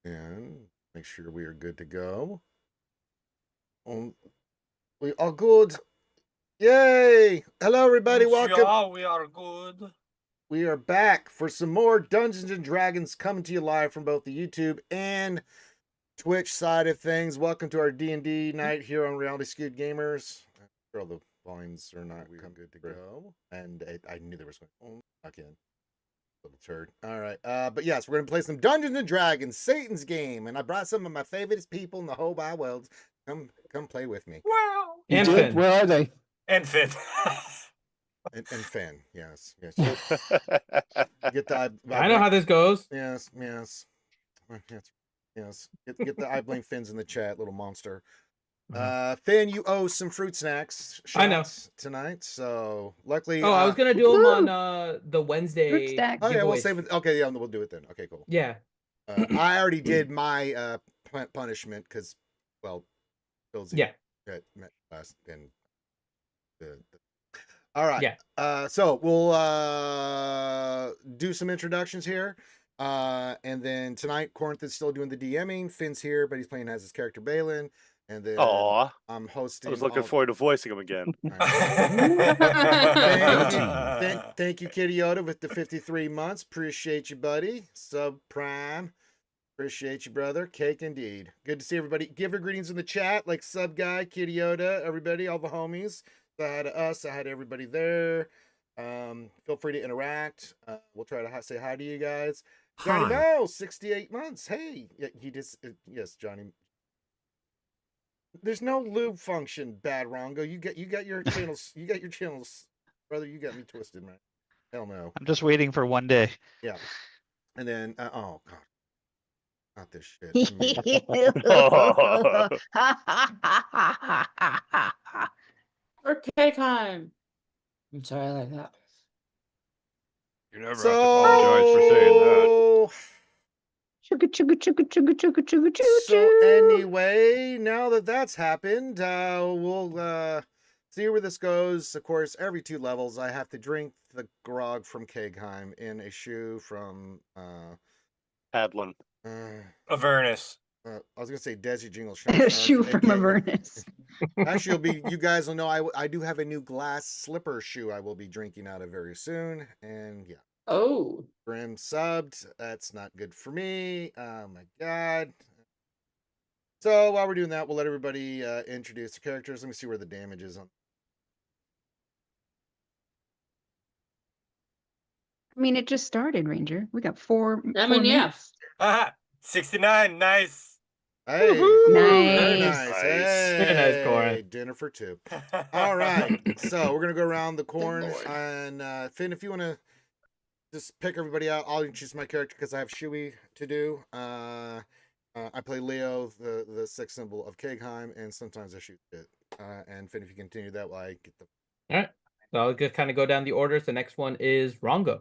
And make sure we are good to go. We are good. Yay! Hello, everybody. Welcome. Yeah, we are good. We are back for some more Dungeons and Dragons coming to you live from both the YouTube and Twitch side of things. Welcome to our D&D night here on Reality Skewed Gamers. I'm sure all the volumes are not good to go. And I knew there was one. Again. Little turd. All right. But yes, we're gonna play some Dungeons and Dragons, Satan's game, and I brought some of my favorite people in the whole wide world. Come play with me. Wow. And Finn. Where are they? And Finn. And Finn, yes. Get the I know how this goes. Yes. Get the I blame Finn's in the chat, little monster. Finn, you owe some fruit snacks shots tonight, so luckily. Oh, I was gonna do them on the Wednesday. Oh yeah, we'll save it. Okay, yeah, we'll do it then. Okay, cool. Yeah. I already did my punishment because, well, Bill's yeah. Met last and all right. Yeah. So we'll do some introductions here. And then tonight, Corinth is still doing the DMing. Finn's here, but he's playing as his character Balin. And then I'm hosting. I was looking forward to voicing him again. Thank you, Kitty Yoda, with the 53 months. Appreciate you, buddy. Subprime. Appreciate you, brother. Cake indeed. Good to see everybody. Give your greetings in the chat, like Sub Guy, Kitty Yoda, everybody, all the homies. Say hi to us. Say hi to everybody there. Feel free to interact. We'll try to say hi to you guys. Johnny Mo, 68 months. Hey, he just yes, Johnny. There's no lube function, Bad Rongo. You got your channels. You got your channels, brother. You got me twisted, man. Hell no. I'm just waiting for one day. Yeah, and then oh god, not this shit. Birthday time. I'm sorry, I like that. You never have to apologize for saying that. So anyway, now that that's happened, we'll see where this goes. Of course, every 2 levels, I have to drink the grog from Kegheim in a shoe from Adlin. Avernus. I was gonna say Desi Jingle Shoe from Avernus. Actually, you guys will know I do have a new glass slipper shoe I will be drinking out of very soon, and yeah. Oh. Grim subbed. That's not good for me. Oh my god. So while we're doing that, we'll let everybody introduce the characters. Let me see where the damage is on. I mean, it just started, Ranger. We got 4. I mean, yeah. 69. Nice. Hey, nice. Nice. Hey, nice, Corin. Dinner for 2. All right. So we're gonna go around the corn, and Finn, if you want to just pick everybody out, I'll introduce my character because I have Shui to do. I play Leo, the 6th symbol of Kegheim, and sometimes I shoot it. And Finn, if you continue that, while I get the. All right. So I'll just kind of go down the orders. The next one is Rongo.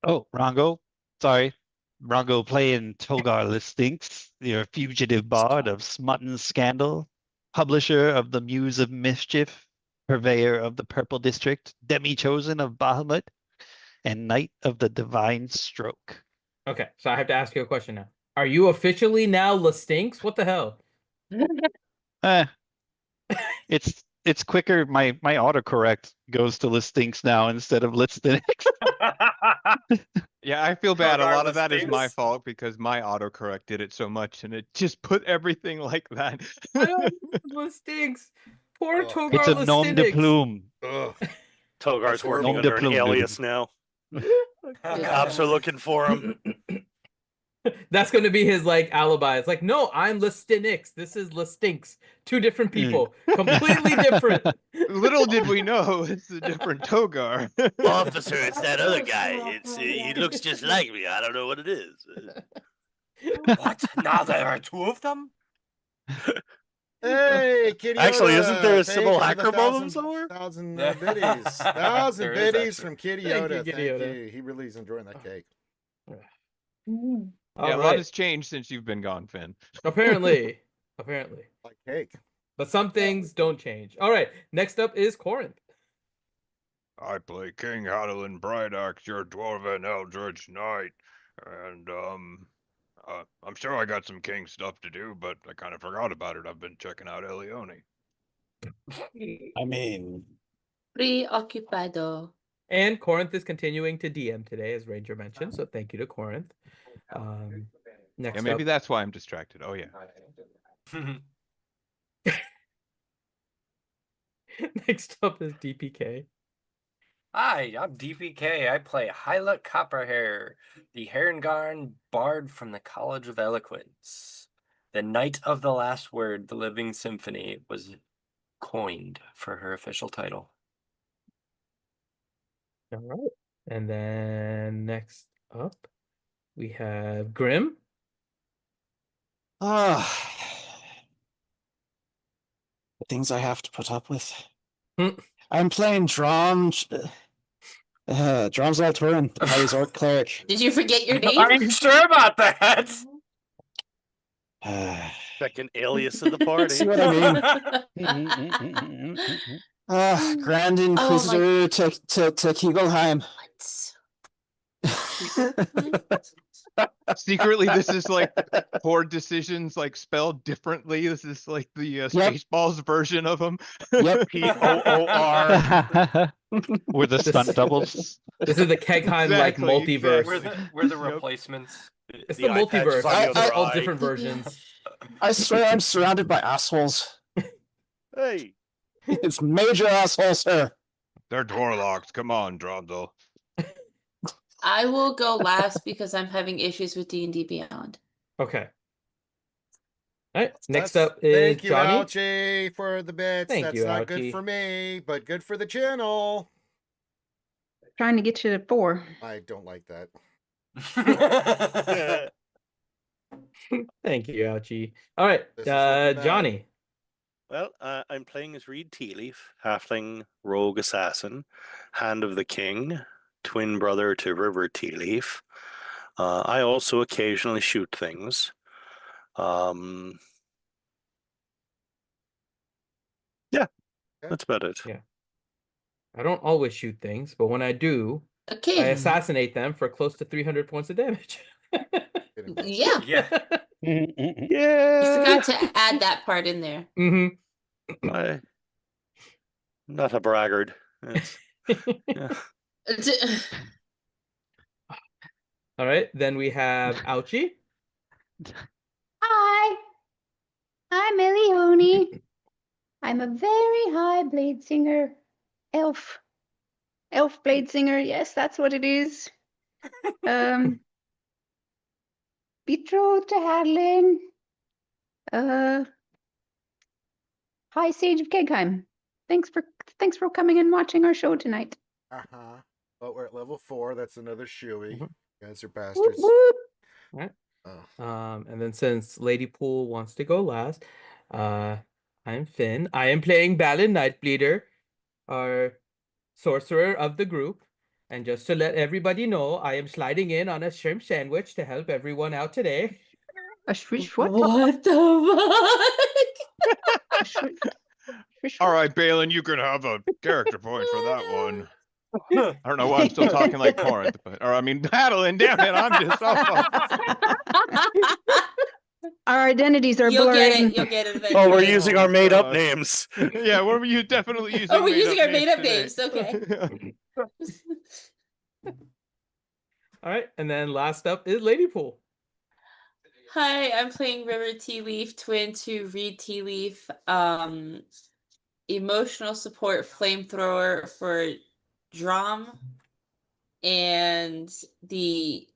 Oh, Rongo. Sorry. Rongo playing Togar Listinks, your fugitive bard of smut and scandal, publisher of the Muse of Mischief, purveyor of the Purple District, demi-chosen of Bahamut, and knight of the Divine Stroke. Okay, so I have to ask you a question now. Are you officially now Listinks? What the hell? It's quicker. My autocorrect goes to Listinks now instead of Listinks. Yeah, I feel bad. A lot of that Listinks? is my fault because my autocorrect did it so much and it just put everything like that. I don't Listinks. Poor Togar It's a nom de Listinks. plume. Togar's working Nom under de an plume, alias now. Cops are looking for him. That's going to be his alibi. It's like, no, I'm Listinix. This is Listinks. 2 different people, completely different. Little did we know it's a different Togar. Officer, it's that other guy. He looks just like me. I don't know what it is. What? Now there are 2 of them? Hey, Kitty. Actually, isn't there a Thank Sybil you for the Hacker above him somewhere? 1,000 biddies. 1,000 There is biddies actually. from Kitty Thank Yoda. you, Kitty Thank Yoda. you. He really is enjoying that cake. Yeah, a lot has changed since you've been gone, Finn. Apparently. Like cake. But some things don't change. All right, next up is Corinth. I play King Hadalin Brydock, your dwarven eldritch knight. And I'm sure I got some king stuff to do, but I kind of forgot about it. I've been checking out Elione. I mean, Preocupado. And Corinth is continuing to DM today, as Ranger mentioned. So thank you to Corinth. Next Yeah, maybe up, that's why I'm distracted. Oh yeah. next up is DPK. Hi, I'm DPK. I play Hyla Copperhair, the Herongarn bard from the College of Eloquence. The Knight of the Last Word, the Living Symphony, was coined for her official title. All right. And then next up, we have Grim. The things I have to put up with. Hmm. I'm playing Drom's Alturin, the Pirate's Orc Cleric. Did you forget your name? Are you sure about that? Second alias of the party. See what I mean? Grand Inquisitor to Kegelheim. Secretly, this is like poor decisions, like spelled differently. This is like the Spaceballs version of them. Yep. POOR. We're the stunt doubles. This is the Kegheim like Exactly, multiverse. exactly. We're the Yep. replacements. It's The the eye patch is multiverse. on the It's other all eye. different versions. I swear I'm surrounded by assholes. Hey, It's major assholes, sir. They're Dwarlocks. Come on, Dromdal. I will go last because I'm having issues with D&D Beyond. Okay. All right. Next That's- up is Thank you, Johnny. Ouchie, for the bits. Thank That's you, not Ouchie. good for me, but good for the channel. Trying to get you to 4. I don't like that. Thank you, Ouchie. All right. This is looking bad. Johnny. well, I'm playing as Reed Tealeaf, halfling rogue assassin, Hand of the King, twin brother to River Tealeaf. I also occasionally shoot things. Yeah, that's about it. Yeah. I don't always shoot things, but when I do, I Okay. assassinate them for close to 300 points of damage. Yeah. Yeah. You Yeah, forgot to add that part in there. Mm-hmm. I'm not a braggart. It's, yeah. All right. Then we have Ouchie. Hi, I'm Elione. I'm a very high blade singer. Elf blade singer. Yes, that's what it is. Betrothed to Hadlin. High Sage of Kegheim. Thanks for coming and watching our show tonight. Uh-huh. But we're at level 4. That's another shoey. Mhm. You guys are Whoop, bastards. whoop. Oh. And then since Lady Pool wants to go last, I'm Finn. I am playing Balin Nightbleeder, our sorcerer of the group. And just to let everybody know, I am sliding in on a shrimp sandwich to help everyone out today. A shrish what? What the fuck? A shrish All what? right, Balin, you can have a character point for that one. I don't know why I'm still talking like Corinth, or I mean, Madeline. Damn it, I'm just. Our identities are You'll blurring. get it. You'll get it eventually. Oh, we're using our made-up God. names. Yeah, we're definitely using. Oh, we're using our made-up today. names. Okay. All right. And then last up is Lady Pool. Hi, I'm playing River Tea Leaf, twin to Reed Tea Leaf. Emotional support flamethrower for Drom. And the.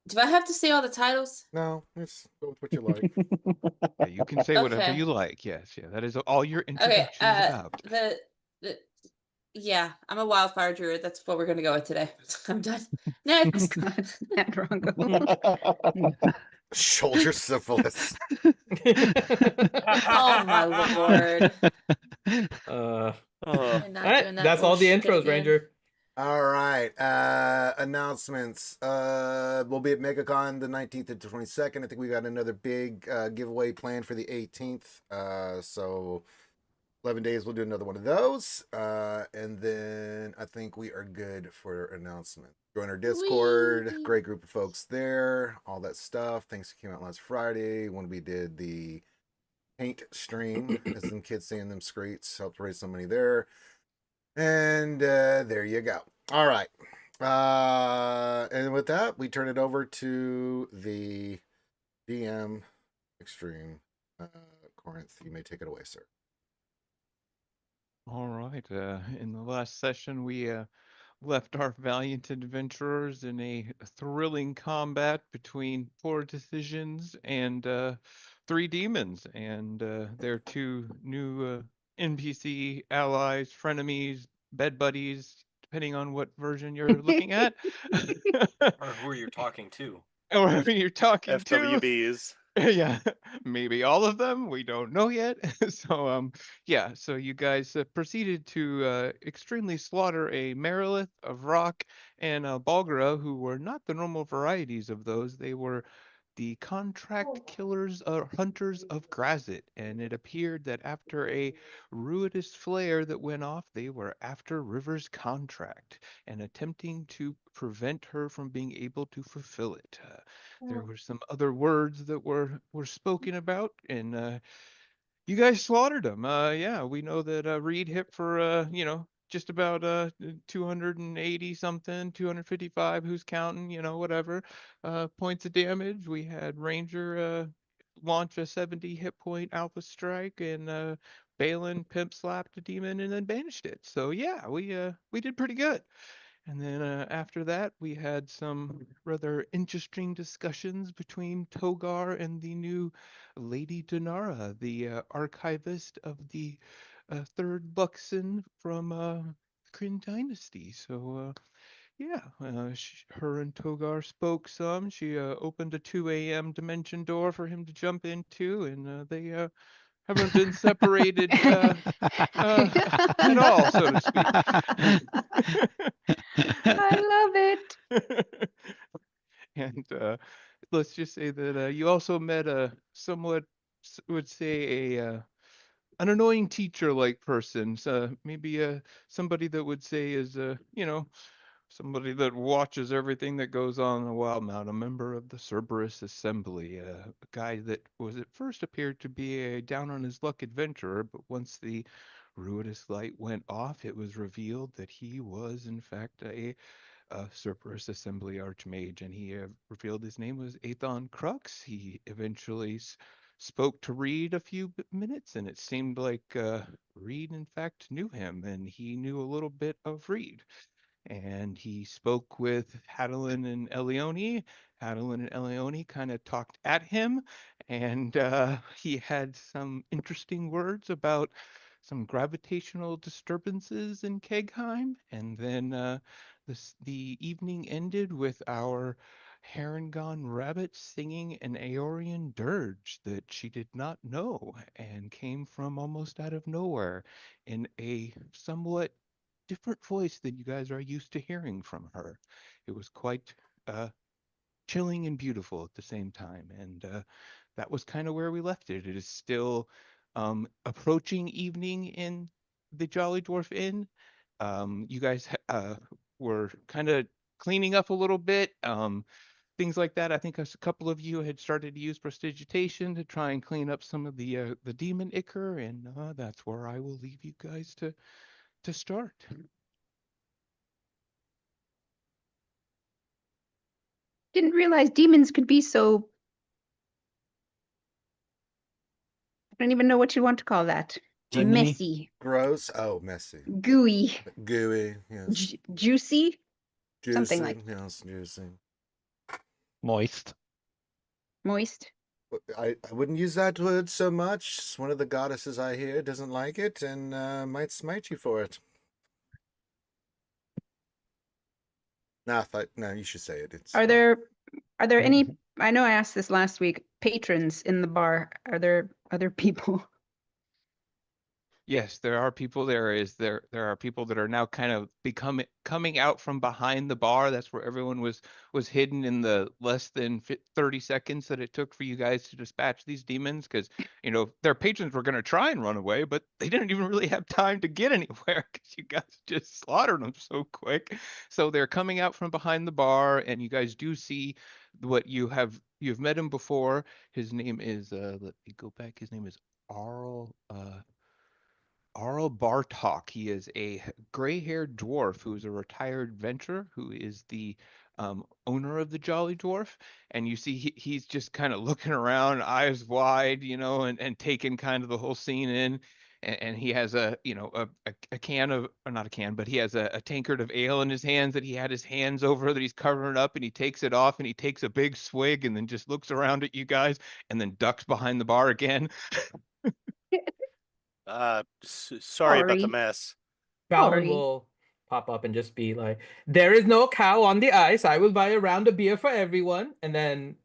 Do I have to say all the titles? No, it's go with what you like. Yeah, you can say whatever Okay. you like. Yes, yeah, that is all your Okay. introduction is about. Yeah, I'm a wildfire druid. That's what we're gonna go with today. I'm done. Next. God, Matt Rongo. Shoulder syphilis. Oh my lord. Oh, We're not All right. doing that That's all the bullshit intros, again. Ranger. All right. Announcements. We'll be at MegaCon the 19th and 22nd. I think we got another big giveaway planned for the 18th. So 11 days, we'll do another one of those. And then I think we are good for announcement. Join our Discord. Whee! Great group of folks there. All that stuff. Things that came out last Friday when we did the paint stream, as them kids say in them streets. Helped raise some money there. And there you go. All right. And with that, we turn it over to the DM Extreme. Corinth, you may take it away, sir. All right. In the last session, we left our valiant adventurers in a thrilling combat between poor decisions and three demons and their two new NPC allies, frenemies, bed buddies, depending on what version you're looking at. Or who are you talking to? Or who you're talking to. FWBs. Yeah, maybe all of them. We don't know yet. So, yeah. So you guys proceeded to extremely slaughter a Merilith, a Vrock, and a Balgra, who were not the normal varieties of those. They were the contract killers or hunters of Grazit, and it appeared that after a ruinous flare that went off, they were after River's contract and attempting to prevent her from being able to fulfill it. There were some other words that were spoken about, and you guys slaughtered them. Yeah, we know that Reed hit for just about 280 something, 255. Who's counting? Whatever. Points of damage. We had Ranger launch a 70 hit point Alpha Strike, and Balin pimp slapped a demon and then banished it. So yeah, we did pretty good. And then after that, we had some rather interesting discussions between Togar and the new Lady Dinara, the archivist of the third Buxton from Kryn Dynasty. So, yeah, her and Togar spoke some. She opened a 2 a.m. dimension door for him to jump into, and they haven't been separated at all, so to speak. I love it. And let's just say that you also met a somewhat, would say, an annoying teacher-like person. So maybe somebody that would say is, somebody that watches everything that goes on in the Wildemount, a member of the Cerberus Assembly, a guy that was at first appeared to be a down-on-his-luck adventurer, but once the ruinous light went off, it was revealed that he was, in fact, a Cerberus Assembly Archmage, and he revealed his name was Aethon Crux. He eventually spoke to Reed a few minutes, and it seemed like Reed, in fact, knew him, and he knew a little bit of Reed. And he spoke with Hadalin and Elione. Hadalin and Elione kind of talked at him, and he had some interesting words about some gravitational disturbances in Kegheim. And then the evening ended with our Harengon rabbit singing an Aeorian dirge that she did not know and came from almost out of nowhere in a somewhat different voice than you guys are used to hearing from her. It was quite chilling and beautiful at the same time, and that was kind of where we left it. It is still approaching evening in the Jolly Dwarf Inn. You guys were kind of cleaning up a little bit. Things like that. I think a couple of you had started to use prestidigitation to try and clean up some of the demon ichor, and that's where I will leave you guys to start. Didn't realize demons could be so. I don't even know what you want to call that. Jiminy. Messy, Gross. Oh, messy. gooey, Gooey. Yes. juicy, Juicy. something like Yes, juicy. Moist. moist. I wouldn't use that word so much. It's one of the goddesses I hear doesn't like it and might smite you for it. No, you should say it. It's Are fine. there any? I know I asked this last week. Patrons in the bar. Are there other people? Yes, there are people. There are people that are now kind of coming out from behind the bar. That's where everyone was hidden in the less than 30 seconds that it took for you guys to dispatch these demons. Because their patrons were going to try and run away, but they didn't even really have time to get anywhere because you guys just slaughtered them so quick. So they're coming out from behind the bar, and you guys do see what you've met him before. His name is let me go back. His name is Arl. Arl Bartok. He is a gray-haired dwarf who is a retired adventurer who is the owner of the Jolly Dwarf. And you see he's just kind of looking around, eyes wide, and taking kind of the whole scene in. And he has a can of, or not a can, but he has a tankard of ale in his hands that he had his hands over that he's covering up, and he takes it off and he takes a big swig and then just looks around at you guys and then ducks behind the bar again. Sorry about the Sorry. mess. Balin Sorry. will pop up and just be like, "There is no cow on the ice. I will buy a round of beer for everyone." And then,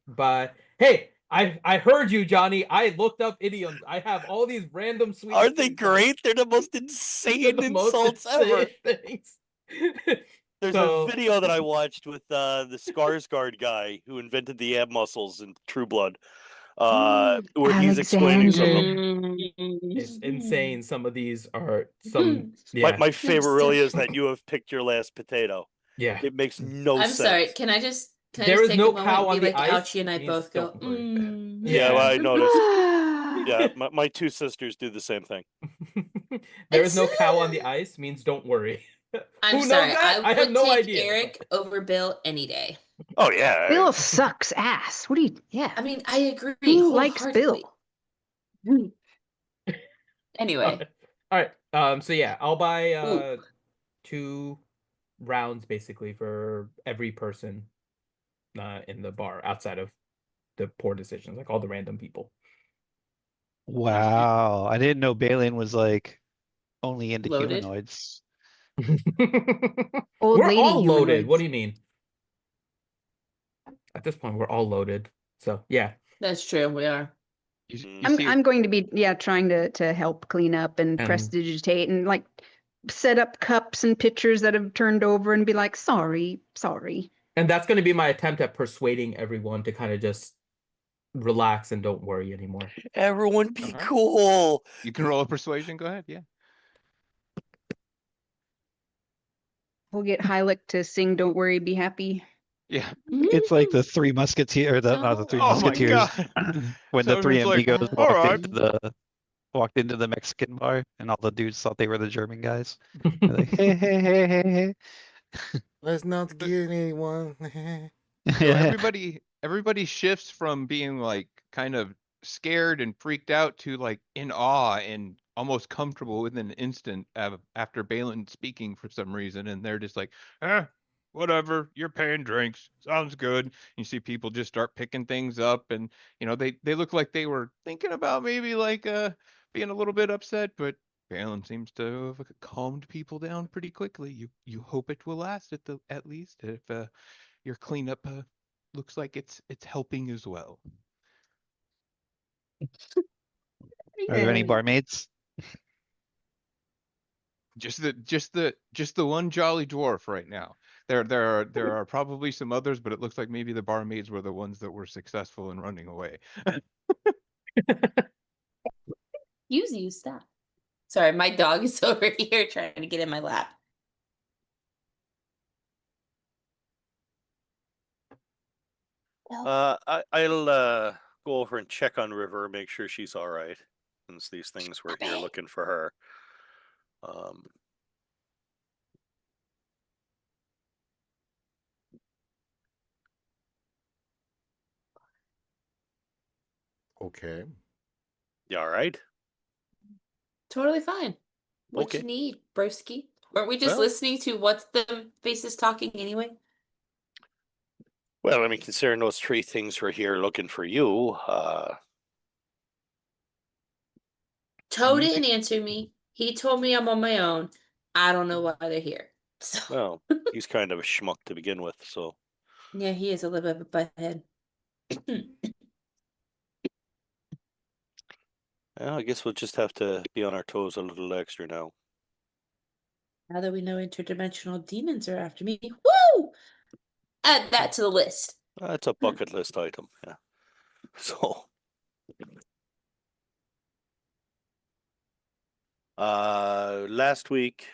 hey, I heard you, Johnny. I looked up idioms. I have all these random sweet. Aren't they things that- great? They're the most They're insane the most insults ever. insane things. There's So- a video that I watched with the Skarsgård guy who invented the ab muscles in True Blood, where he's explaining some of them. It's insane. Some of these are some. My, Yeah, my favorite really is that you have picked your last potato. yeah. It makes no I'm sense. sorry. Can I just There is take no a moment cow and on be the like ice Ouchie and I means both go, don't worry. Yeah, well, I noticed. Yeah, Yeah. my two sisters do the same thing. There is no cow on the ice means don't worry. I'm Who sorry. knows that? I I have would no take idea. Eric over Bill any day. Oh yeah, Bill sucks ass. What do you? Yeah. I mean, I agree. Who likes wholeheartedly. Bill? Anyway, All right. So yeah, I'll buy Ooh. 2 rounds basically for every person in the bar outside of the poor decisions, like all the random people. Wow, I didn't know Balin was like only into Loaded? humanoids. Old We're lady all loaded. humanoids. What do you mean? At this point, we're all loaded. So yeah. That's true. We are. You I'm see, I'm going to be trying to help clean up and prestidigitate and like set up cups and pitchers that have turned over and be like, sorry. And that's going to be my attempt at persuading everyone to kind of just relax and don't worry anymore. everyone be Alright. cool. You can roll a persuasion. Go ahead. Yeah. We'll get Hylic to sing "Don't Worry, Be Happy." Yeah. it's like the Three Musketeers, or not the Three Oh my Musketeers, God. when the three Someone's like, amigos "All right." walked into the Mexican bar, and all the dudes thought they were the German guys. They're like, hey. Let's not get anyone. So everybody shifts from being like kind of scared and freaked out to like in awe and almost comfortable within an instant after Balin speaking for some reason, and they're just like, whatever, you're paying drinks, sounds good. You see people just start picking things up, and they look like they were thinking about maybe like being a little bit upset, but Balin seems to have calmed people down pretty quickly. You hope it will last at least if your cleanup looks like it's helping as well. Are there any barmaids? Just the one jolly dwarf right now. There are probably some others, but it looks like maybe the barmaids were the ones that were successful in running away. You stop. Sorry, my dog is over here trying to get in my lap. I'll go over and check on River, make sure she's all right, since these things were here looking for her. Okay. You all right? Totally fine. What Okay. you need, broski? Weren't we just Well- listening to what's the faces talking anyway? Well, I mean, considering those 3 things were here looking for you, Toad You didn't answer me. He told me I'm on my own. I don't know why they're here. So well, he's kind of a schmuck to begin with, so yeah, he is a little bit of a butthead. Well, I guess we'll just have to be on our toes a little extra now. Now that we know interdimensional demons are after me, woo! Add that to the list. It's a bucket list item. Yeah. So, last week,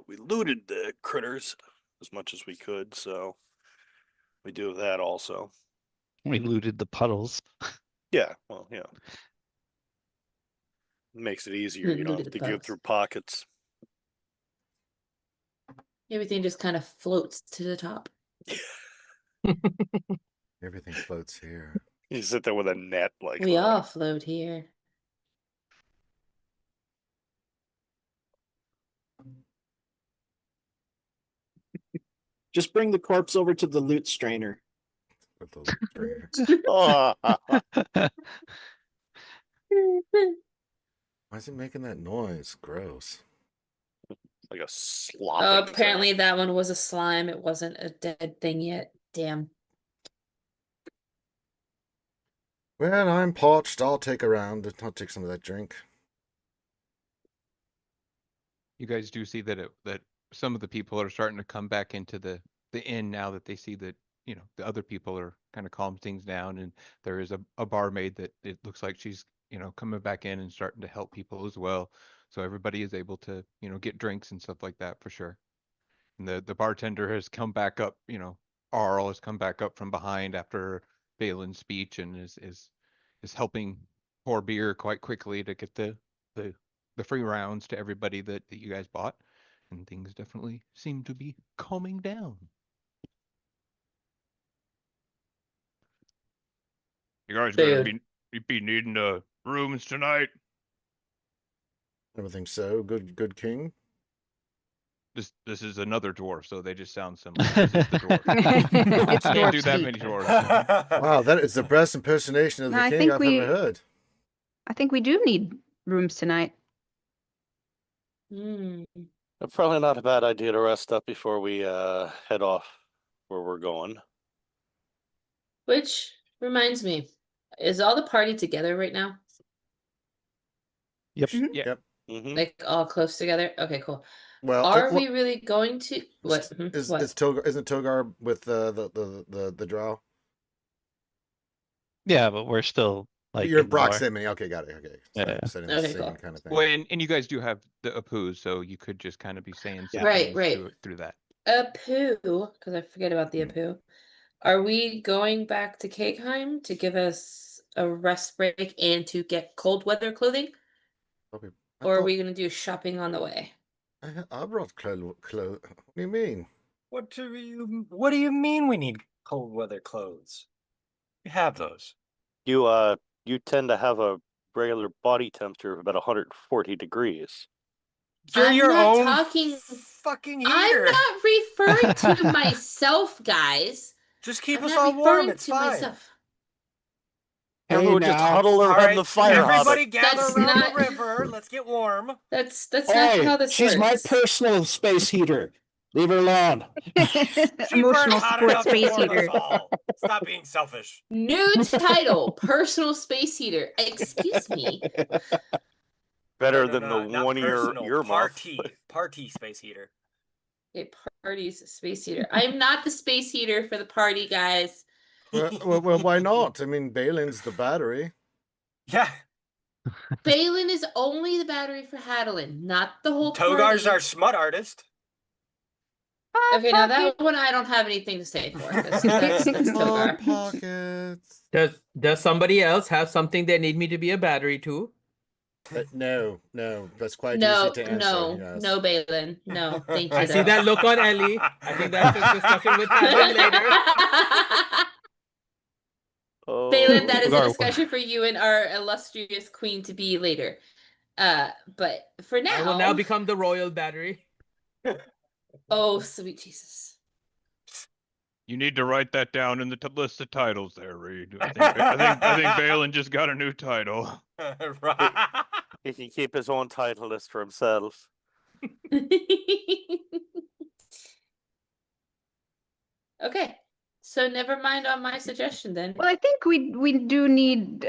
we looted the critters as much as we could. So we do that also. We looted the puddles. Yeah. Well, yeah. Makes it easier. You don't Looted have the to go bugs. through pockets. Everything just kind of floats to the top. Everything floats here. You sit there with a net like We that. all float here. Just bring the corpse over to the loot strainer. With the strainer. Oh, Why is it making that noise? Gross. like a slopping. Apparently that one was a slime. It wasn't a dead thing yet. Damn. Well, I'm parched. I'll take a round. I'll take some of that drink. You guys do see that that some of the people are starting to come back into the inn now that they see that, you know, the other people are kind of calm things down, and there is a barmaid that it looks like she's, you know, coming back in and starting to help people as well. So everybody is able to, you know, get drinks and stuff like that for sure. And the bartender has come back up, you know, Arl has come back up from behind after Balin's speech and is helping pour beer quite quickly to get the free rounds to everybody that you guys bought. And things definitely seem to be calming down. You guys gonna be needing rooms tonight? Everything so good, King. This is another dwarf, so they just sound similar. This is the dwarf. It's Can't do dwarf that speak. many dwarves. Wow, that is the best impersonation of the I king think I've we- ever heard. I think we do need rooms tonight. Hmm. Probably not a bad idea to rest up before we head off where we're going. Which reminds me, is all the party together right now? Yep. Mhm. Yeah. Yep. Mm-hmm. Like all close together? Okay, cool. Well, Are we really going to what? Is What? Togar? Isn't Togar with the drow? Yeah, but we're still like You're in in lore. proximity. Okay, got it. Okay, Yeah. setting the Okay, scene cool. kind of thing. Well, and you guys do have the Apu, so you could just kind of be saying some Right, things right. through that. Apu, because I forget about the Apu. Are we going back to Cakeheim to give us a rest break and to get cold weather clothing? Okay. Or are we going to do shopping on the way? I brought clothes. What do you mean? What do you mean we need cold weather clothes? We have those. You tend to have a regular body temperature of about 140 degrees. You're I'm your not own talking- fucking heater. I'm not referring to myself, guys. Just keep I'm us not all warm. referring It's to fine. myself. Everyone just now. huddle All around right, the fire everybody hobbit. gather That's around not- the river. Let's get warm. That's not Hey, how this she's works. my personal space heater. Leave her alone. She Emotional burns hot support enough to space warm us heater. all. Stop being selfish. New title: personal space heater. Excuse me. Better No, than no, the not one personal, ear muff. party space heater. A party's space heater. I'm not the space heater for the party, guys. Well, why not? I mean, Balin's the battery. Yeah, Balin is only the battery for Hadalin, not the whole party. Togar's our smut artist. Okay, now that one I don't have anything to say for. That's Hot Togar. pockets. Does somebody else have something they need me to be a battery to? No, that's quite No, easy to answer. no, Yes. no, Balin. No, thank you. I see though. that look on Ellie. I think that's a discussion with Hadlin later. Oh, Balin, that is a Togar- discussion for you and our illustrious queen to be later. But for now, I will now become the royal battery. oh sweet Jesus. You need to write that down in the list of titles there, Reed. I think Balin just got a new title. Right. he can keep his own title list for himself. Okay, So never mind on my suggestion then. Well, I think we do need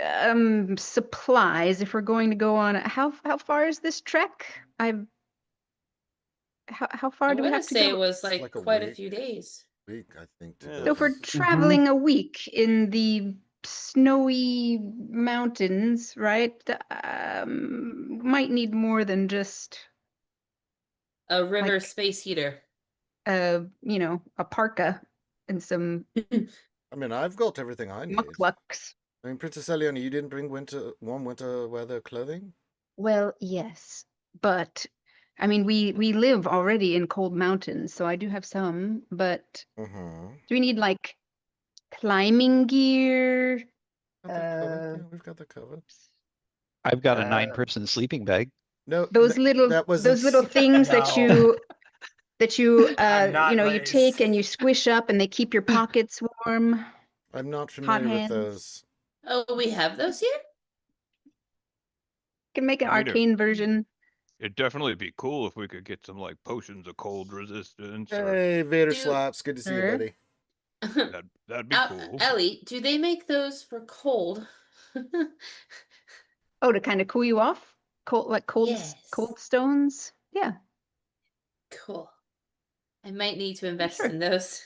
supplies if we're going to go on. How far is this trek? How far I'm do we gonna have to say go? it was It's like like a quite a week. few days. Week, I think. To Yeah. go So if from- we're traveling a week in the snowy mountains, right? Might need more than just A river like space heater. a parka and some I mean, I've got everything I need. mukluks. I mean, Princess Eliona, you didn't bring warm winter weather clothing? Well, yes, but I mean, we live already in cold mountains, so I do have some. But Mm-hmm. do we need like climbing gear? Got that covered. Yeah, we've got that covered. I've got a Uh, 9-person sleeping bag. No, those little that wasn't those little things that No. you I'm not you lace. take and you squish up and they keep your pockets warm. I'm not Hot familiar with hands. those. Oh, we have those here? Can make an I mean, arcane version. It'd definitely be cool if we could get some like potions of cold resistance. Or Hey, Vader Do- Slaps, good to see you, Sure. buddy. that'd be cool. Ellie, do they make those for cold? Oh, to kind of cool you off? Cold Yes. stones? Yeah. Cool. I might need to invest Sure. in those.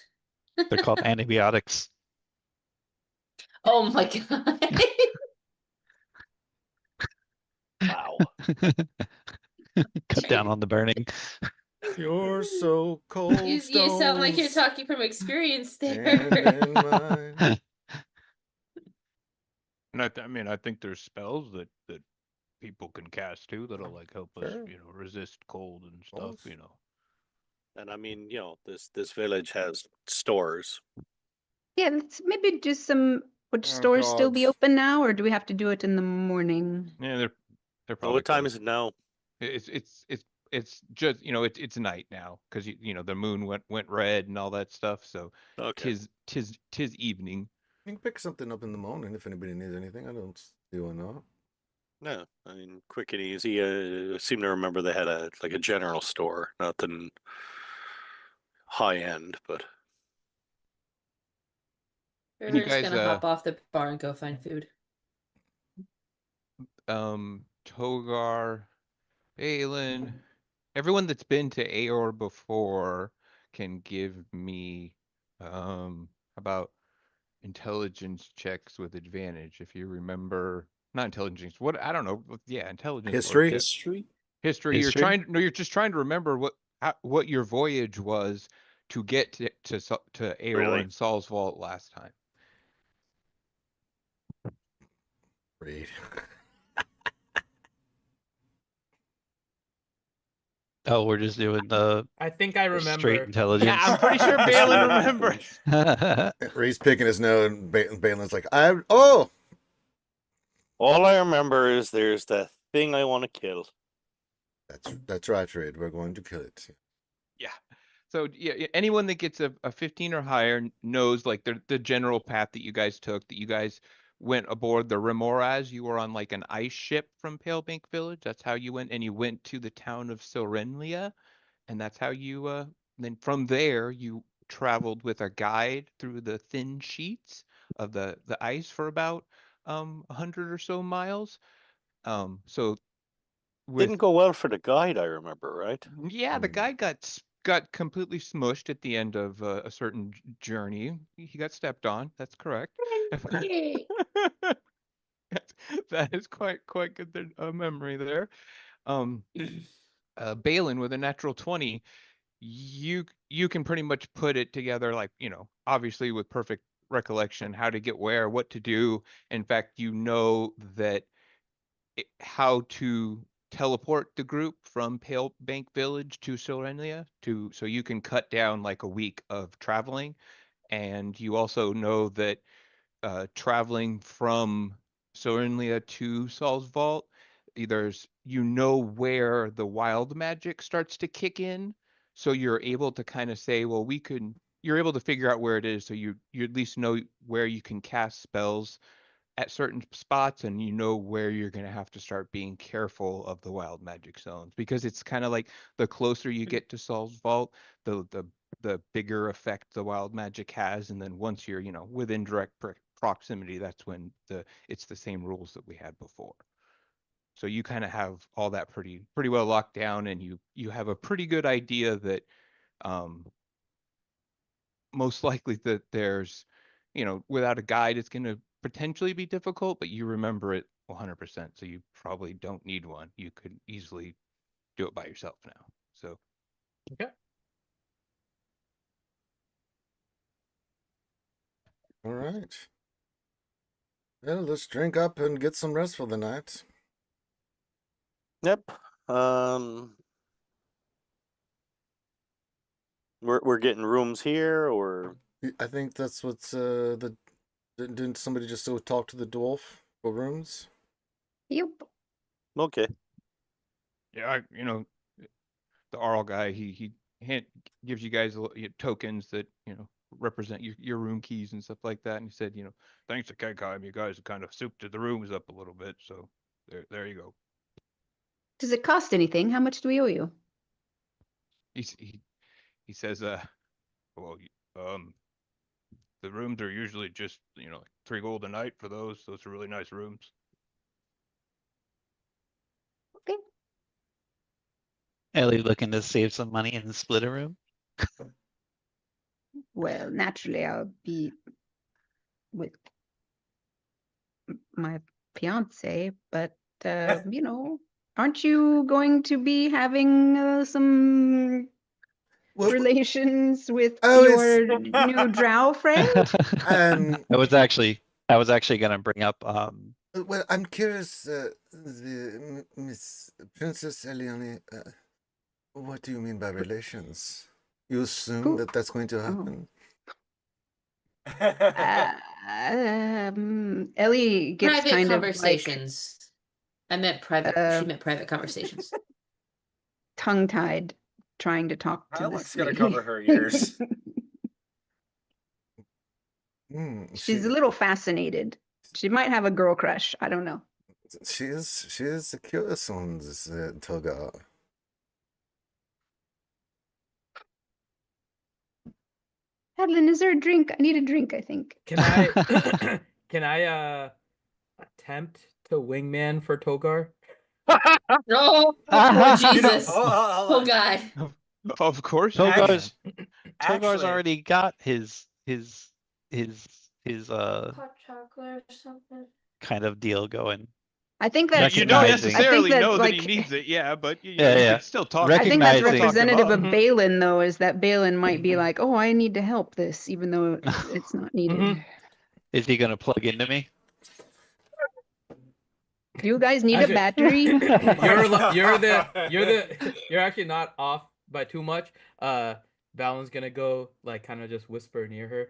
They're called antibiotics. Oh my god. Wow. Cut down on the burning. You're so cold, You sound like you're stones, talking from experience and there. in mine. And I mean, I think there's spells that people can cast too that'll like help us, Sure. resist cold and stuff. Course. And I mean, this village has stores. Yeah, let's maybe do some. Would Oh, stores still be gods. open now, or do we have to do it in the morning? Yeah, they're Oh, probably. what time close. is it now? It's just it's night now because the moon went red and all that stuff. So Okay. tis evening. You can pick something up in the morning if anybody needs anything. I don't see why not. No, I mean, quick and easy. I seem to remember they had a general store, nothing high end, but We're And you just guys, gonna hop off the bar and go find food. Togar, Balin, everyone that's been to Aor before can give me about intelligence checks with advantage. If you remember, not intelligence, what I don't know, yeah, intelligence or History? History. history. You're just trying to remember what your voyage was to get to Aor Really? and Saul's Vault last time. Read. Oh, we're just doing the I think I straight remember. intelligence. Yeah, I'm pretty sure Balin remembers. Reed's picking his nose, and Balin's like, all I remember is there's that thing I want to kill. That's right, Reed. We're going to kill it. Yeah. So yeah, anyone that gets a 15 or higher knows like the general path that you guys took, that you guys went aboard the Remoraz. You were on like an ice ship from Palebank Village. That's how you went, and you went to the town of Sorenlia, and that's how you then from there you traveled with a guide through the thin sheets of the ice for about 100 or so miles. So with Didn't go well for the guide, I remember, right? yeah, the guy got completely smushed at the end of a certain journey. He got stepped on. That's correct. That is quite good memory there. Balin with a natural 20, you can pretty much put it together like, obviously with perfect recollection how to get where, what to do. In fact, that how to teleport the group from Pale Bank Village to Silrenlia so you can cut down like a week of traveling. And you also know that traveling from Silrenlia to Saul's Vault, where the wild magic starts to kick in. So you're able to kind of say, well, you're able to figure out where it is. So you at least know where you can cast spells at certain spots, and where you're going to have to start being careful of the wild magic zones, because it's kind of like the closer you get to Saul's Vault, the the bigger effect the wild magic has, and then once you're within direct proximity, that's when it's the same rules that we had before. So you kind of have all that pretty well locked down, and you have a pretty good idea that most likely that there's without a guide it's going to potentially be difficult, but you remember it 100%, so you probably don't need one. You could easily do it by yourself now. So Okay. All right. Well, let's drink up and get some rest for the night. Yep. We're getting rooms here, or I think that's what's didn't somebody just go talk to the dwarf for rooms? Yep. okay. yeah, the Arl guy, he gives you guys tokens that represent your room keys and stuff like that, and he said, thanks to Kekai, you guys have kind of souped the rooms up a little bit, so there you go. Does it cost anything? How much do we owe you? He says, well, the rooms are usually just like 3 gold a night for those. Those are really nice rooms. Okay. Ellie looking to save some money and split a room. Well, naturally, I'll be with my fiance, but aren't you going to be having some relations with your new drow friend? I was actually gonna bring up Well, I'm curious, Miss Princess Eliane, what do you mean by relations? You assume that that's going to happen? Ellie gets Private kind conversations. I meant private. She meant private conversations. of like tongue-tied, trying to talk to Alex this gonna lady. cover her ears. She's a little fascinated. She might have a girl crush. I don't know. She is a curious one, this Toga. Adeline, is there a drink? I need a drink, I think. Can I can I attempt to wingman for Togar? Oh, Jesus. hold Oh, God. Of course. Togar's Actually- already got his Hot chocolate or something. kind of deal going. I think Yeah, that's you don't recognizing- necessarily that's know that like, he needs it, yeah, but you Yeah. can still talk. I think that's recognizing- representative of Mhm. Balin, though, is that Balin might be like, oh, I need to help this, even though it's not needed. Mhm. Is he gonna plug into me? You guys need Actually- a battery? You're actually not off by too much. Balin's gonna go like kind of just whisper near her.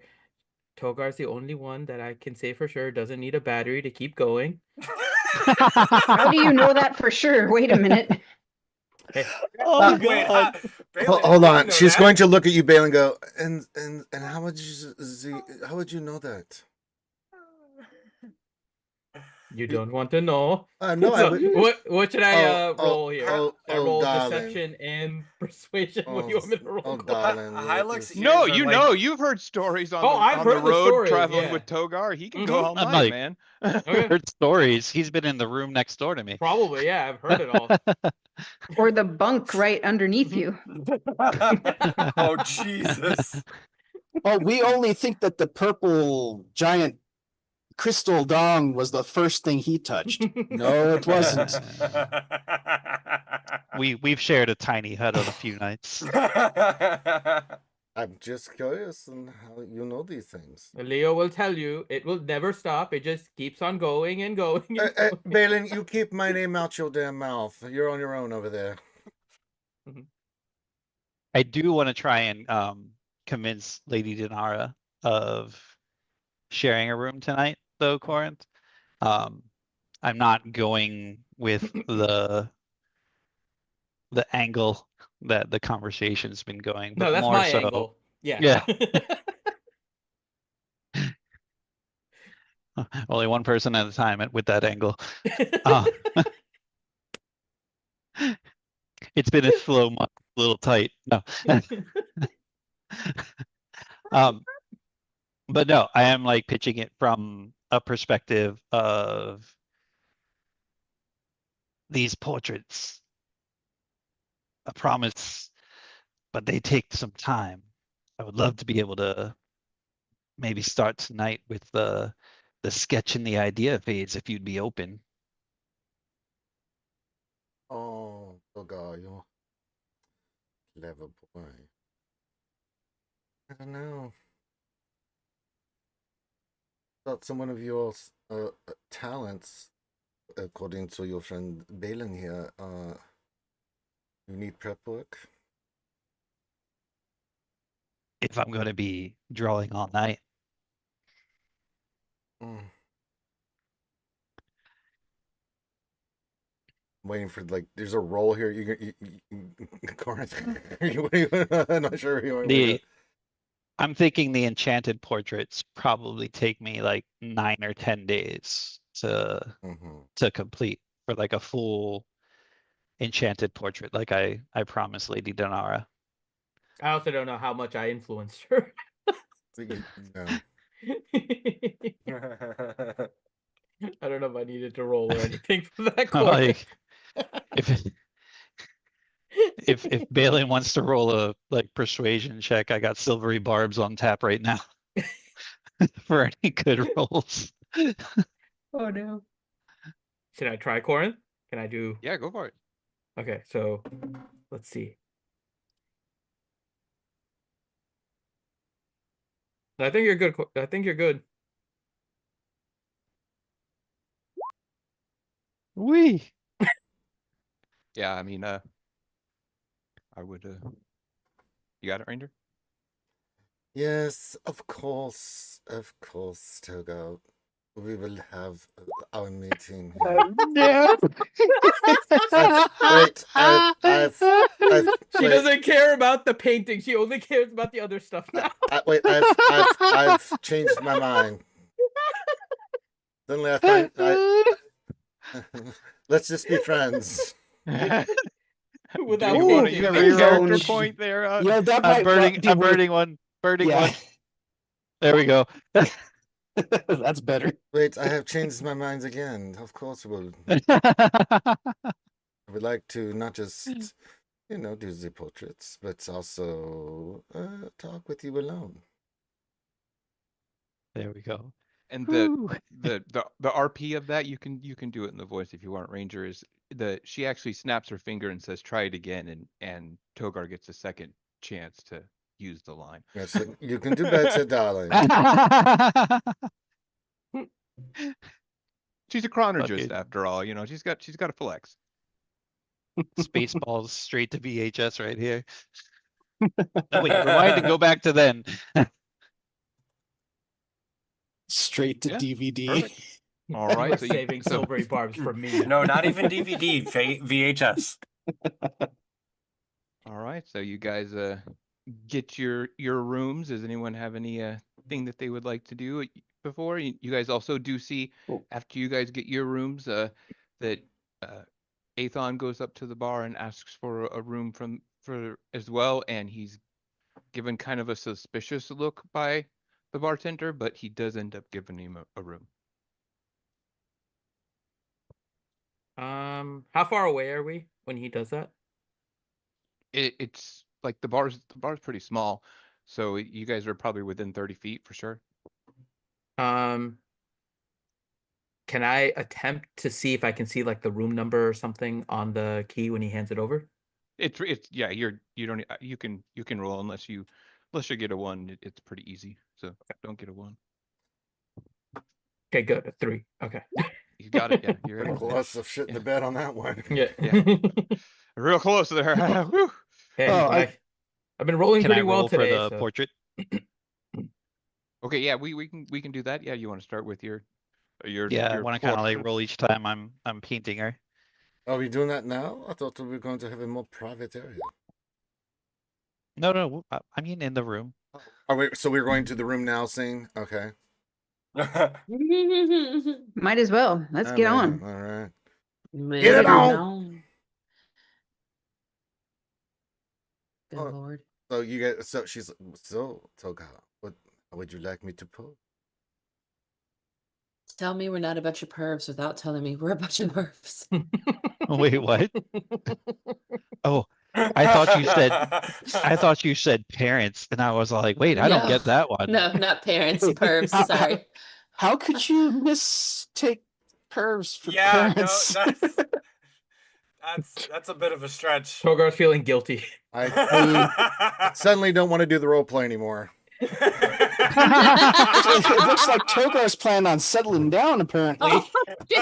Togar's the only one that I can say for sure doesn't need a battery to keep going. How do you know that for sure? Wait a minute. Hey, Oh Wait, God. Balin, Hold you on, know she's that. going to look at you, Bale, and go, and how would you know that? you don't want to know. No, I So, would. what should I roll here? Oh, I roll darling. deception and persuasion. What do you want me to roll? Oh, Cole? darling. Hilux No, ears are you like- know, you've heard stories on Oh, the, I've on the heard the road stories, traveling yeah. with Togar. He can Mhm. go all I'm night, like- man. Okay. Heard stories. He's been in the room next door to me. Probably, yeah, I've heard it all. Or the bunk right underneath you. Oh, Jesus. Oh, we only think that the purple giant crystal dong was the first thing he touched. No, it wasn't. We've shared a tiny hut on a few nights. I'm just curious on how you know these things. Leo will tell you it will never stop. It just keeps on going and going. And going. Balin, you keep my name out your damn mouth. You're on your own over there. I do want to try and convince Lady Dinara of sharing a room tonight, though, Corinth. I'm not going with the angle that the conversation's been going, but No, that's more my so, angle. Yeah. Yeah. Only one person at a time with that angle. It's been a slow month, a little tight. No. But no, I am like pitching it from a perspective of these portraits. A promise, but they take some time. I would love to be able to maybe start tonight with the sketch and the idea phase if you'd be open. Oh, Togayo. Clever boy. I don't know. Thought some one of your talents, according to your friend Balin here, you need prep work. If I'm going to be drawing all night. Waiting for like, there's a roll here. Corinth, I'm not sure you want to. I'm thinking the enchanted portraits probably take me like 9 or 10 days to complete for like a full enchanted portrait, like I promised Lady Donara. I also don't know how much I influenced her. No. I don't know if I needed to roll or anything for that. Like, if Balin wants to roll a like persuasion check, I got silvery barbs on tap right now for any good rolls. Oh no. Should I try Corin? Can I do? Yeah, go for it. Okay, so let's see. I think you're good. I think you're good. Wee. Yeah, I mean, I would. You got it, Ranger? Yes, of course, Togo. We will have our meeting here. No. Wait, I've She doesn't care about the painting. She only cares about the other stuff now. I've changed my mind. Suddenly I find let's just be friends. Without you painting. have a character point there. Yeah, that I'm might be birding worth- one. Birding Yeah. one. There we go. That's better. Wait, I have changed my mind again. Of course, I would like to not just, do the portraits, but also talk with you alone. There we go. And the RP of that, you can do it in the voice if you want. Ranger is she actually snaps her finger and says try it again, and Togar gets a second chance to use the line. Yes, you can do better, darling. She's a chronologist after all, she's got a flex. Spaceballs straight to VHS right here. Oh, wait, rewind and go back to then. Straight to Yeah, DVD. perfect. All right, so saving silvery barbs for me. No, not even DVD, VHS. All right, so you guys get your rooms. Does anyone have any thing that they would like to do before? You guys also do see after you guys get your rooms that Athon goes up to the bar and asks for a room for as well, and he's given kind of a suspicious look by the bartender, but he does end up giving him a room. How far away are we when he does that? It's like the bar's pretty small, so you guys are probably within 30 feet for sure. Can I attempt to see if I can see like the room number or something on the key when he hands it over? It's yeah, you can roll unless you get a 1. It's pretty easy, so don't get a 1. Okay, good. A 3. Okay. You got it. Yeah, you're Pretty close of shit in the bed on that one. Yeah. real close there. Whew. Hey, Oh, I've been rolling Can I pretty well roll today. for the So. portrait? Okay, yeah, we can do that. Yeah, you want to start with your Yeah, I your want to kind of like portrait? roll each time I'm painting her. Are we doing that now? I thought we were going to have a more private area. No, I mean in the room. So we're going to the room now, scene? Okay. Might as well. Let's get on. All right. Get it on! Good Oh. lord. So you get so she's so Toga. What how would you like me to pose? Tell me we're not a bunch of pervs without telling me we're a bunch of pervs. Wait, what? Oh, I thought you said parents, and I was like, wait, I don't No. get that one. No, not parents, Wait, pervs. how- Sorry. How could you mistake pervs for Yeah, no, parents? that's a bit of a stretch. Togar's feeling guilty. I suddenly don't want to do the role play anymore. It looks like Togar's planning on settling down, apparently. Oh, he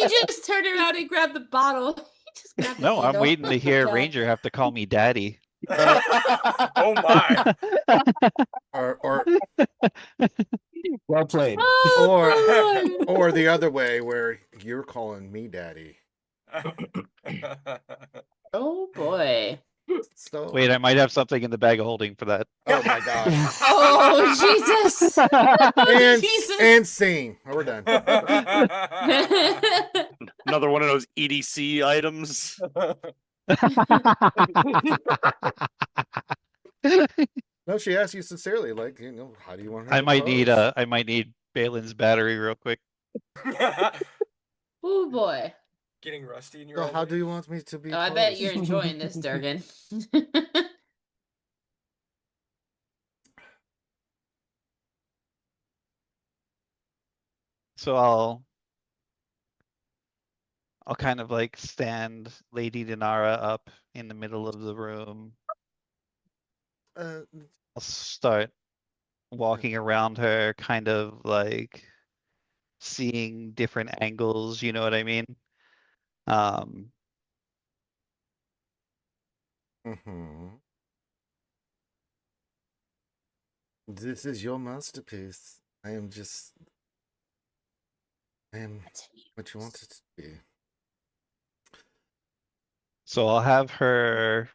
just turned around and grabbed the bottle. He just grabbed the No, I'm handle. waiting to hear God. Ranger have to call me daddy. Oh my. Or Well played. Oh, boy. or the other way where you're calling me daddy. Oh boy. So Wait, I might have something in the bag of holding for that. oh my gosh. Oh Jesus. And Jesus. and scene. Oh, we're done. Another one of those EDC items. No, she asked you sincerely, like, how do you want her I to might need pose? I might need Balin's battery real quick. Oh boy. Getting rusty in your So old how age. do you want me to be Oh, I bet posed? you're enjoying this, Durgan. So I'll kind of like stand Lady Dinara up in the middle of the room. Uh, I'll start walking around her, kind of like seeing different angles, you know what I mean? mhm. This is your masterpiece. I am what you want it to be. So I'll have her.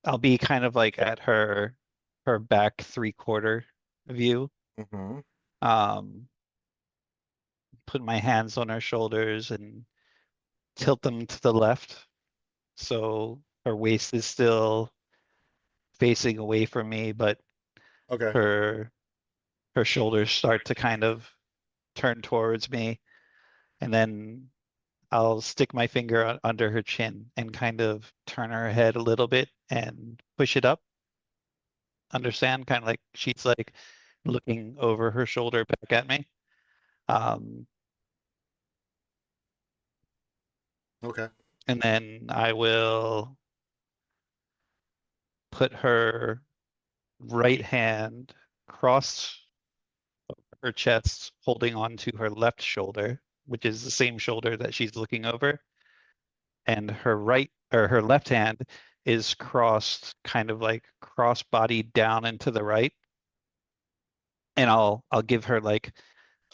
I'll be kind of like at her back 3/4 view. Mm-hmm. Put my hands on her shoulders and tilt them to the left. So her waist is still facing away from me, but Okay. her shoulders start to kind of turn towards me. And then I'll stick my finger under her chin and kind of turn her head a little bit and push it up. Understand? Kind of like she's like looking over her shoulder back at me. Okay. And then I will put her right hand crossed over her chest, holding on to her left shoulder, which is the same shoulder that she's looking over. And her right or her left hand is crossed, kind of like cross body down and to the right. And I'll give her like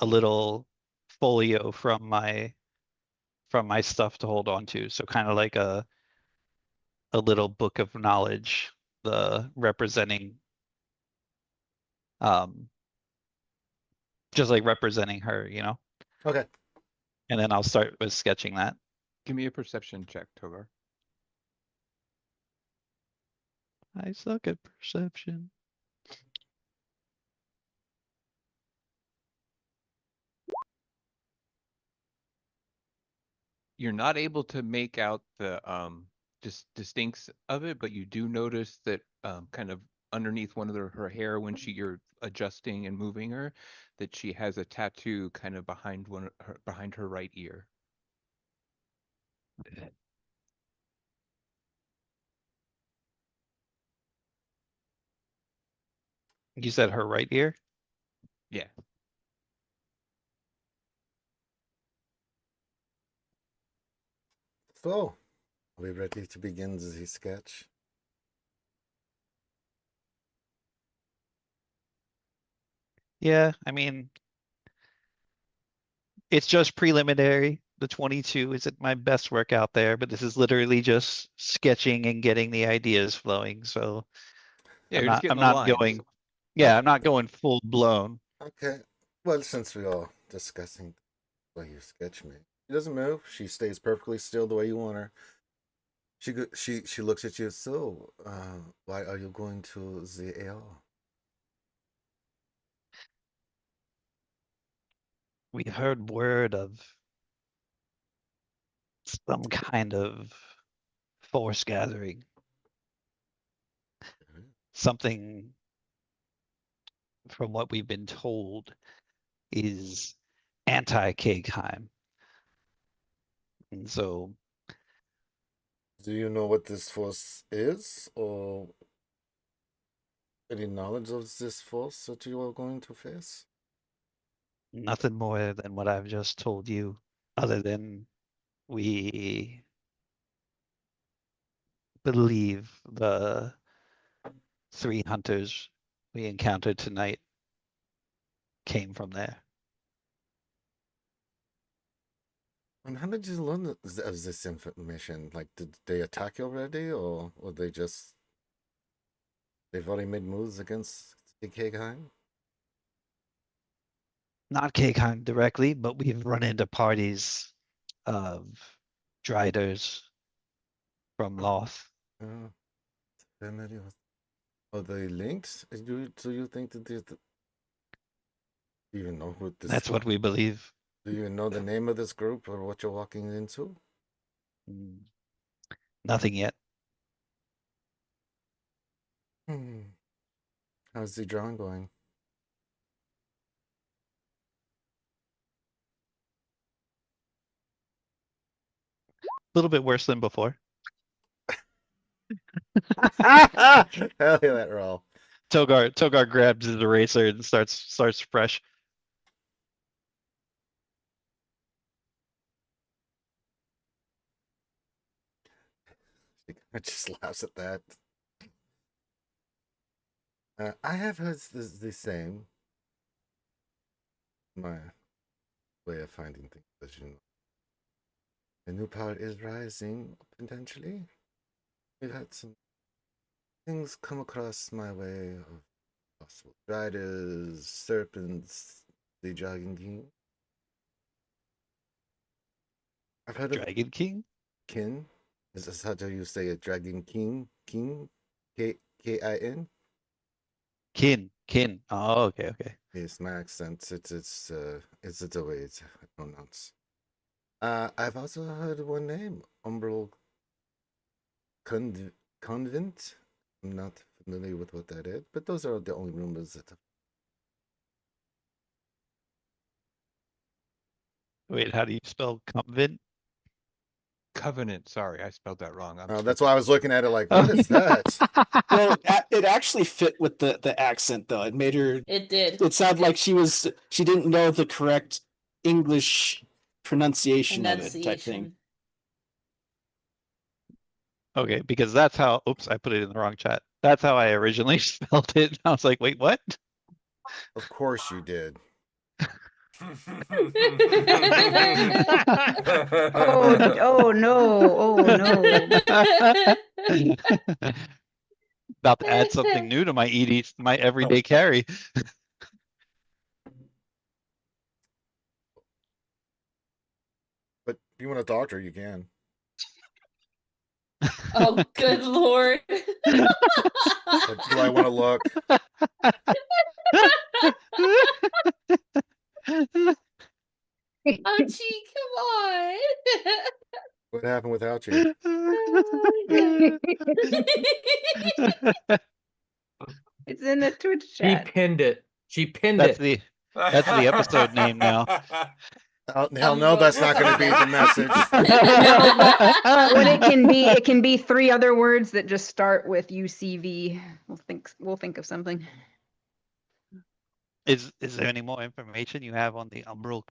a little folio from my stuff to hold on to. So kind of like a little book of knowledge, the representing just like representing her, you know? Okay. And then I'll start with sketching that. Give me a perception check, Togar. I suck at perception. You're not able to make out the distincts of it, but you do notice that kind of underneath one of her hair when you're adjusting and moving her, that she has a tattoo kind of behind behind her right ear. You said her right ear? Yeah. So, are we ready to begin the sketch? Yeah, I mean, it's just preliminary. The 22 isn't my best work out there, but this is literally just sketching and getting the ideas flowing. So Yeah, I'm you're just not, getting I'm the not lines. going, yeah, I'm not going full blown. Okay. Well, since we are discussing the way you sketch me, She doesn't move. She stays perfectly still the way you want her. She looks at you. So, why are you going to the AR? We heard word of some kind of force gathering. Something, from what we've been told, is anti-Kegheim. And so Do you know what this force is, or any knowledge of this force that you are going to face? nothing more than what I've just told you, other than we believe the 3 hunters we encountered tonight came from there. And how did you learn of this information? Like, did they attack you already, or they just they've already made moves against Kegheim? Not Kegheim directly, but we've run into parties of Driders from Loth. Family are they linked? Do you think that do you even know who this? That's what we believe. Do you even know the name of this group or what you're walking into? Nothing yet. How's the drawing going? A little bit worse than before. Hell yeah, that roll. Togar grabs his eraser and starts fresh. I just laughs at that. I have heard the same. My way of finding things, as you know. A new power is rising, potentially. We've had some things come across my way of possible riders, serpents, the Dragon King. I've heard of Dragon King? Kin. Is this how do you say it? Dragon King? King? Kin? Kin. Oh, okay. Yes, my accent. It's the way it's pronounced. I've also heard one name, Umbral Convent. I'm not familiar with what that is, but those are the only rumors that. Wait, how do you spell convent? Covenant. Sorry, I spelled that wrong. I'm That's stupid. why I was looking at it like, what is that? Well, it actually fit with the accent though. It made her. It did. It sounded like she didn't know the correct English pronunciation of it type thing. Okay, because that's how, oops, I put it in the wrong chat. That's how I originally spelled it. I was like, wait, what? Of course you did. Oh no! Oh no! About to add something new to my everyday carry. But if you want a doctor, you can. Oh, good lord. But do I want to look? Ouchie, come on. What happened with Ouchie? It's in the Twitch She chat. pinned it. She pinned That's it. the episode name now. Hell no, that's not going to be the message. What it can be 3 other words that just start with UCV. We'll think of something. Is there any more information you have on the Umbral?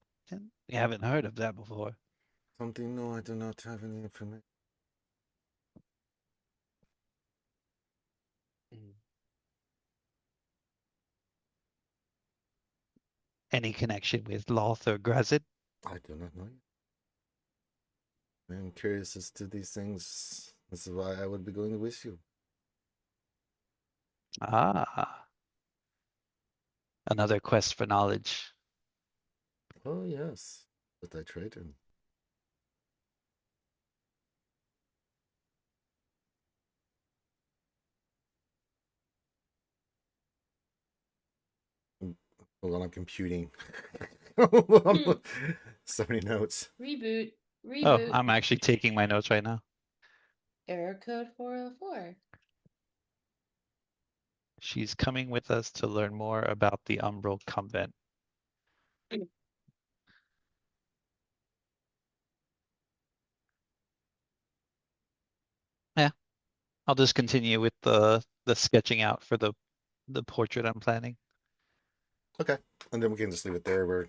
We haven't heard of that before. Something no, I do not have any information. Any connection with Loth or Grazit? I do not know. I'm curious as to these things. This is why I would be going with you. Ah. Another quest for knowledge. Oh yes, but I trade him. Hold on, I'm computing. Hmm. So many notes. Reboot. Oh, Reboot. I'm actually taking my notes right now. Error code 404. She's coming with us to learn more about the Umbral Convent. Yeah, I'll just continue with the sketching out for the portrait I'm planning. Okay, and then we can just leave it there where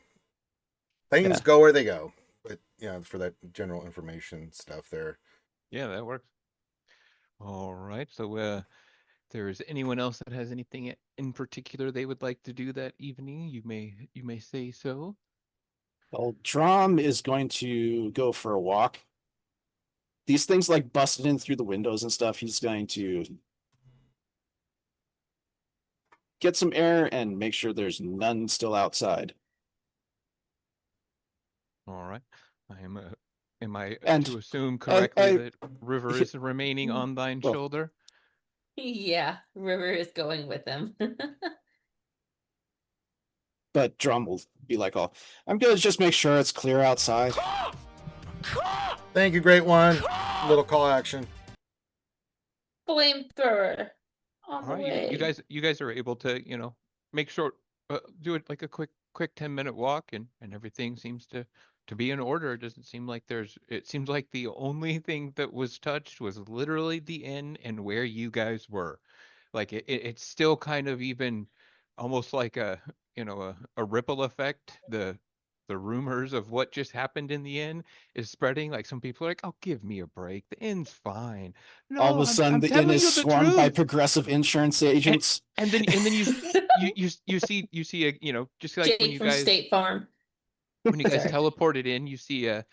things Yeah. go where they go. But for that general information stuff there. Yeah, that works. All right. So, if there is anyone else that has anything in particular they would like to do that evening, you may say so. Well, Drom is going to go for a walk. These things like busted in through the windows and stuff, he's going to get some air and make sure there's none still outside. All right. Am I And to assume correctly that River he- is remaining on thine well, shoulder? Yeah, River is going with him. but Drum will be like, "All I'm gonna just make sure it's clear outside." Thank you, Great One. Little call action. Flamethrower on All the right, way. you guys are able to, make short, do it like a quick 10-minute walk, and everything seems to be in order. It doesn't seem like it seems like the only thing that was touched was literally the inn and where you guys were. Like it's still kind of even almost like a ripple effect. The rumors of what just happened in the inn is spreading. Like some people are like, "Oh, give me a break. The inn's fine." All of No, a sudden, I'm the inn telling is you the swarmed by truth. progressive insurance agents. And then you see a just like Jake from State Farm. when you guys Sorry. teleported in, you see a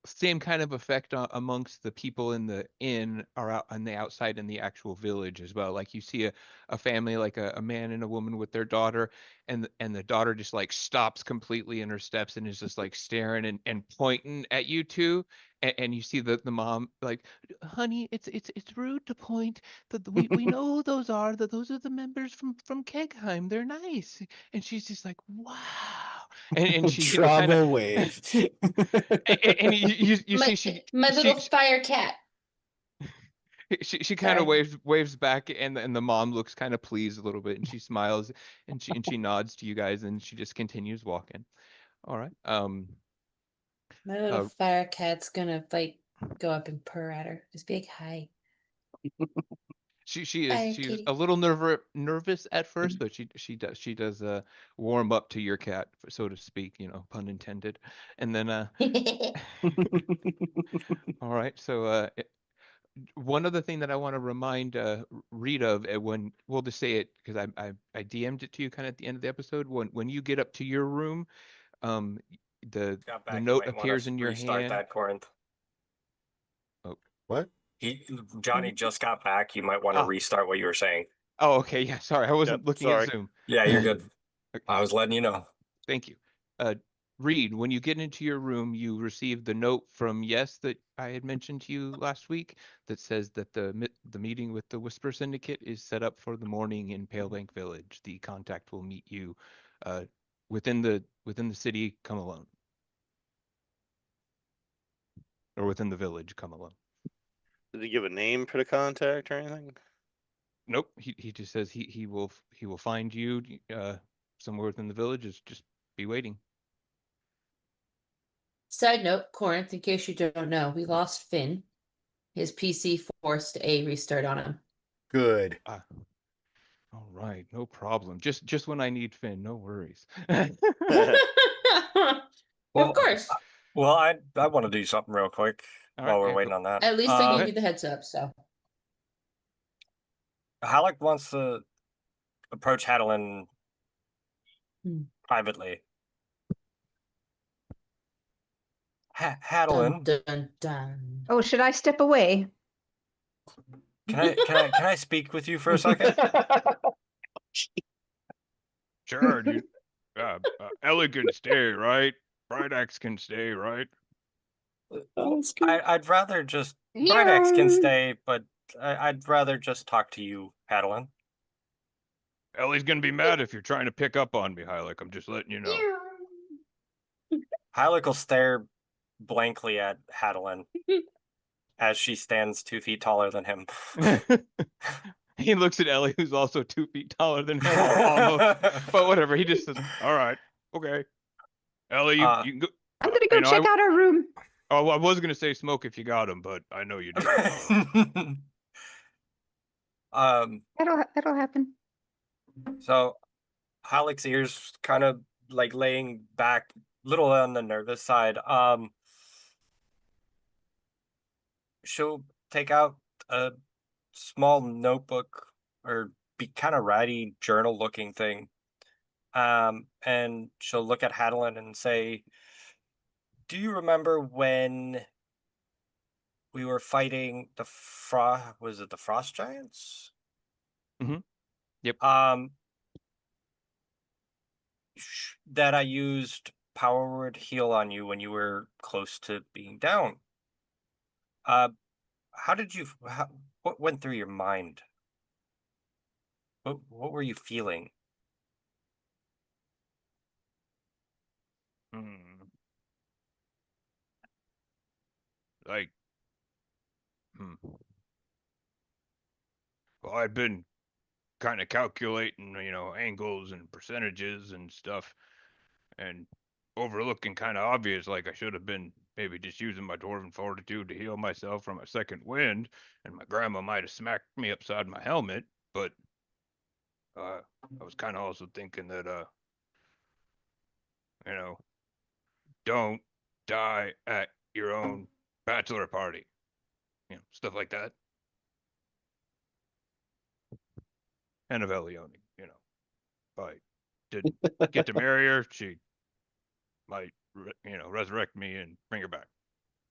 same kind of effect amongst the people in the inn are out on the outside in the actual village as well. Like you see a family, like a man and a woman with their daughter, and the daughter just like stops completely in her steps and is just like staring and pointing at you two. And you see the mom like, honey, it's rude to point. That we know who those are. That those are the members from Kegheim. They're nice. And she's just like, wow. And she Drum kind of will wave. and you My, see my little fire cat. she kind of Sorry. waves back, and the mom looks kind of pleased a little bit, and she smiles, and she nods to you guys, and she just continues walking. All right. My little fire cat's gonna like go up and purr at her. Just be like, hi. Fire she's kitty. a little nervous at first, but she does warm up to your cat, so to speak, pun intended. And then all right, so one other thing that I want to remind Reed of when we'll just say it because I DM'd it to you kind of at the end of the episode. When you get up to your room, um, the Got back. You note might want appears to in your restart hand. that, Corinth. What? Johnny just got back. You might want to Oh, restart what you were saying. oh, okay, yeah. Sorry, I wasn't Yep, looking at sorry. Zoom. Yeah, you're good. Okay, I was letting you know. thank you. Reed, when you get into your room, you receive the note from Yes that I had mentioned to you last week that says that the meeting with the Whisper Syndicate is set up for the morning in Pale Bank Village. The contact will meet you within the city. Come alone, or within the village. Come alone. Did he give a name for the contact or anything? Nope. He just says he will find you somewhere within the village. Just be waiting. Side note, Corinth, in case you don't know, we lost Finn. His PC forced a restart on him. Good. All right, no problem. Just when I need Finn, no worries. Of course. Well, I want to do something real quick All while right, we're yeah, waiting on that. At least I go gave ahead. you the heads up, so. Halleck wants to approach Hadelin privately. Hadelin, Dun, dun, dun. Oh, should I step away? can I speak with you for a second? Sure, dude. Ellie can stay, right? Brightaxe can stay, right? I'd rather just Brightaxe can stay, but I'd rather just talk to you, Hadelin. Ellie's gonna be mad if you're trying to pick up on me, Hylic. I'm just letting you know. Hylic will stare blankly at Hadelin as she stands 2 feet taller than him. He looks at Ellie, who's also 2 feet taller than him, almost. But whatever. He just says, "All right, okay." Ellie, you can go. I'm gonna go know, check out our room. Oh, I was gonna say smoke if you got him, but I know you do. That'll happen. So Halic's ears kind of like laying back, little on the nervous side. She'll take out a small notebook or be kind of ratty journal looking thing. And she'll look at Hadelin and say, "Do you remember when we were fighting the was it the Frost Giants?" Yep. That I used Power Word Heal on you when you were close to being down. How did you? What went through your mind? What were you feeling? Like, well, I'd been kind of calculating, angles and percentages and stuff, and overlooking kind of obvious, like I should have been maybe just using my dwarven fortitude to heal myself from a second wind, and my grandma might have smacked me upside my helmet, but I was kind of also thinking that, don't die at your own bachelor party, stuff like that. And of Elione, if I didn't get to marry her, she might, resurrect me and bring her back,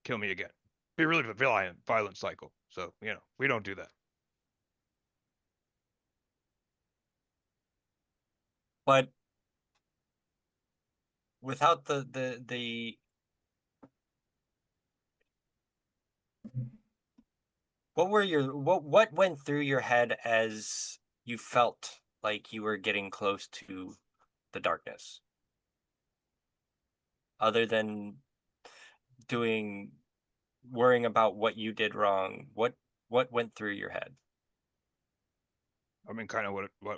kill me again. Be a really violent cycle. So, we don't do that. But without the what went through your head as you felt like you were getting close to the darkness? Other than worrying about what you did wrong, what went through your head? I mean, kind of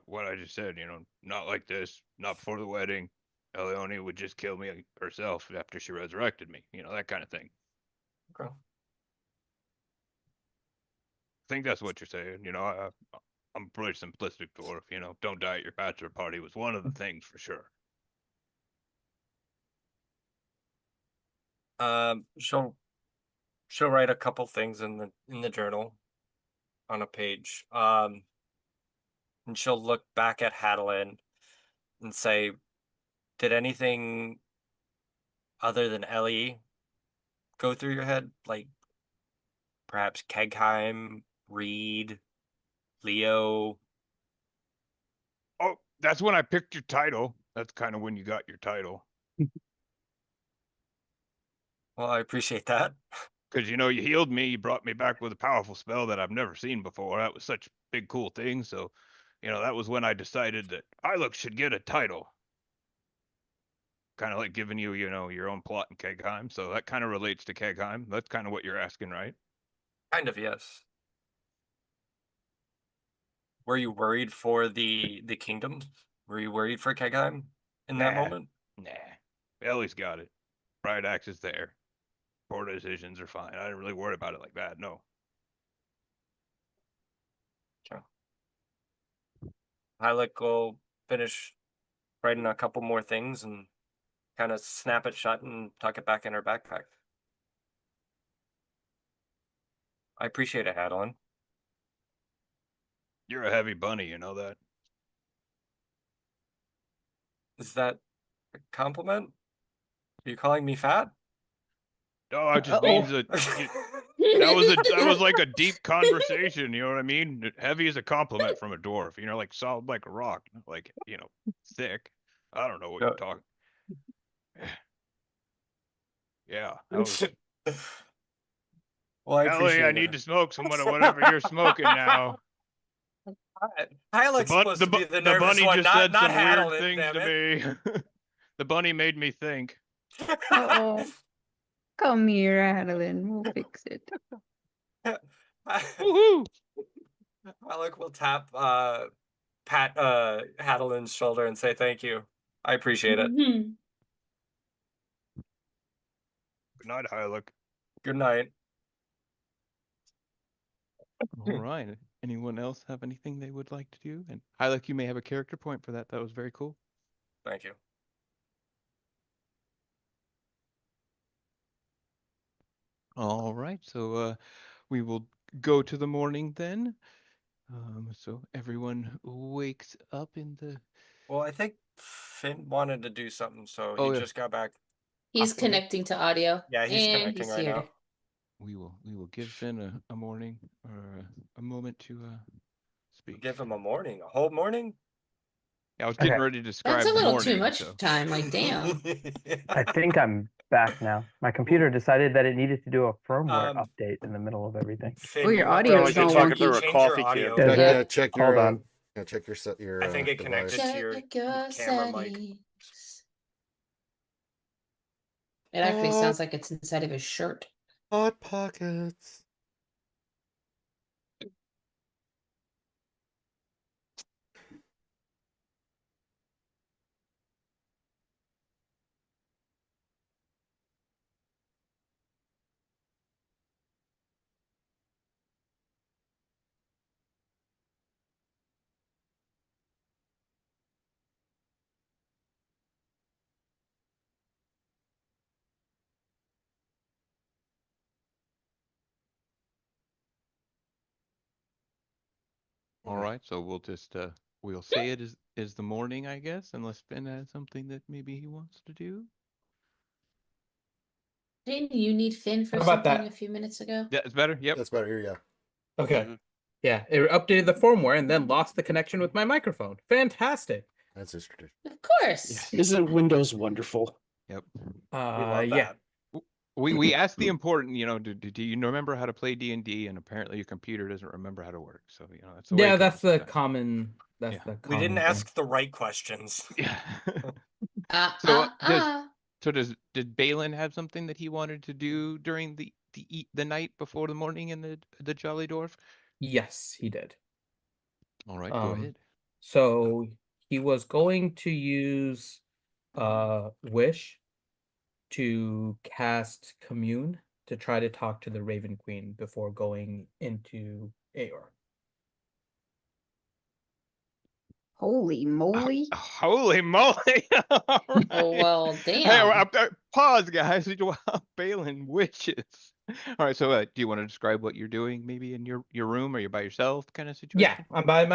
what I just said, not like this, not before the wedding. Elione would just kill me herself after she resurrected me, that kind of thing. Okay. I think that's what you're saying. I'm a pretty simplistic dwarf, don't die at your bachelor party was one of the things for sure. She'll write a couple things in the journal on a page. And she'll look back at Hadelin and say, "Did anything other than Ellie go through your head? Like perhaps Kegheim, Reed, Leo?" Oh, that's when I picked your title. That's kind of when you got your title. Well, I appreciate that. Because, you healed me, you brought me back with a powerful spell that I've never seen before. That was such a big, cool thing. So, that was when I decided that Hylic should get a title. Kind of like giving you, your own plot in Kegheim. So that kind of relates to Kegheim. That's kind of what you're asking, right? Kind of, yes. Were you worried for the kingdom? Were you worried for Kegheim in that moment? Nah. Ellie's got it. Pride Axe is there. Board decisions are fine. I didn't really worry about it like that, no. Okay. Hylic will finish writing a couple more things and kind of snap it shut and tuck it back in her backpack. I appreciate it, Hadelin. You're a heavy bunny, you know that? Is that a compliment? Are you calling me fat? No, it just means that that was like a deep conversation, you know what I mean? Heavy is a compliment from a dwarf, like solid like a rock, like, thick. I don't know what you're talking. Yeah, that was. Well, I appreciate Ellie, I it. need to smoke some of whatever you're smoking now. Hylick's supposed to be the nervous bunny one, just not said some weird Hadelin, things damn to me. The bunny made me think. Uh-oh. Come here, Adeline. We'll fix it. Woohoo! Hylick will tap pat Hadelin's shoulder and say thank you. I appreciate it. Mhm. Good night, Hylick. Good night. All right. Anyone else have anything they would like to do? And Hylick, you may have a character point for that. That was very cool. Thank you. All right. So we will go to the morning then. So everyone wakes up in the. Well, I think Finn wanted to do something, so Oh, he yeah. just got back. He's Off the meet. connecting to audio. Yeah, he's and connecting he's right here. now. We will give Finn a morning or a moment to speak. Give him a morning, a whole morning. Yeah, I was getting Okay. ready to describe That's a the little morning. too much So. time. Like, damn. I think I'm back now. My computer decided that it needed to do a firmware Um, update in the middle of everything. Finn, Oh, your you might audio wanna is Sound all like you're talking wonky. through a change your coffee audio. cube. Is Check, it? check Hold your on. check your I think it device. connected to your camera mic. settings. It actually sounds like it's inside of his shirt. Hot pockets. All right, so we'll just we'll say it is the morning, I guess, unless Finn has something that maybe he wants to do. Didn't you need Finn for How about something that? a few minutes ago? Yeah, it's better. Yep. That's better here, yeah. Okay. Mhm. Yeah, it updated the firmware and then lost the connection with my microphone. Fantastic. That's his tradition. Of course. Isn't Windows wonderful? Yep. We love Yeah. that. We asked the important, do you remember how to play D&D? And apparently your computer doesn't remember how to work. So that's the way. Yeah, it that's goes the sometimes. common. That's Yeah. the We didn't common thing. ask the right questions. Yeah. Ah, So, ah, ah. Did Balin have something that he wanted to do during the night before the morning in the Jolly Dwarf? Yes, he did. All right, go ahead. So he was going to use Wish to cast Commune to try to talk to the Raven Queen before going into Aor. Holy moly. Holy moly! All right. Oh, well, Hey, damn. pause, guys. Balin wishes. All right, so do you want to describe what you're doing, maybe in your room, or you're by yourself, kind of situation? Yeah, I'm by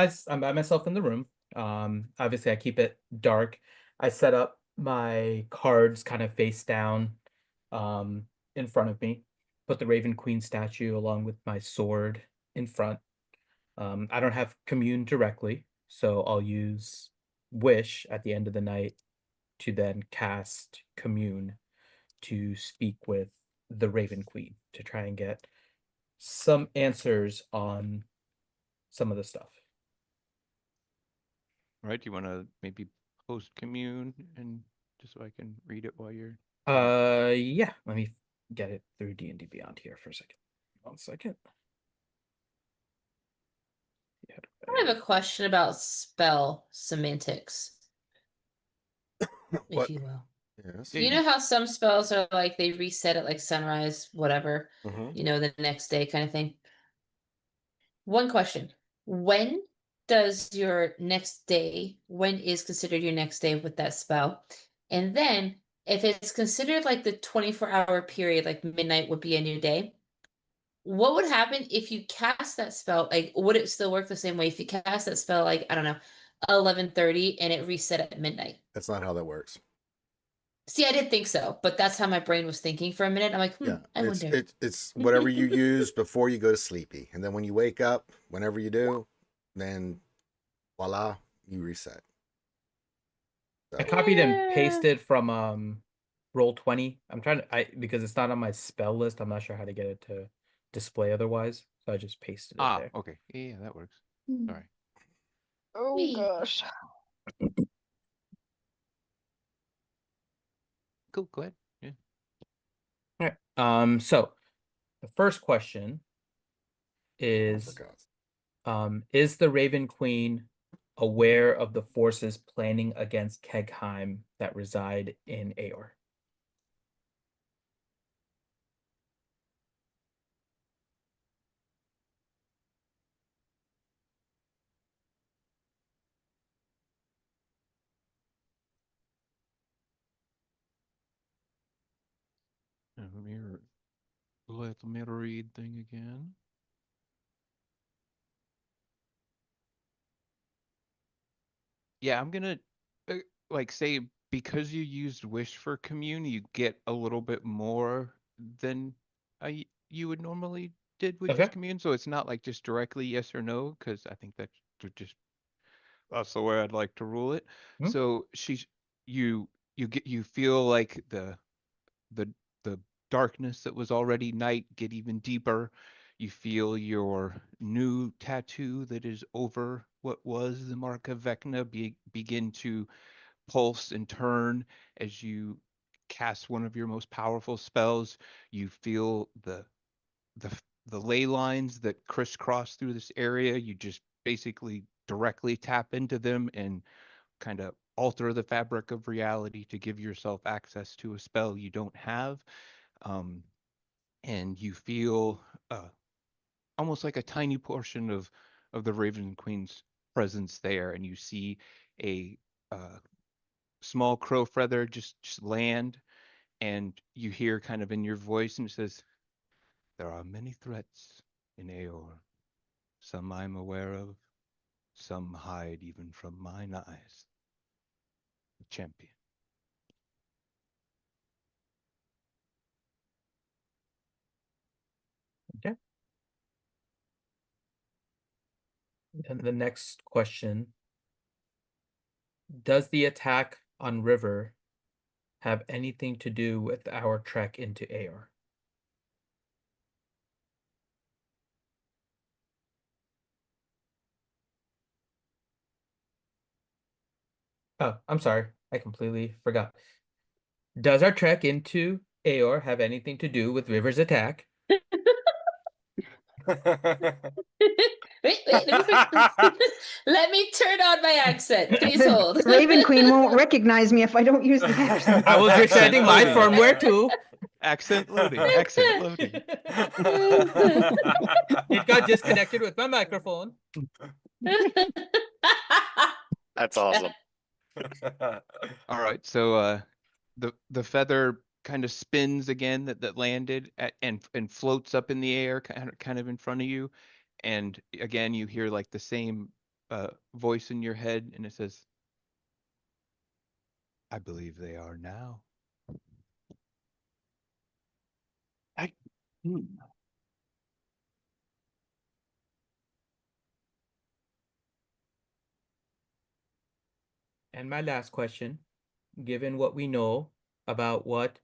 myself in the room. Obviously I keep it dark. I set up my cards kind of face down in front of me. Put the Raven Queen statue along with my sword in front. I don't have Commune directly, so I'll use Wish at the end of the night to then cast Commune to speak with the Raven Queen to try and get some answers on some of the stuff. All right, do you want to maybe post commune and just so I can read it while you're. Yeah. Let me get it through D&D Beyond here for a second. 1 second. I have a question about spell semantics, What? if you will. Yes. You know how some spells are like they reset at like sunrise, whatever, Mhm. the next day kind of thing. One question. When does your next day, when is considered your next day with that spell? And then if it's considered like the 24-hour period, like midnight would be a new day, what would happen if you cast that spell? Like, would it still work the same way if you cast that spell, like, I don't know, 11:30 and it reset at midnight? That's not how that works. See, I didn't think so, but that's how my brain was thinking for a minute. I'm like, Yeah, I it's wonder. it's whatever you use before you go to sleepy, and then when you wake up, whenever you do, then voila, you reset. I So, copied and Yeah. pasted from Roll20. I'm trying to because it's not on my spell list. I'm not sure how to get it to display otherwise. So I just pasted it there. Okay. Yeah, that works. Hmm. Sorry. Oh Me. gosh. Cool, go ahead. Yeah. Alright, so the first question Oh, is for God's sake. is the Raven Queen aware of the forces planning against Kegheim that reside in Aor? Let me let me read thing again. Yeah, I'm gonna like say because you used Wish for Commune, you get a little bit more than you would normally did with just Okay. Commune. So it's not like just directly yes or no, because I think that's the way I'd like to rule it. Mhm. So you you feel like the the darkness that was already night get even deeper. You feel your new tattoo that is over what was the mark of Vecna begin to pulse and turn as you cast one of your most powerful spells. You feel the the ley lines that crisscross through this area. You just basically directly tap into them and kind of alter the fabric of reality to give yourself access to a spell you don't have. Um, and you feel almost like a tiny portion of the Raven Queen's presence there, and you see a small crow feather just land, and you hear kind of in your voice, and it says, "There are many threats in Aor. Some I'm aware of, some hide even from mine eyes. Champion." Okay. And the next question, does the attack on River have anything to do with our trek into Aor? Oh, I'm sorry. I completely forgot. Does our trek into Aor have anything to do with River's attack? Wait, let me turn on my accent. Please The hold. Raven Queen won't recognize me if I don't use the accent. I was resetting my loading. firmware too. Accent loading. Accent loading. It got disconnected with my microphone. That's awesome. All right, so the feather kind of spins again that landed and floats up in the air kind of in front of you, and again you hear like the same voice in your head, and it says, "I believe they are now." Hmm. And my last question, given what we know about what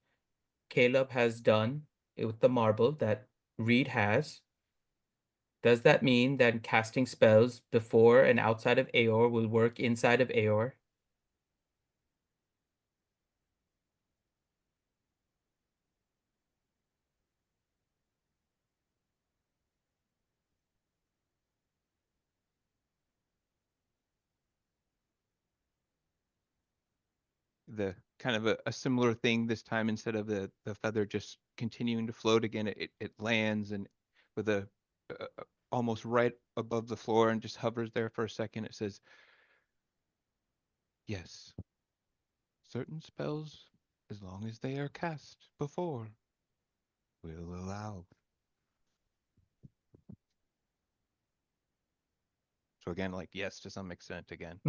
Caleb has done with the marble that Reed has, does that mean that casting spells before and outside of Aor will work inside of Aor? The kind of a similar thing this time. Instead of the feather just continuing to float again, it lands and with almost right above the floor and just hovers there for a second. It says, "Yes, certain spells, as long as they are cast before, will allow." So again, like yes to some extent again.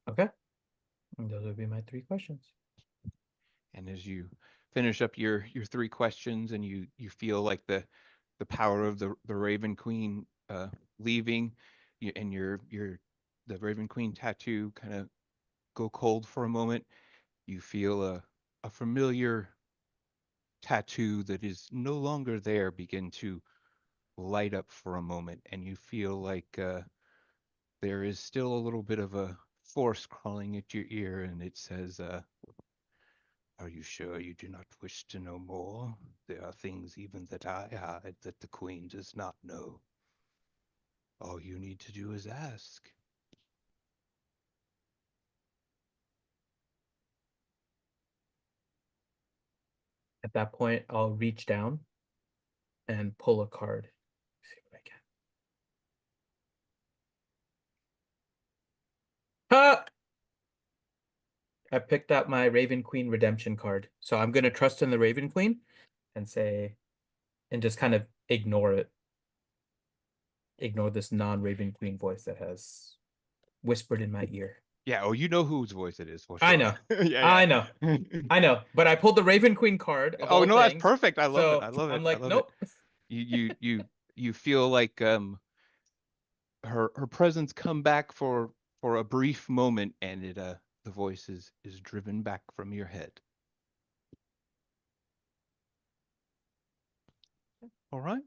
Okay. And those would be my 3 questions. And as you finish up your 3 questions and you feel like the power of the Raven Queen leaving, and your the Raven Queen tattoo kind of go cold for a moment, you feel a familiar tattoo that is no longer there begin to light up for a moment, and you feel like there is still a little bit of a force crawling at your ear, and it says, "Are you sure you do not wish to know more? There are things even that I hide that the Queen does not know. All you need to do is ask." At that point, I'll reach down and pull a card. See what I can. Ha! I picked up my Raven Queen redemption card. So I'm going to trust in the Raven Queen and say, and just kind of ignore it. Ignore this non-Raven Queen voice that has whispered in my ear. Yeah, oh, you know whose voice it is for sure. I know. Yeah, I yeah. know. I know. But I pulled the Raven Queen card. Of Oh all no, that's things, perfect. I love it. so I love it. I'm I like, love nope. it. You feel like her presence come back for a brief moment, and it the voice is driven back from your head. All right,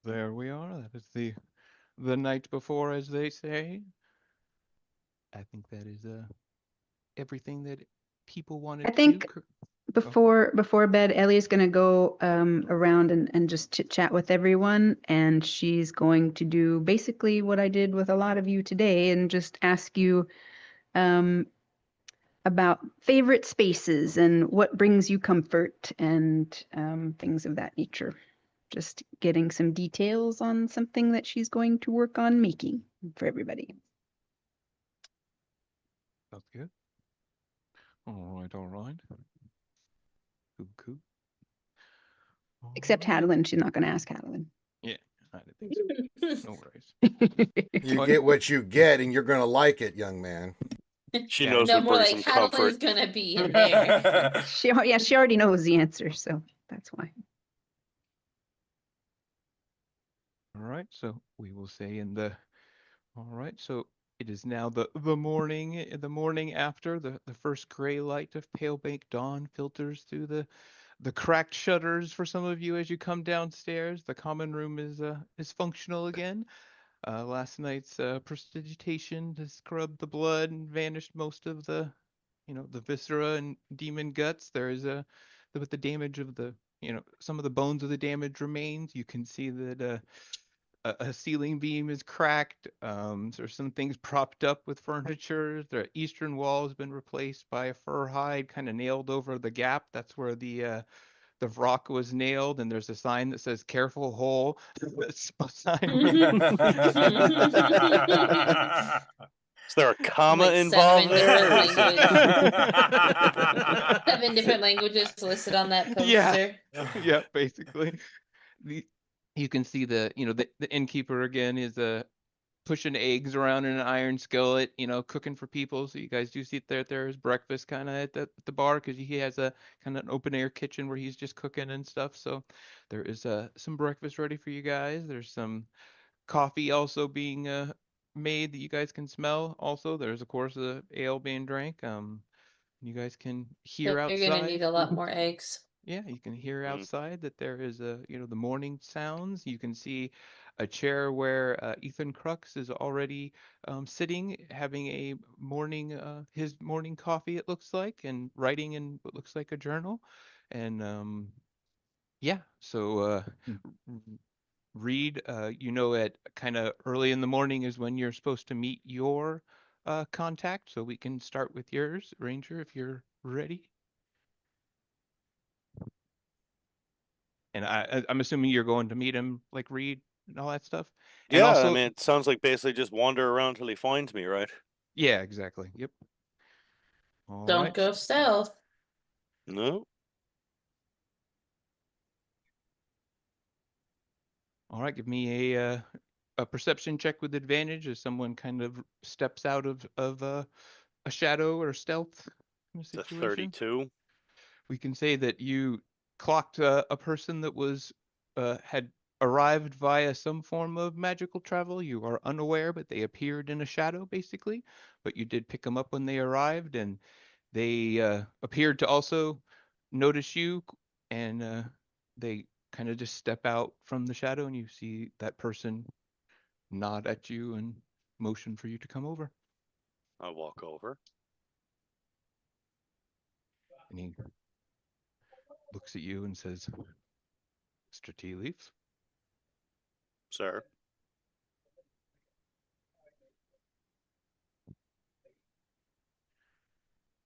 there we are. That is the night before, as they say. I think that is everything that people wanted I to do. think before bed, Ellie's going to go around and just chit chat with everyone, and she's going to do basically what I did with a lot of you today, and just ask you about favorite spaces and what brings you comfort and things of that nature. Just getting some details on something that she's going to work on making for everybody. Sounds good. All right, all right. Cool. All Except right. Hadelin, she's not going to ask Hadelin. Yeah, I didn't think so. No worries. You What? get what you get, and you're going to like it, young man. She Yeah. knows No, what more brings like them comfort. Hadelin's gonna be in there. She already knows the answer, so that's why. All right, so we will say in the all right, so it is now the morning after the first gray light of pale baked dawn filters through the cracked shutters for some of you as you come downstairs. The common room is functional again. Last night's prestidigitation has scrubbed the blood and vanished most of the viscera and demon guts. There is with the damage of some of the bones of the damage remains. You can see that a ceiling beam is cracked. There's some things propped up with furniture. The eastern wall has been replaced by a fur hide kind of nailed over the gap. That's where the rock was nailed, and there's a sign that says "Careful hole." Is there a comma Like involved 7 there? different Or is it- languages. 7 different languages listed on that Yeah. poster. Yeah, basically. You can see the innkeeper again is pushing eggs around in an iron skillet, cooking for people. So you guys do see there's breakfast kind of at the bar, because he has a kind of an open air kitchen where he's just cooking and stuff. So there is some breakfast ready for you guys. There's some coffee also being made that you guys can smell. Also, there's of course the ale being drank. You guys can hear You're gonna outside. need a lot more eggs. Yeah, you can hear Mm. outside that there is the morning sounds. You can see a chair where Ethan Crux is already sitting, having his morning coffee, it looks like, and writing in what looks like a journal. And yeah, so Reed, at kind of early in the morning is when you're supposed to meet your contact, so we can start with yours, Ranger, if you're ready. And I'm assuming you're going to meet him, like Reed and all that stuff. And Yeah, I also, mean, it sounds like basically just wander around till he finds me, right? yeah, exactly. Yep. All Don't right. go stealth. No. All right. Give me a perception check with advantage as someone kind of steps out of a shadow or stealth in a It's a situation. 32. We can say that you clocked a person that was had arrived via some form of magical travel. You are unaware, but they appeared in a shadow, basically. But you did pick them up when they arrived, and they appeared to also notice you, and they kind of just step out from the shadow, and you see that person nod at you and motion for you to come over. I walk over. And he looks at you and says, Mr. Tea Leaf, Sir.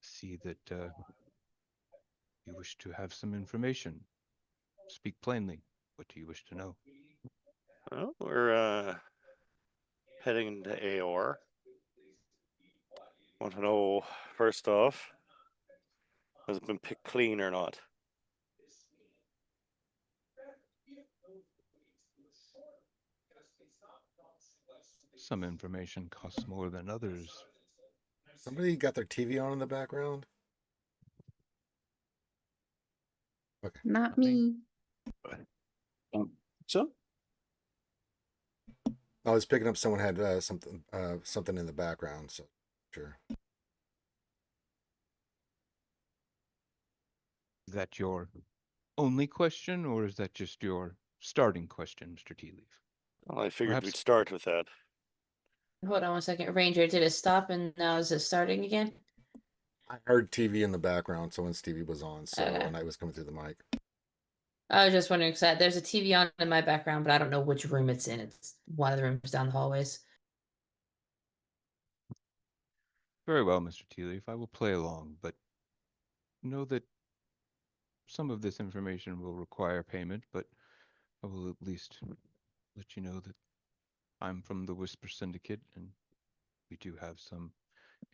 see that you wish to have some information. Speak plainly. What do you wish to know? Well, we're heading to Aor. Want to know, first off, has it been picked clean or not? Some information costs more than others. Somebody got their TV on in the background? Okay. Not me. me. So I was picking up someone had something in the background, so sure. Is that your only question, or is that just your starting question, Mr. Tea Leaf? Well, I figured Perhaps- we'd start with that. Hold on one second. Ranger, did it stop and now is it starting again? I heard TV in the background, someone's TV was on, so Okay. and I was coming through the mic. I was just wondering because there's a TV on in my background, but I don't know which room it's in. It's one of the rooms down the hallways. Very well, Mr. Tea Leaf. I will play along, but know that some of this information will require payment, but I will at least let you know that I'm from the Whisper Syndicate, and we do have some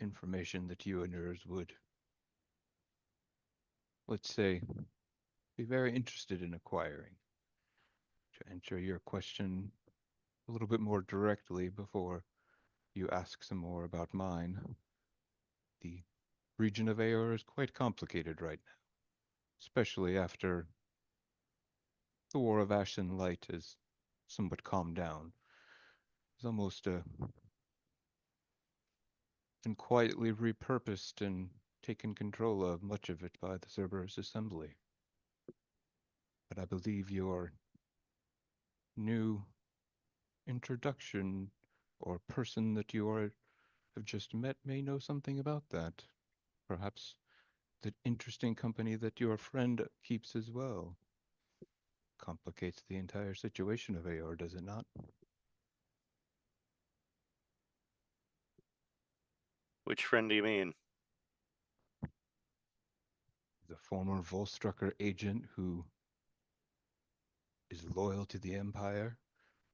information that you and yours would, let's say, be very interested in acquiring. To answer your question a little bit more directly before you ask some more about mine, the region of Aor is quite complicated right now, especially after the War of Ash and Light has somewhat calmed down. It's almost been quietly repurposed and taken control of, much of it by the Cerberus Assembly. But I believe your new introduction or person that you have just met may know something about that. Perhaps the interesting company that your friend keeps as well. Complicates the entire situation of Aor, does it not? Which friend do you mean? The former Volstrucker agent who is loyal to the Empire,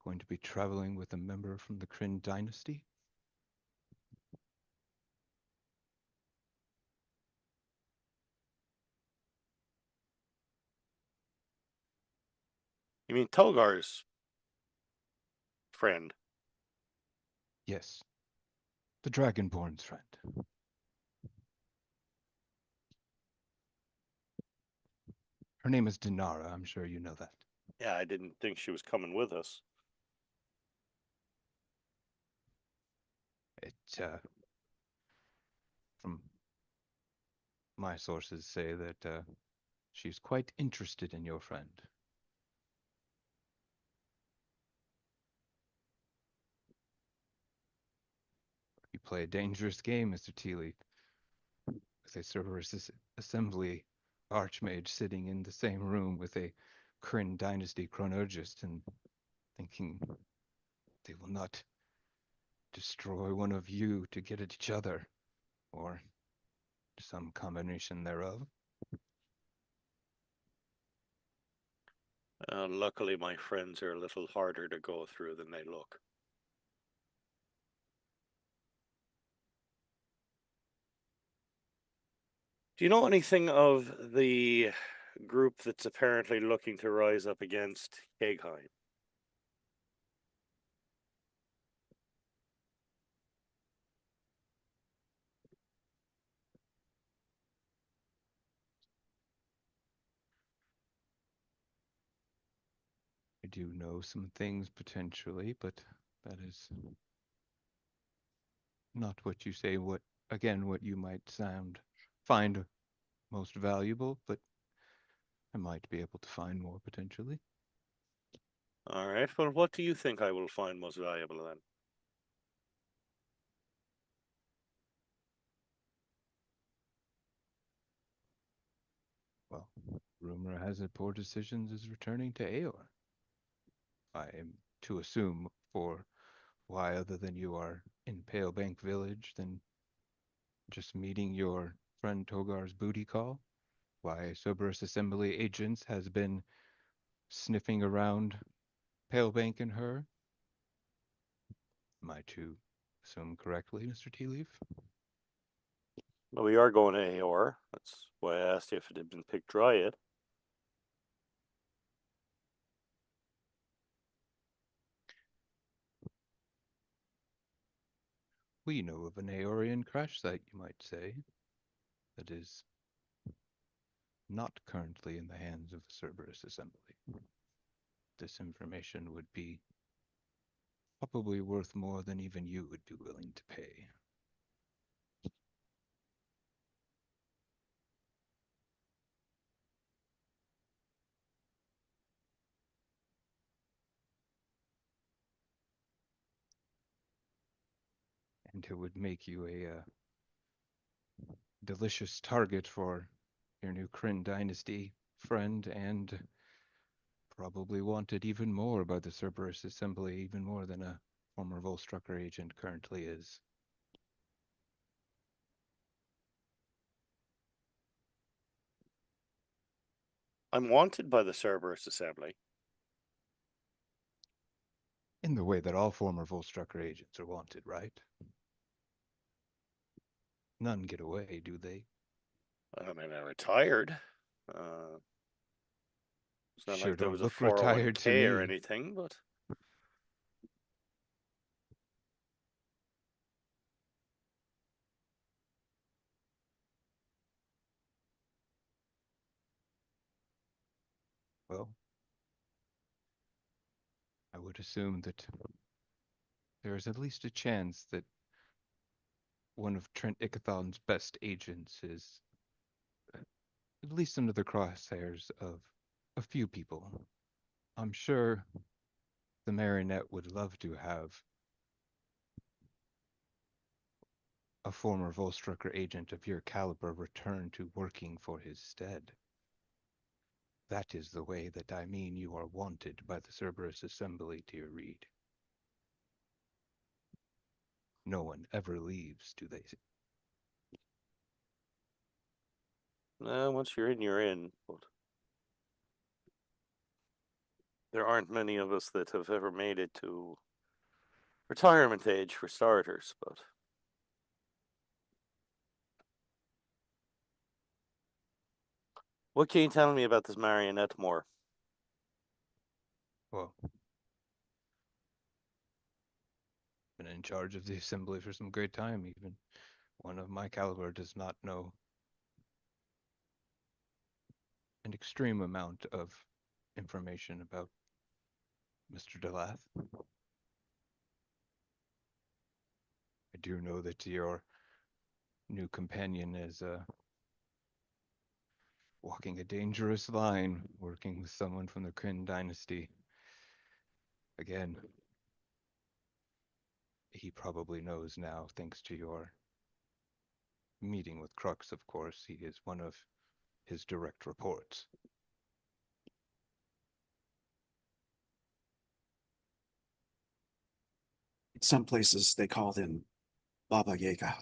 going to be traveling with a member from the Kryn dynasty? You mean Togar's friend? Yes. The Dragonborn's friend. Her name is Dinara, I'm sure you know that. Yeah, I didn't think she was coming with us. It, from my sources say that she's quite interested in your friend. You play a dangerous game, Mr. Teely. With a Cerberus Assembly Archmage sitting in the same room with a Kryn Dynasty Chronologist and thinking they will not destroy one of you to get at each other, or some combination thereof. Luckily, my friends are a little harder to go through than they look. Do you know anything of the group that's apparently looking to rise up against Kegheim? I do know some things potentially, but that is not what you say. What you might find most valuable, but I might be able to find more potentially. All right. Well, what do you think I will find most valuable then? Rumor has it Poor Decisions is returning to Aeor. I am to assume for why other than you are in Pale Bank Village than just meeting your friend Togar's booty call? Why Cerberus Assembly agents has been sniffing around Pale Bank and her? Am I to assume correctly, Mr. Tea Leaf? Well, we are going to Aor. That's why I asked you if it had been picked dry yet. We know of an Aeorian crash site, you might say, that is not currently in the hands of the Cerberus Assembly. This information would be probably worth more than even you would be willing to pay. And it would make you a delicious target for your new Kryn Dynasty friend, and probably wanted even more by the Cerberus Assembly, even more than a former Volstrucker agent currently is. I'm wanted by the Cerberus Assembly. In the way that all former Volstrucker agents are wanted, right? None get away, do they? I mean, I retired. It's not Sure like there don't was a look retired to 401k or me. anything, but Well, I would assume that there is at least a chance that one of Trent Ickathon's best agents is at least under the crosshairs of a few people. I'm sure the Marionette would love to have a former Volstrucker agent of your caliber return to working for his stead. That is the way that I mean you are wanted by the Cerberus Assembly, dear Reed. No one ever leaves, do they? once you're in, you're in. But there aren't many of us that have ever made it to retirement age, for starters. But what can you tell me about this Marionette more? Well, been in charge of the assembly for some great time. Even one of my caliber does not know an extreme amount of information about Mr. Delath. I do know that your new companion is walking a dangerous line, working with someone from the Kryn dynasty. Again, he probably knows now, thanks to your meeting with Crux, of course. He is one of his direct reports. In some places they called him Baba Yaga.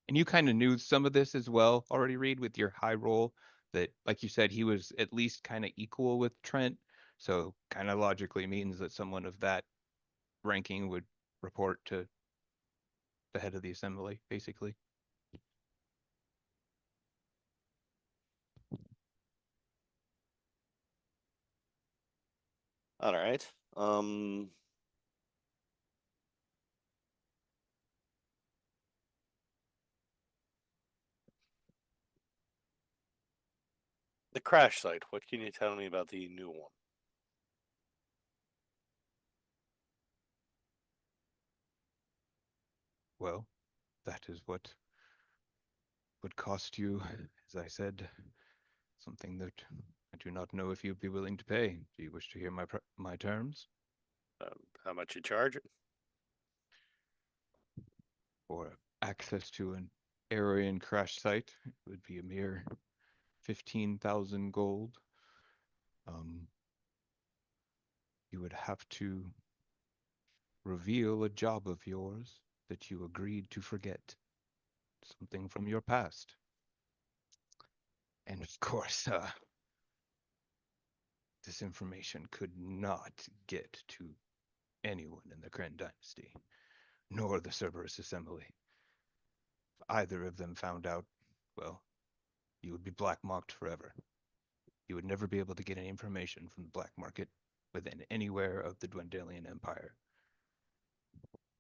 And you kind of knew some of this as well already, Reed, with your high roll, that, like you said, he was at least kind of equal with Trent. So kind of logically means that someone of that ranking would report to the head of the assembly, basically. All right. The crash site. What can you tell me about the new one? Well, that is what would cost you, as I said, something that I do not know if you'd be willing to pay. Do you wish to hear my terms? How much you charge it? For access to an Aryan crash site, it would be a mere 15,000 gold. You would have to reveal a job of yours that you agreed to forget, something from your past. And of course, this information could not get to anyone in the Kryn dynasty, nor the Cerberus Assembly. If either of them found out, well, you would be black-marked forever. You would never be able to get any information from the black market within anywhere of the Dwendalian Empire.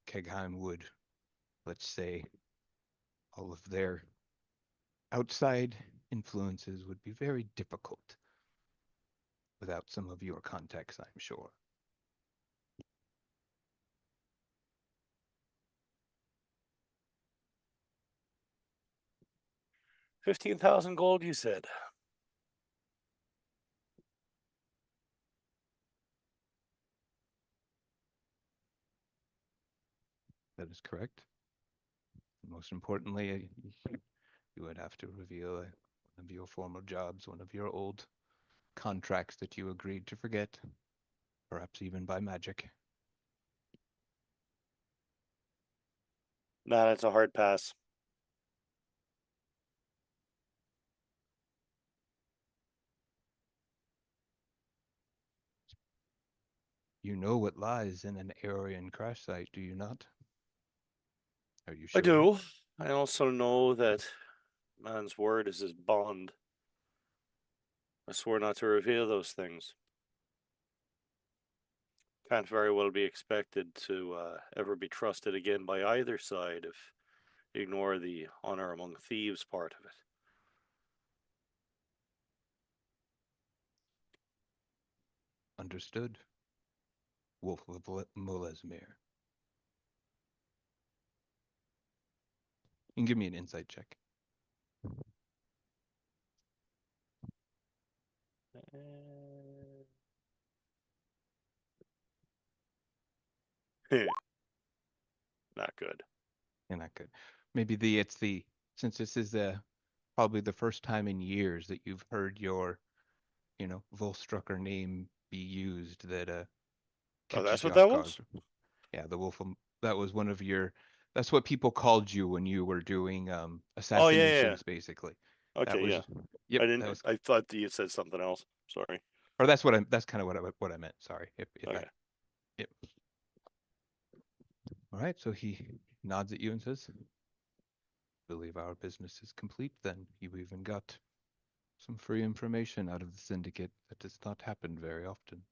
Kegheim would, let's say, all of their outside influences would be very difficult without some of your contacts, I'm sure. $15,000 gold, you said. That is correct. Most importantly, you would have to reveal one of your former jobs, one of your old contracts that you agreed to forget, perhaps even by magic. Nah, that's a hard pass. You know what lies in an Aeorian crash site, do you not? Are you sure? I do. I also know that man's word is his bond. I swore not to reveal those things. Can't very well be expected to ever be trusted again by either side if you ignore the honor among thieves part of it. Understood. Wolf of Molesmere. You can give me an insight check. Not good. Yeah, not good. Maybe since this is probably the first time in years that you've heard your, Volstrucker name be used that Oh, catches that's you what off that guard. was? Yeah, that was one of that's what people called you when you were doing Oh, assassinations, basically. That Okay, was, yeah. Yep, I didn't. that was, I thought that you said something else. Sorry. or that's kind of what I meant. Sorry. If Okay. yep. All right, so he nods at you and says, believe our business is complete then. You even got some free information out of the syndicate that does not happen very often.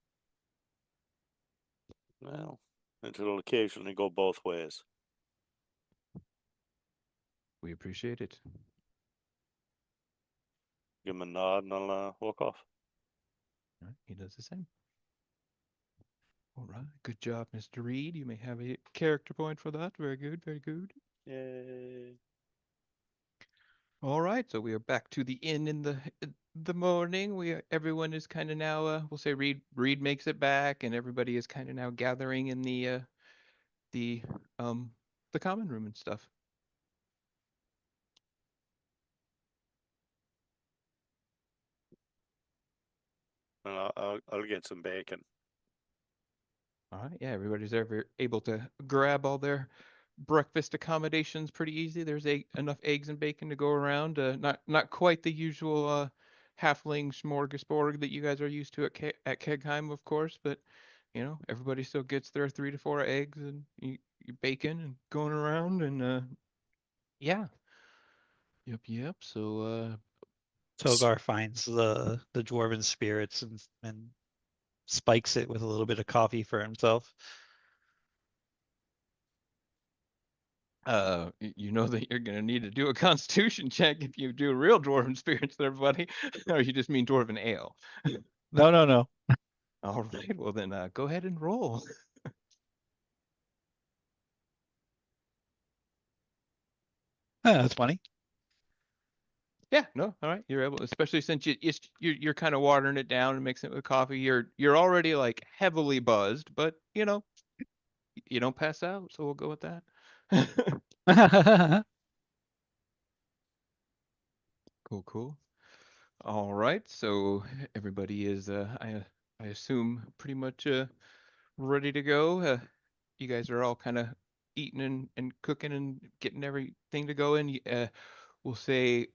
Well, it'll occasionally go both ways. We appreciate it. Give him a nod and I'll walk off. All right, he does the same. All right, good job, Mr. Reed. You may have a character point for that. Very good, very good. Yay. All right, so we are back to the inn in the morning. Everyone is kind of now. We'll say Reed makes it back, and everybody is kind of now gathering in the common room and stuff. And I'll get some bacon. All right, yeah, everybody's able to grab all their breakfast accommodations pretty easy. There's enough eggs and bacon to go around. Not quite the usual halfling smorgasbord that you guys are used to at Kegheim, of course, but everybody still gets their 3 to 4 eggs and bacon and going around and yeah. Yep. So Togar finds the dwarven spirits and spikes it with a little bit of coffee for himself. you know that you're gonna need to do a constitution check if you do real dwarven spirits there, buddy. Or you just mean dwarven ale? No. All right, well then go ahead and roll. That's funny. Yeah, no, all right. You're able, especially since you're kind of watering it down and mixing it with coffee. You're already like heavily buzzed, but you don't pass out, so we'll go with that. Cool. All right, so everybody is, I assume, pretty much ready to go. You guys are all kind of eating and cooking and getting everything to go in. We'll say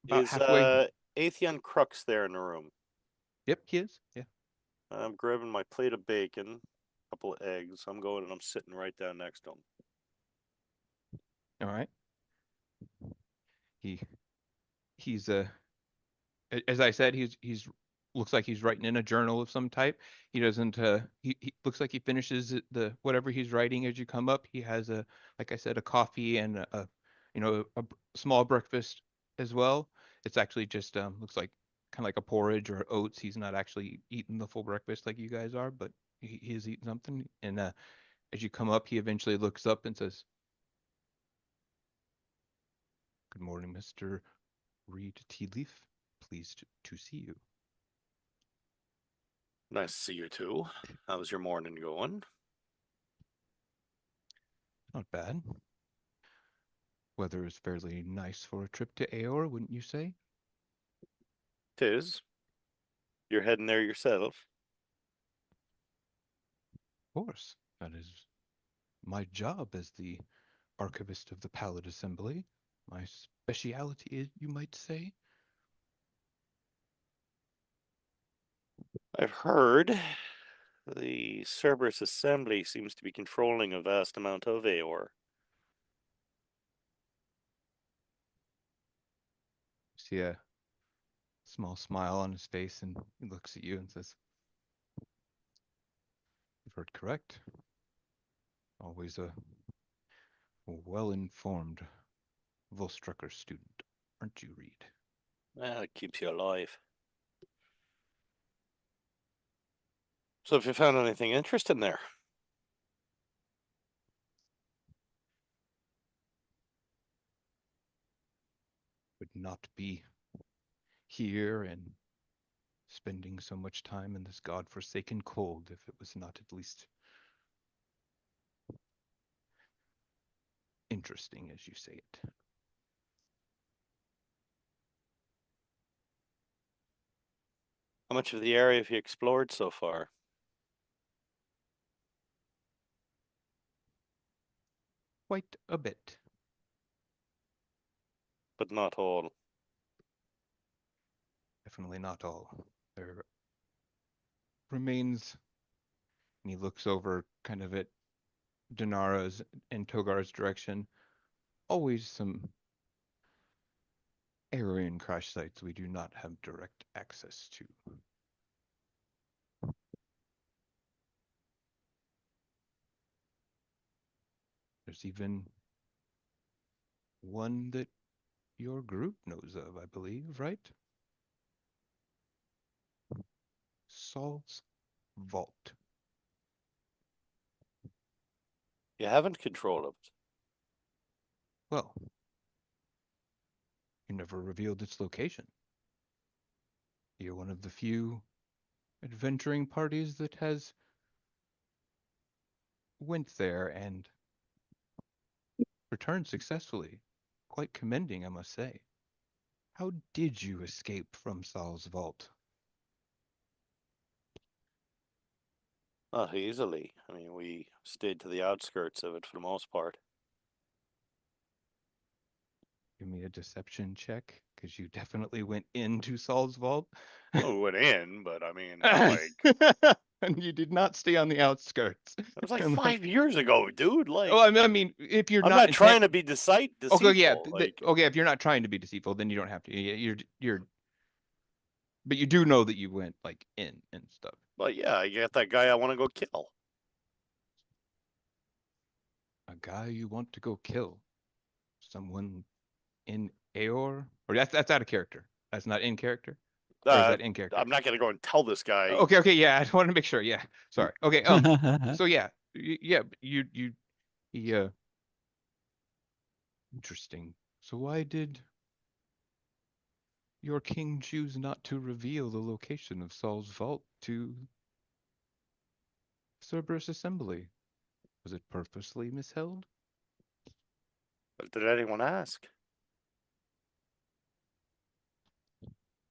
about Is halfway. Atheon Crux there in the room? Yep, he is. Yeah. I'm grabbing my plate of bacon, a couple of eggs. I'm going and I'm sitting right down next to him. All right. He's as I said, he's looks like he's writing in a journal of some type. He doesn't he looks like he finishes the whatever he's writing as you come up. He has a, like I said, a coffee and a small breakfast as well. It's actually just looks like kind of like a porridge or oats. He's not actually eating the full breakfast like you guys are, but he is eating something. And as you come up, he eventually looks up and says, "Good morning, Mr. Reed Tea Leaf. Pleased to see you." Nice to see you too. How's your morning going? Not bad. Weather is fairly nice for a trip to Aor, wouldn't you say? Tis. You're heading there yourself. Of course. That is my job as the archivist of the Pallid Assembly. My speciality, you might say. I've heard the Cerberus Assembly seems to be controlling a vast amount of Aor. See a small smile on his face, and he looks at you and says, "You've heard correct. Always a well-informed Volstrucker student, aren't you, Reed?" Well, it keeps you alive. So, have you found anything interesting there? Would not be here and spending so much time in this godforsaken cold if it was not at least interesting, as you say it. How much of the area have you explored so far? Quite a bit. But not all. Definitely not all. There remains, and he looks over kind of at Dinara's and Togar's direction, always some Aryan crash sites we do not have direct access to. There's even one that your group knows of, I believe, right? Saul's Vault. You haven't control of it. Well, you never revealed its location. You're one of the few adventuring parties that has went there and returned successfully. Quite commending, I must say. How did you escape from Saul's vault? Not easily. I mean, we stayed to the outskirts of it for the most part. Give me a deception check, because you definitely went into Saul's vault. Oh, we went in, but I mean, like, And you did not stay on the outskirts. it was like And 5 years ago, dude. Like, oh, I mean, if you're I'm not not trying to be deceitful. okay, yeah, Like, okay, if you're not trying to be deceitful, then you don't have to. But you do know that you went like in and stuff. but yeah, I got that guy I want to go kill. A guy you want to go kill, someone in Aor, or that's out of character. That's not in character. Or is that in character? I'm not gonna go and tell this guy. Okay, yeah, I just want to make sure. Yeah, sorry. Okay, so yeah, yeah, interesting. So why did your king choose not to reveal the location of Saul's vault to Cerberus Assembly? Was it purposely withheld? But did anyone ask?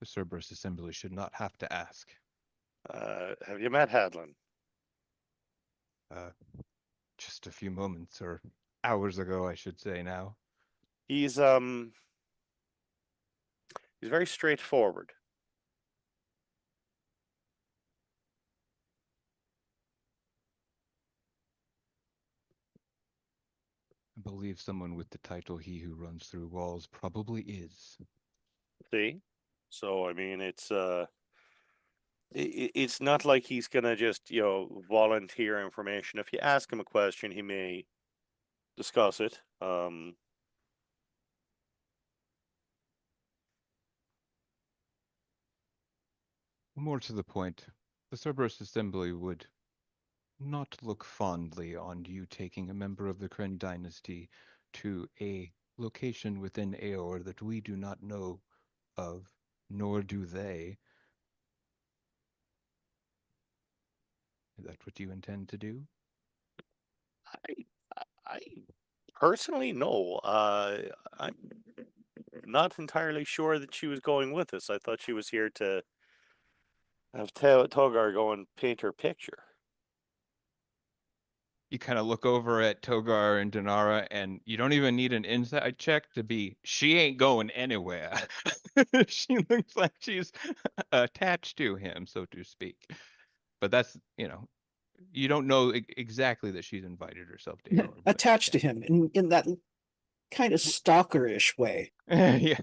The Cerberus Assembly should not have to ask. Have you met Hadlin? Just a few moments or hours ago, I should say now. He's very straightforward. I believe someone with the title "He Who Runs Through Walls" probably is. See? So I mean, it's not like he's gonna just volunteer information. If you ask him a question, he may discuss it. More to the point, the Cerberus Assembly would not look fondly on you taking a member of the Kryn dynasty to a location within Aor that we do not know of, nor do they. Is that what you intend to do? I personally no. I'm not entirely sure that she was going with us. I thought she was here to have Togar go and paint her picture. You kind of look over at Togar and Denara, and you don't even need an insight check to be, she ain't going anywhere. She looks like she's attached to him, so to speak. But that's, you don't know exactly that she's invited herself to Aor. Attached to him in that kind of stalkerish way. Yeah,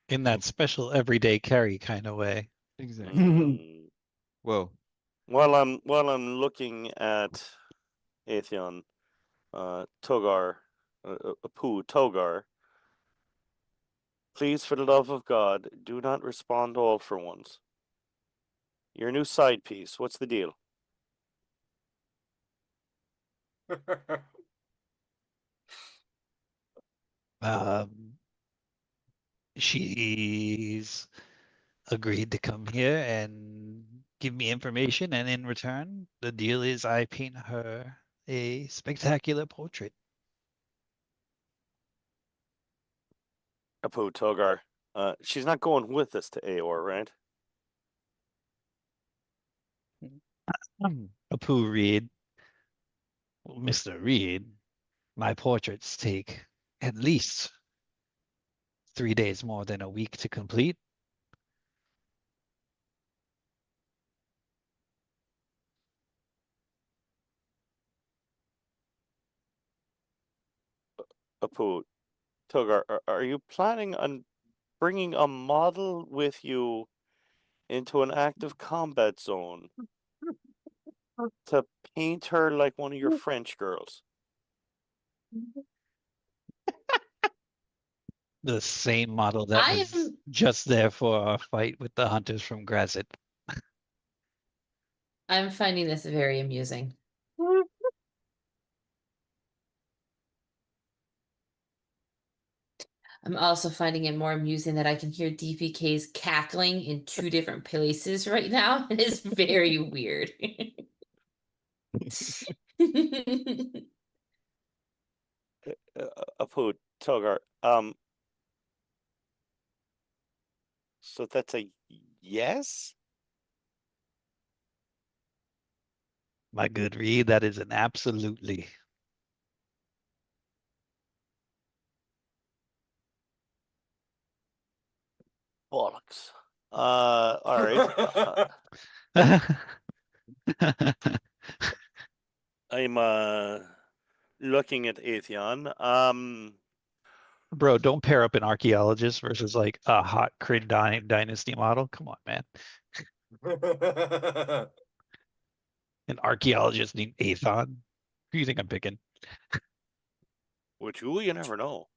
In that special everyday carry kind of way. exactly. Mm. Well, While I'm looking at Atheon, Togar, Apu Togar, please, for the love of God, do not respond all for once. Your new side piece, what's the deal? She's agreed to come here and give me information, and in return, the deal is I paint her a spectacular portrait. Apu Togar, she's not going with us to Aor, right? Apu Reed, Mr. Reed, my portraits take at least 3 days more than a week to complete. Apu Togar, are you planning on bringing a model with you into an active combat zone to paint her like one of your French girls? The same model that I was am just there for our fight with the hunters from Grazit. I'm finding this very amusing. I'm also finding it more amusing that I can hear DPK's cackling in two different places right now. It is very weird. Apu Togar, so that's a yes? My good Reed, that is an absolutely. Bollocks. All right. I'm looking at Atheon. Bro, don't pair up an archaeologist versus like a hot Kryn dynasty model. Come on, man. An archaeologist named Athon. Who do you think I'm picking? Which you never know.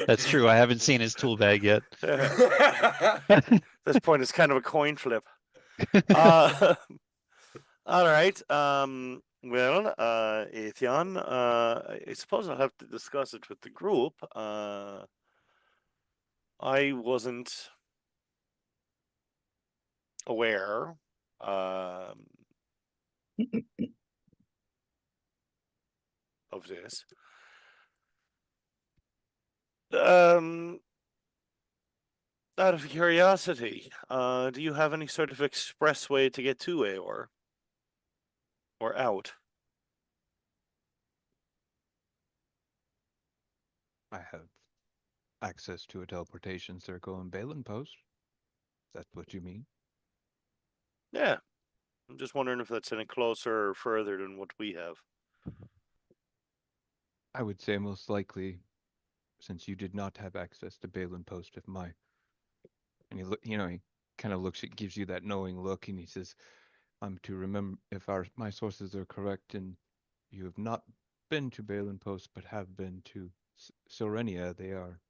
That's true. I haven't seen his tool bag yet. At this point, it's kind of a coin flip. All right. Well, Atheon, I suppose I'll have to discuss it with the group. I wasn't aware of this. Out of curiosity, do you have any sort of expressway to get to Aor? Or out? I have access to a teleportation circle in Balin Post. Is that what you mean? Yeah. I'm just wondering if that's any closer or further than what we have. I would say most likely, since you did not have access to Balin Post, if my and he kind of looks, it gives you that knowing look, and he says, "I'm to remember if my sources are correct, and you have not been to Balin Post, but have been to Silrenia. They are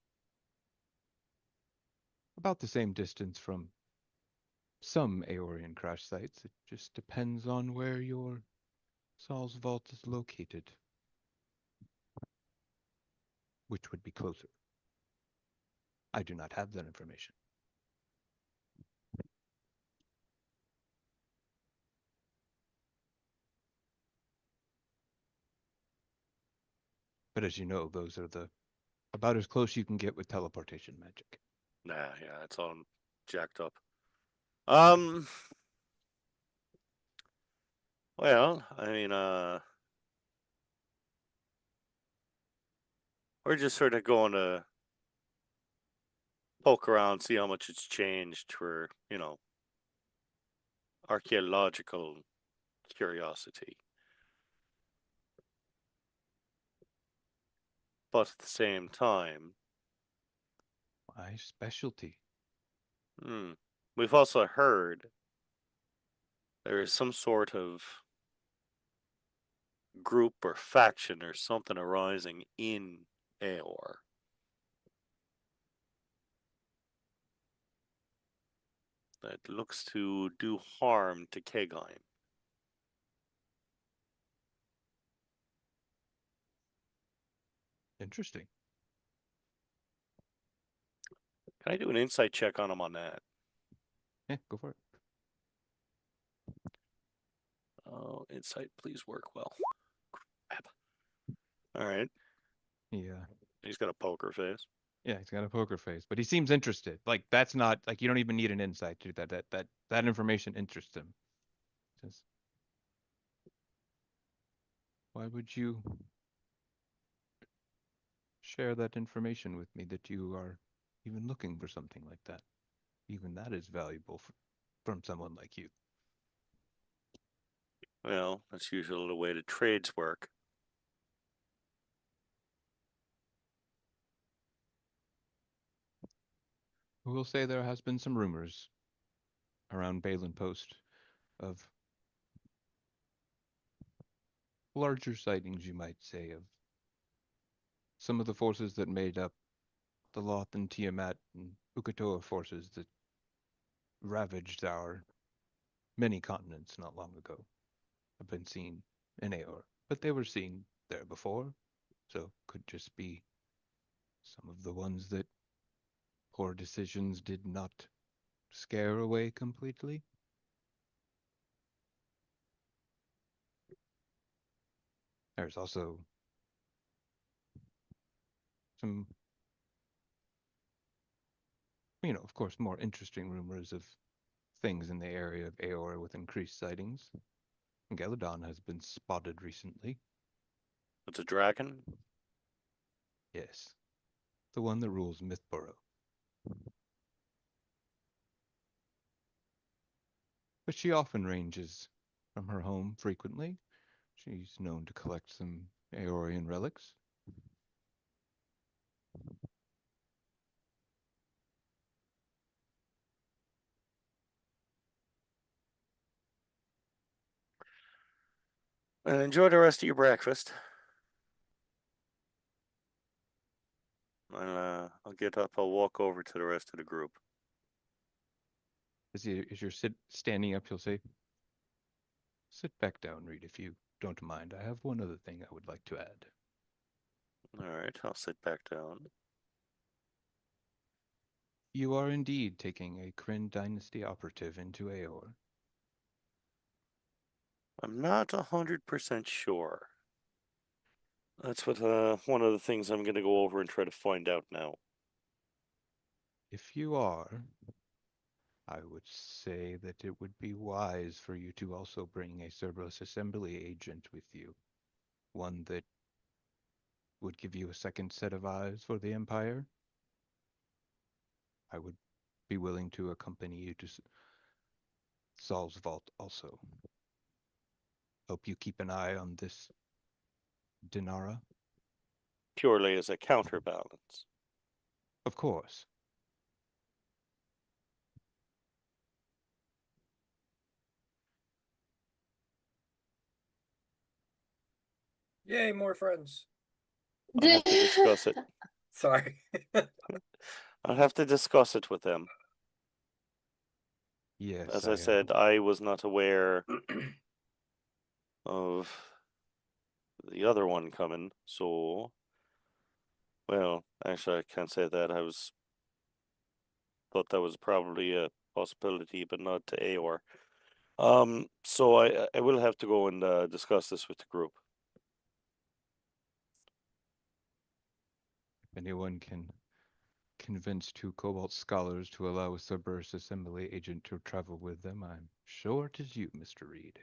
about the same distance from some Aeorian crash sites. It just depends on where your Saul's vault is located, which would be closer. I do not have that information." But as you know, those are about as close you can get with teleportation magic. Nah, yeah, it's all jacked up. Well, I mean, we're just sort of going to poke around, see how much it's changed for, archaeological curiosity. But at the same time, My specialty. we've also heard there is some sort of group or faction or something arising in Aor. That looks to do harm to Kegheim. Interesting. Can I do an insight check on him on that? Yeah, go for it. Oh, insight, please work well. Crap. All right. Yeah. He's got a poker face. Yeah, he's got a poker face, but he seems interested. Like that's not like you don't even need an insight to that. That information interests him. Says, why would you share that information with me that you are even looking for something like that? Even that is valuable from someone like you. Well, that's usually the way the trades work. We will say there has been some rumors around Balin Post of larger sightings, you might say, of some of the forces that made up the Loth and Tiamat and Uk'otoa forces that ravaged our many continents not long ago have been seen in Aor, but they were seen there before, so could just be some of the ones that poor decisions did not scare away completely. There's also some, of course, more interesting rumors of things in the area of Aor with increased sightings. Geladon has been spotted recently. It's a dragon? Yes, the one that rules Mythborough. But she often ranges from her home frequently. She's known to collect some Aeorian relics. And enjoy the rest of your breakfast. I'll get up. I'll walk over to the rest of the group. As you're standing up, he'll say, "Sit back down, Reed, if you don't mind. I have one other thing I would like to add." All right, I'll sit back down. You are indeed taking a Kryn Dynasty operative into Aor. I'm not 100% sure. That's what one of the things I'm going to go over and try to find out now. If you are, I would say that it would be wise for you to also bring a Cerberus assembly agent with you. One that would give you a second set of eyes for the Empire. I would be willing to accompany you to Saul's vault also. Hope you keep an eye on this Dinara. Purely as a counterbalance. Of course. Yay, more friends. I'll have to discuss it. Sorry. I'll have to discuss it with them. Yes. As I said, I was not aware of the other one coming, so well, actually I can't say that. Thought that was probably a possibility, but not to Aor. So I will have to go and discuss this with the group. If anyone can convince 2 Cobalt scholars to allow a Cerberus assembly agent to travel with them, I'm sure it is you, Mr. Reed.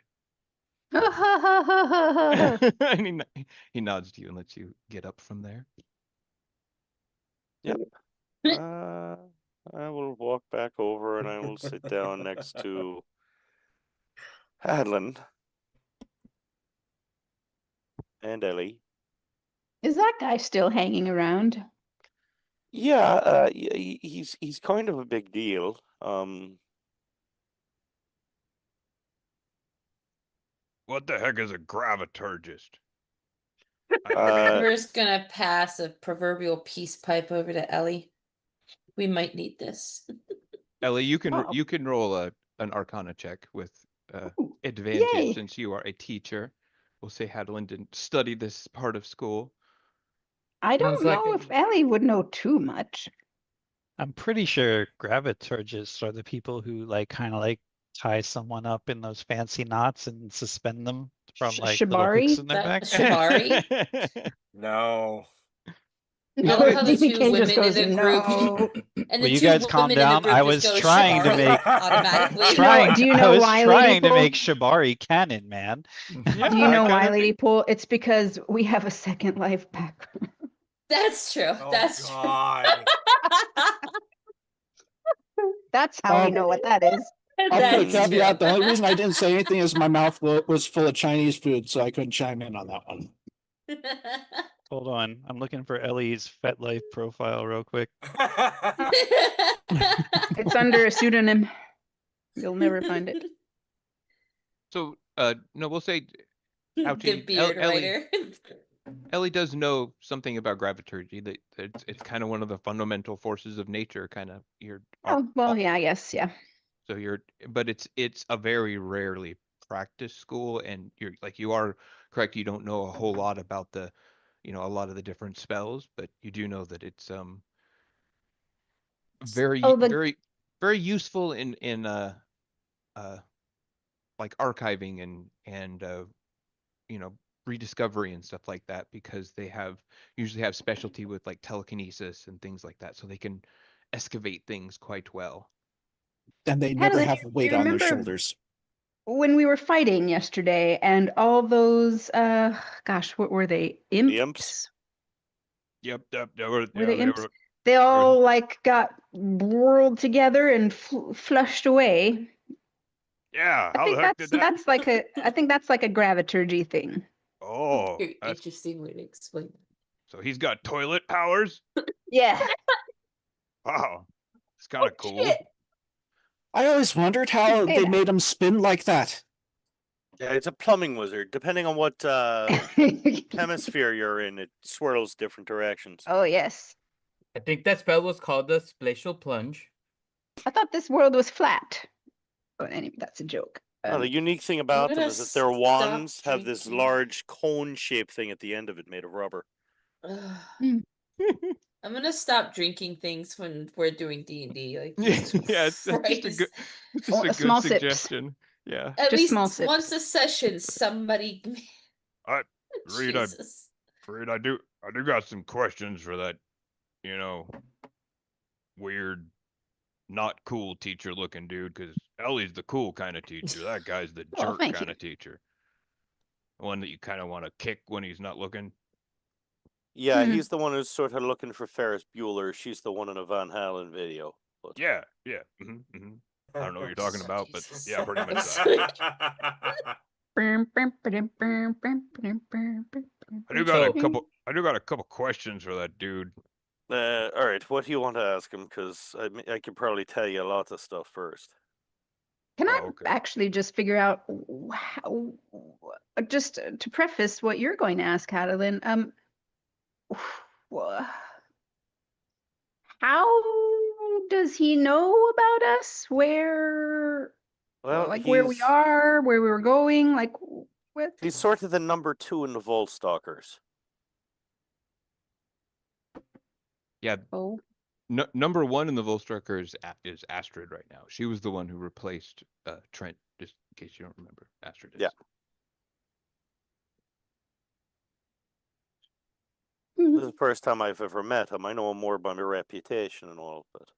And he nods to you and lets you get up from there. Yep. I will walk back over and I will sit down next to Hadlin and Ellie. Is that guy still hanging around? Yeah, he's kind of a big deal. What the heck is a graviturgist? We're just gonna pass a proverbial peace pipe over to Ellie. We might need this. Ellie, you can Oh. you can roll an Arcana check with Ooh, advantage yay. since you are a teacher. We'll say Hadlin didn't study this part of school. I don't Sounds like know if Ellie would know too much. I'm pretty sure graviturgists are the people who kind of tie someone up in those fancy knots and suspend them from little hooks Shibari? in their back. Shibari? No. I love how the DPK two just women goes, in the group no. and Will the you two guys calm women in the down? group I just was go trying to Shibari make- automatically. Do you know I was why, trying Lady to Pool? make Shibari canon, man. Yeah, Do you know I why, kinda Lady think- Pool? It's because we have a Second Life background. That's true. Oh, That's God. That's how we know what that is. true. I'll put a That's caveat. true. The only reason I didn't say anything is my mouth was full of Chinese food, so I couldn't chime in on that one. Hold on, I'm looking for Ellie's FetLife profile real quick. It's under a pseudonym. You'll never find it. So no, we'll say The Ouchie, beard Ellie. writer. Ellie does know something about graviturgy. That it's kind of one of the fundamental forces of nature. Kind of Oh, well, yeah, I guess, yeah. So but it's a very rarely practiced school, and you are correct. You don't know a whole lot about a lot of the different spells, but you do know that it's very Oh, the very very useful in like archiving and rediscovery and stuff like that, because they usually have specialty with like telekinesis and things like that, so they can excavate things quite well. And they never Hadlin, have do weight you on their remember shoulders. when we were fighting yesterday and all those, gosh, what were they? Imps? Yep, they were, Were they imps? They all like got whirled together and flushed away. Yeah, I think that's like a graviturgy thing. Oh, Very interesting way to explain it. so he's got toilet powers? Yeah. Wow, it's kind of cool. Shit. I always wondered how Say they that. made him spin like that. Yeah, it's a plumbing wizard. Depending on what hemisphere you're in, it swirls different directions. Oh yes. I think that spell was called the Splatial Plunge. I thought this world was flat. But anyway, that's a joke. No, the unique thing about them gonna is that their stop wands have this drinking. large cone-shaped thing at the end of it made of rubber. I'm gonna stop drinking things when we're doing D&D. Like, Yeah, Jesus it's just a Christ. good, Oh, good small sips. suggestion. Yeah. At Just least small sips. once a session, somebody. Reed, Jesus. I do got some questions for that, weird not cool teacher looking dude, because Ellie's the cool kind of teacher. That guy's the Well, jerk thank kind you. of teacher. One that you kind of want to kick when he's not looking. Yeah, Hmm. he's the one who's sort of looking for Ferris Bueller. She's the one in a Van Halen video. But Yeah. I don't know what you're talking about, but Jesus. yeah, pretty much It's that. like- I do got a So- couple questions for that dude. all right, what do you want to ask him? Because I could probably tell you lots of stuff first. Can I Oh, okay. actually just figure out just to preface what you're going to ask, Adeline, wha- how does he know about us? Where, Well, like where we he's are, where we were going, like what? he's sort of the number 2 in the Vault Stalkers. Yeah, Oh, number 1 in the Volstrucker is Astrid right now. She was the one who replaced Trent, just in case you don't remember. Astrid is. Yeah. This is the first time I've ever met him. I know him more by my reputation and all, but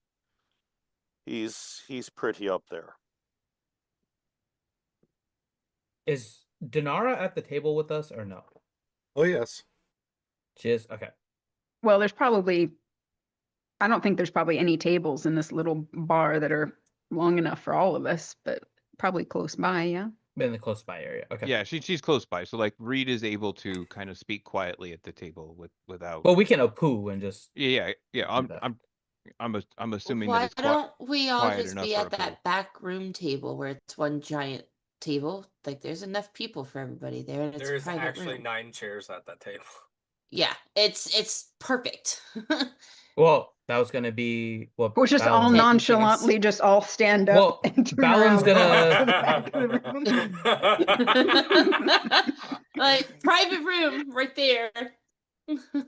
he's pretty up there. Is Dinara at the table with us or no? Oh yes. She is? Okay. well, I don't think there's probably any tables in this little bar that are long enough for all of us, but probably close by, yeah. In the close by area. Okay. Yeah, she's close by, so like Reed is able to kind of speak quietly at the table without. Well, we can poo and just. Yeah. do that. I'm assuming that Why it's don't we all quiet just enough be for at a poo. that back room table where it's one giant table? Like there's enough people for everybody there, and it's a There's private actually room. 9 chairs at that table. Yeah, it's perfect. Well, that was gonna be what. We'll just all Balin- non- nonchalantly just all stand up Well, and turn Balin's around. gonna- to the back of the room. Like private room right there.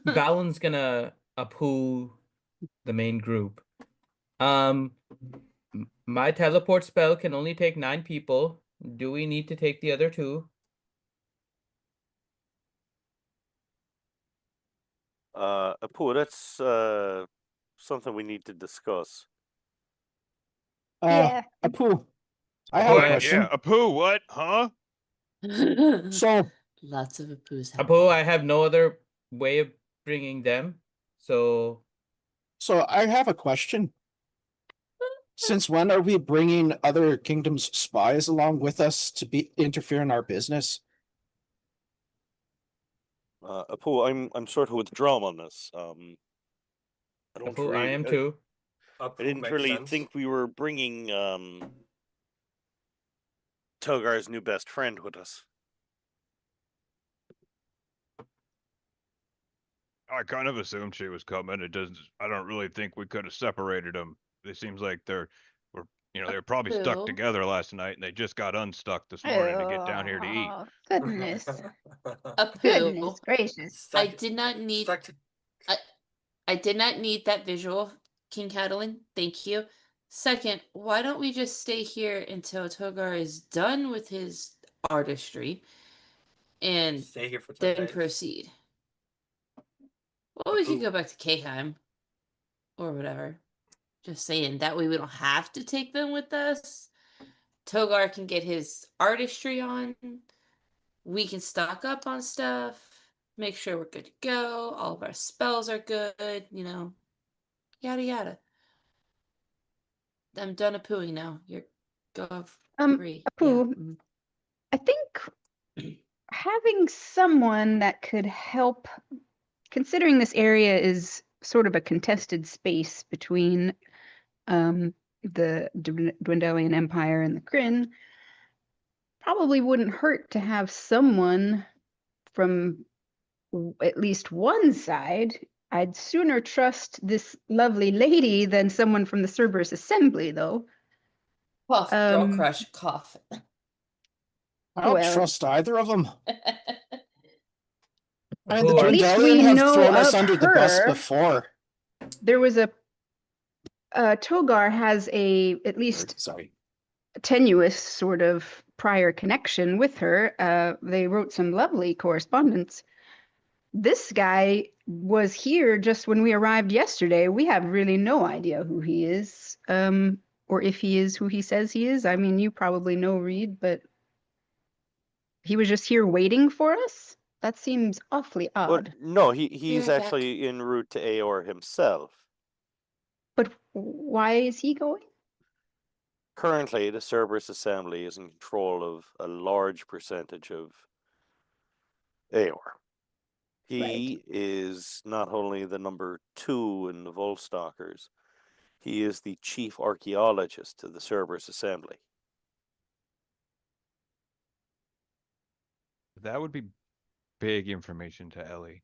Balin's gonna poo the main group. My teleport spell can only take 9 people. Do we need to take the other 2? Apu, that's something we need to discuss. Yeah. Apu, I have Apu, a question. Yeah, a poo. What? Huh? So, Lots of Apu's. Apu, I have no other way of bringing them. So I have a question. Since when are we bringing other kingdoms' spies along with us to interfere in our business? Apu, I'm sort of withdrawn on this. I don't Apu, I really- am too. I didn't really think we were bringing Togar's new best friend with us. I kind of assumed she was coming. I don't really think we could have separated them. It seems like they're probably stuck Apu. together last night, and they just got unstuck this morning to get down here to eat. Oh, goodness. Apu. Goodness gracious. I did not need. I did not need that visual, King Catalin. Thank you. Second, why don't we just stay here until Togar is done with his artistry and Stay here for 10 then days. proceed? Well, we could Apu. go back to Kheim or whatever. Just saying, that way we don't have to take them with us. Togar can get his artistry on. We can stock up on stuff. Make sure we're good to go. All of our spells are good, yada yada. I'm done pooing now. You're go free. Apu, I think having someone that could help, considering this area is sort of a contested space between the Dwendalian Empire and the Kryn, probably wouldn't hurt to have someone from at least one side. I'd sooner trust this lovely lady than someone from the Cerberus Assembly, though. Cough, girl crush, cough. I don't Well- trust either of them. I mean, Apu, the At least Dwendalian we have know thrown us of under the bus her. before. There was Togar has at least Sorry. tenuous sort of prior connection with her. They wrote some lovely correspondence. This guy was here just when we arrived yesterday. We have really no idea who he is, or if he is who he says he is. I mean, you probably know Reed, but he was just here waiting for us? That seems awfully Well, odd. no, he's right back. actually en route to Aor himself. But why is he going? Currently, the Cerberus Assembly is in control of a large percentage of Aor. He is not only the number 2 in the Volstalkers, he is the chief archaeologist to the Cerberus Assembly. That would be big information to Ellie.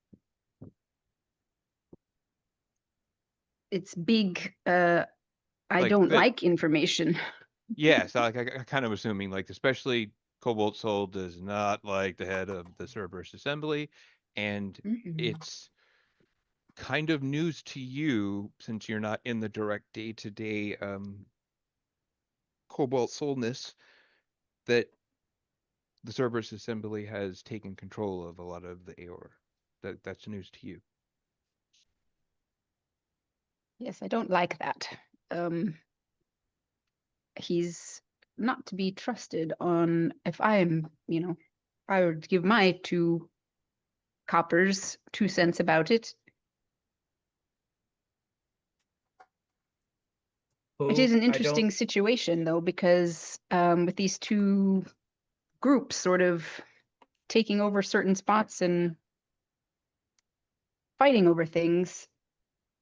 It's big. I Like don't that- like information. Yes, I kind of assuming, like, especially Cobalt Soul does not like the head of the Cerberus Assembly, and it's kind of news to you since you're not in the direct day-to-day Cobalt Soulness that the Cerberus Assembly has taken control of a lot of the Aor. That's news to you. Yes, I don't like that. He's not to be trusted on, if I'm, I would give my 2 coppers 2 cents about it. It is an interesting situation though, because with these 2 groups sort of taking over certain spots and fighting over things,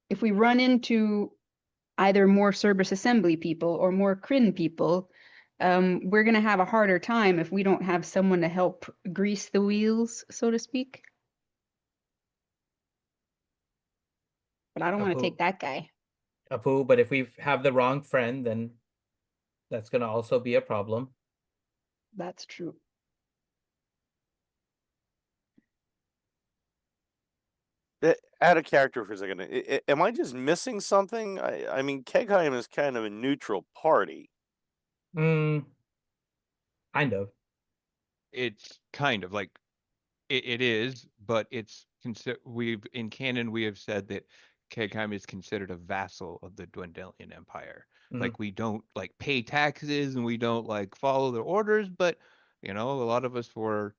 if we run into either more Cerberus Assembly people or more Kryn people, we're going to have a harder time if we don't have someone to help grease the wheels, so to speak. But I don't want to take that guy. Apu, but if we have the wrong friend, then that's going to also be a problem. That's true. Out of character for a second, am I just missing something? I mean, Kegheim is kind of a neutral party. Kind of. It's kind of like it is, but it's in canon we have said that Kegheim is considered a vassal of the Dwendalian Empire. Like, we don't like pay taxes and we don't like follow their orders, but a lot of us were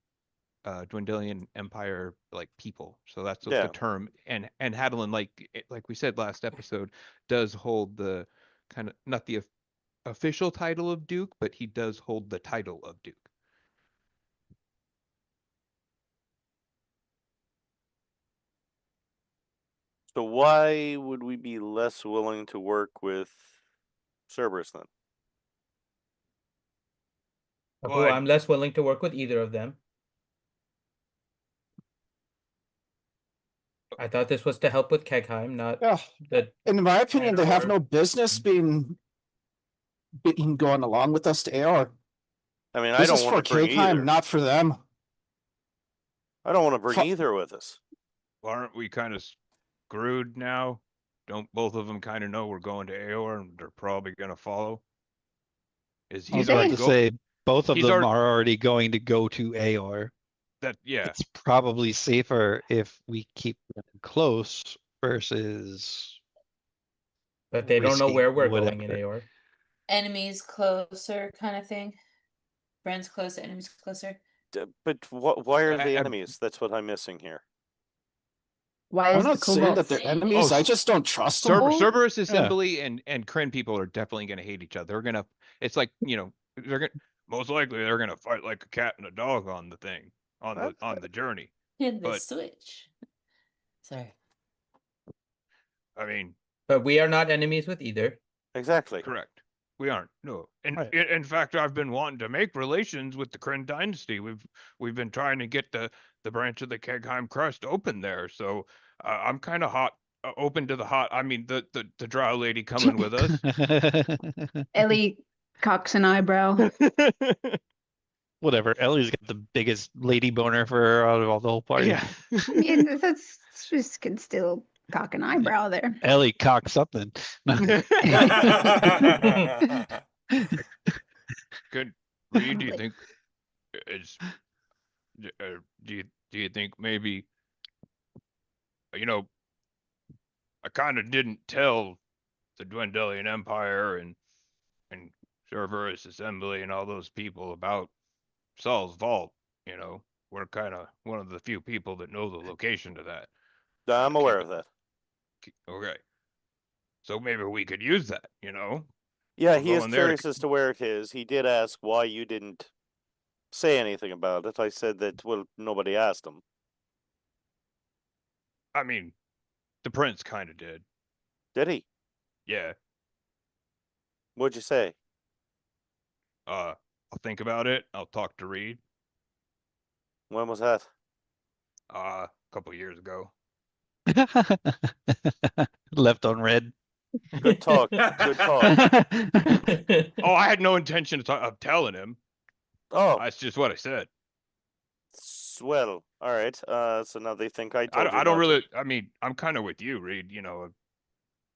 Dwendalian Empire like people. So that's what the term. And Hadalin, like we said last episode, does hold the kind of not the official title of Duke, but he does hold the title of Duke. So why would we be less willing to work with Cerberus then? Apu, I'm less willing to work with either of them. I thought this was to help with Kegheim, not in my opinion, they have no business being going along with us to AR. I mean, This I don't is want for to bring Kegheim, either. not for them. I don't want to bring either with us. Aren't we kind of screwed now? Don't both of them kind of know we're going to Aor and they're probably going to follow? Is I was about to say both of them are already going to go to Aor. It's probably safer if we keep them close versus. But they don't know risking where we're going in whatever. Aor. Enemies closer kind of thing. Friends close, enemies closer. But why are they enemies? That's what I'm missing here. Why I'm is not the saying Cobalt that they're enemies. I just don't trust them. Cerberus Assembly and Kryn people are definitely going to hate each other. They're going to. It's like they're going. Most likely they're going to fight like a cat and a dog on the thing on the journey. In the switch. Sorry. I mean, but we are not enemies with either. Exactly. Correct. We aren't. No. And in fact, I've been wanting to make relations with the Kryn dynasty. We've been trying to get the branch of the Kegheim crust open there. So I'm kind of hot, open to the hot. I mean, the drow lady coming with us. Ellie cocks an eyebrow. Whatever. Ellie's got the biggest lady boner for her out of all the whole party. Yeah. I mean, that's just can still cock an eyebrow there. Ellie cock something. Good. Reed, do you think do you think maybe you know, I kind of didn't tell the Dwendalian Empire and Cerberus Assembly and all those people about Saul's vault. You know, we're kind of one of the few people that know the location to that. I'm aware Keep of that. Okay. So maybe we could use that, you know? Yeah, We're he is going there to- curious as to where it is. He did ask why you didn't say anything about it. I said that, well, nobody asked him. I mean, the prince kind of did. Did he? Yeah. What'd you say? I'll think about it. I'll talk to Reed. When was that? A couple years ago. Left on red. Good talk. Good talk. Oh, I had no intention of telling him. Oh, That's just what I said. well, all right. So now they think I I told don't, you I don't not to. really. I mean, I'm kind of with you, Reed. You know,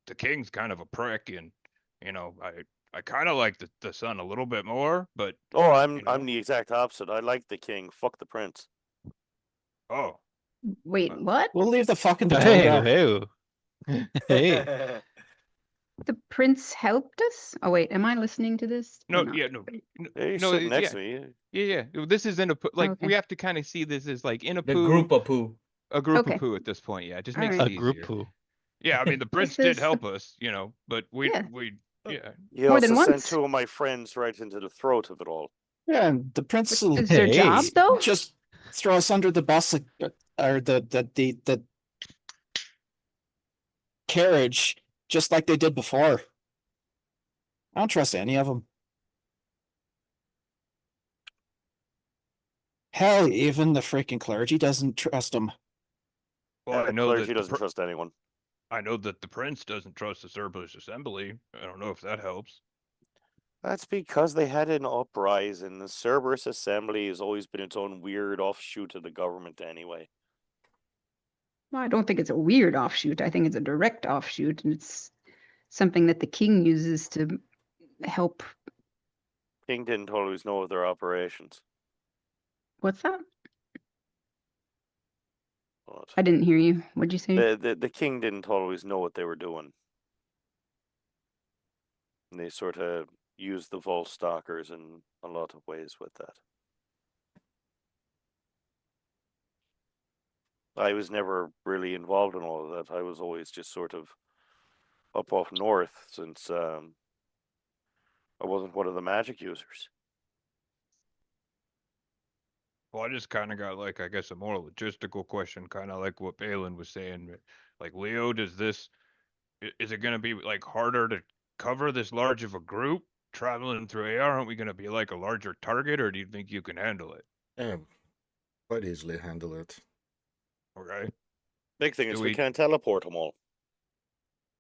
the king's kind of a prick, and you know, I kind of like the son a little bit more, but Oh, you know. I'm the exact opposite. I like the king. Fuck the prince. Oh, Wait, what? We'll leave the fucking to Hey, Togar. hey. The prince helped us? Oh wait, am I listening to this? or no, not? yeah, no, Hey, he's no, sitting next yeah, to me. yeah. This is in a like Okay. we have to kind of see this as like in a The poo, group of poo. a group Okay. of poo at this point. Yeah, it just All makes right. it A group easier. poo. Yeah, I mean the prince this did the- help us, you know, but Yeah. yeah. He More also than sent once. 2 of my friends right into the throat of it all. Yeah, and the prince will Is their job Hey. though? just throw us under the bus, or the carriage, just like they did before. I don't trust any of them. Hell, even the freaking clergy doesn't trust them. Well, The I know clergy that doesn't trust anyone. I know that the prince doesn't trust the Cerberus Assembly. I don't know if that helps. That's because they had an uprising. The Cerberus Assembly has always been its own weird offshoot of the government anyway. Well, I don't think it's a weird offshoot. I think it's a direct offshoot, and it's something that the king uses to help. King didn't always know of their operations. What's that? But I didn't hear you. What'd you say? the king didn't always know what they were doing. And they sort of used the vault stalkers in a lot of ways with that. I was never really involved in all of that. I was always just sort of up north, since I wasn't one of the magic users. Well, I just kind of got like I guess a more logistical question, kind of like what Balin was saying. Like Leo, is it going to be like harder to cover this large of a group traveling through AR? Aren't we going to be like a larger target, or do you think you can handle it? Yeah, quite easily handle it. Okay. Big thing is Do we we- can't teleport them all.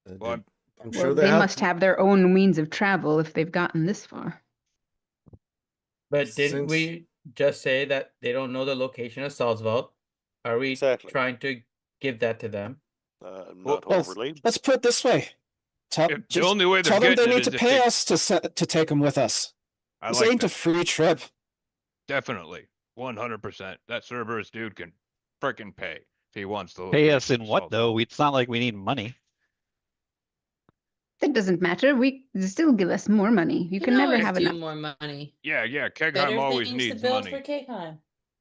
Well, I'm Well, sure they have. must have their own means of travel if they've gotten this far. But didn't Since- we just say that they don't know the location of Saul's vault? Are we Exactly. trying to give that to them? Not Well, overly. let's put it this way. Tell, the just only way they're tell them they getting it need to is if pay they- us to take them with us. I This like ain't a that. free trip. Definitely, 100%. That Cerberus dude can frickin' pay if he wants to. Pay us in what though? It's not like we need money. That doesn't matter. We still give us more money. You can never always have do enough. more money. Yeah, Kegheim Better always things to needs build money. for Kegheim.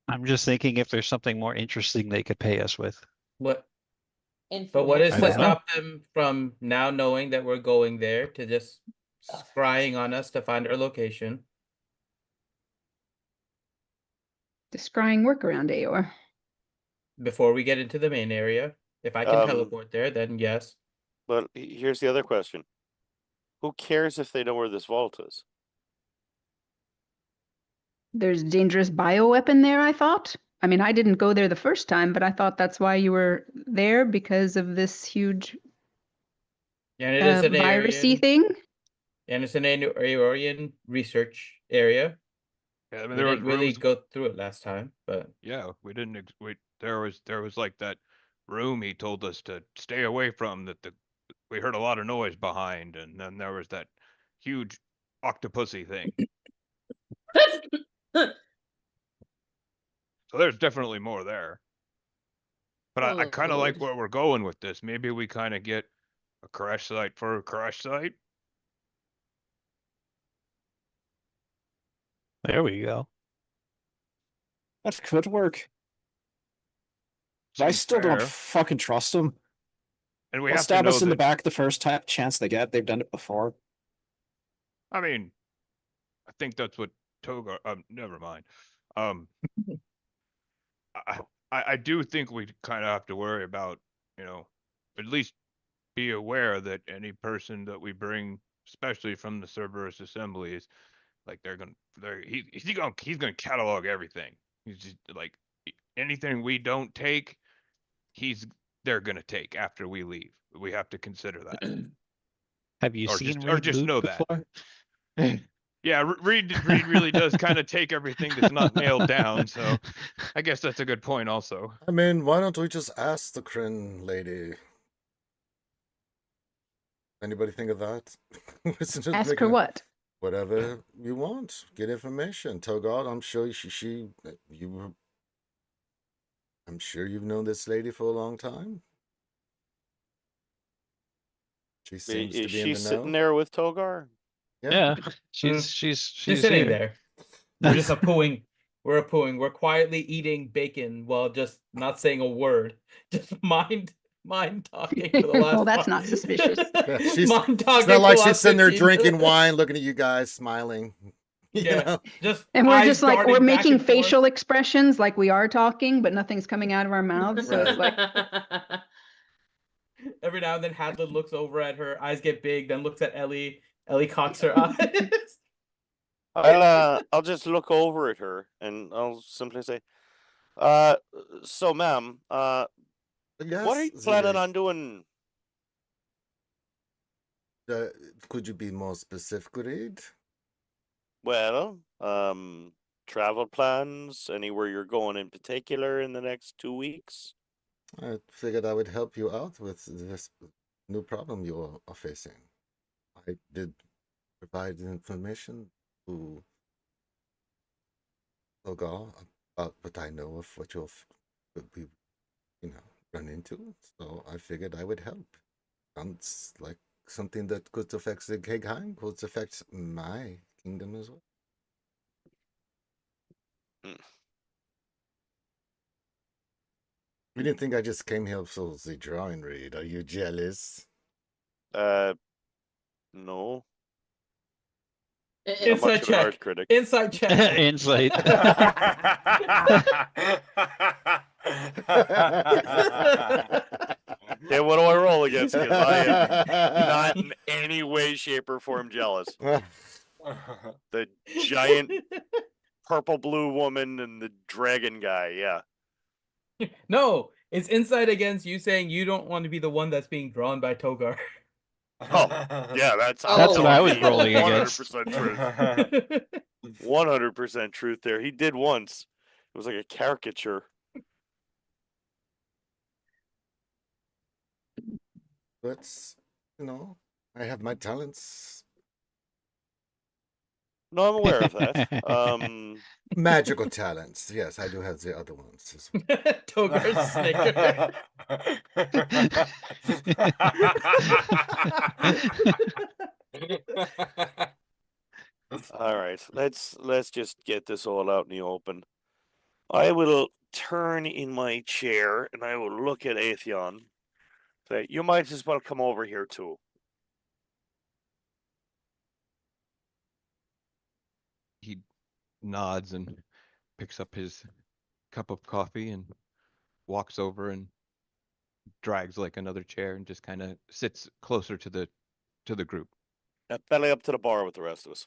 I'm just thinking if there's something more interesting they could pay us with. What? But what is I to don't know. stop them from now knowing that we're going there to just scrying on us to find our location? The scrying workaround, Aor. Before we get into the main area. If I can teleport there, then yes. But here's the other question. Who cares if they know where this vault is? There's a dangerous bioweapon there, I thought. I mean, I didn't go there the first time, but I thought that's why you were there, because of this huge And it is an virusy Aryan, thing. and it's an Aorian research area. Yeah, I mean, We there was didn't really rooms. go through it last time, but Yeah, we didn't. There was like that room he told us to stay away from. We heard a lot of noise behind, and then there was that huge octopusy thing. So there's definitely more there. But I kind of like Good. where we're going with this. Maybe we kind of get a crash site for a crash site. There we go. That could work. But I Seems still don't fair. fucking trust them. And we They'll have to stab know us in the that. back the first chance they get. They've done it before. I mean, I think that's what Togar. Never mind. I do think we kind of have to worry about, at least be aware that any person that we bring, especially from the Cerberus assemblies, like he's gonna catalog everything. He's just like anything we don't take, they're gonna take after we leave. We have to consider that, Have you or seen just Reed know loot that. before? Yeah, Reed really does kind of take everything that's not nailed down. So I guess that's a good point also. I mean, why don't we just ask the Kryn lady? Anybody think of that? Ask her what? Whatever you want. Get information. Togard, I'm sure I'm sure you've known this lady for a long time. She seems to Is be in she the sitting know. there with Togar? Yeah, Just she's sitting here. there. We're just a-pooing. We're a-pooing. We're quietly eating bacon while just not saying a word. Just mind talking for the last. Well, that's not suspicious. Yeah, Mind talking. it's not like for the she's last sitting there 15 drinking minutes. wine, looking at you guys, smiling. You Yeah, know? just And we're eyes just like, we're darting back making and forth. facial expressions like we are talking, but nothing's coming out of our mouths. So it's like, Every now and then Hadley looks over at her, eyes get big, then looks at Ellie. Ellie cocks her eyes. I'll just look over at her and I'll simply say, so ma'am, what are you Yes, planning Ziggy. on doing? Could you be more specific, Reed? Well, travel plans, anywhere you're going in particular in the next 2 weeks? I figured I would help you out with this new problem you are facing. I did provide information to Ogar about what I know of what we run into. So I figured I would help. Sounds like something that could affect the Kegheim, could affect my kingdom as well. You didn't think I just came here for the drawing read? Are you jealous? No. Inside much of an check. art critic. Inside check. Insight. Okay, what do I roll against? Because I am not in any way, shape, or form jealous. The giant purple blue woman and the dragon guy, yeah. No, it's insight against you saying you don't want to be the one that's being drawn by Togar. Oh, yeah, that's That's what I was absolutely rolling against. 100% truth. 100% truth there. He did once. It was like a caricature. But, I have my talents. No, I'm aware of that. Magical talents. Yes, I do have the other ones as well. Togar's snicker. All right, let's just get this all out in the open. I will turn in my chair and I will look at Atheon. Say, you might as well come over here too. He nods and picks up his cup of coffee and walks over and drags like another chair and just kind of sits closer to the group. Belly up to the bar with the rest of us.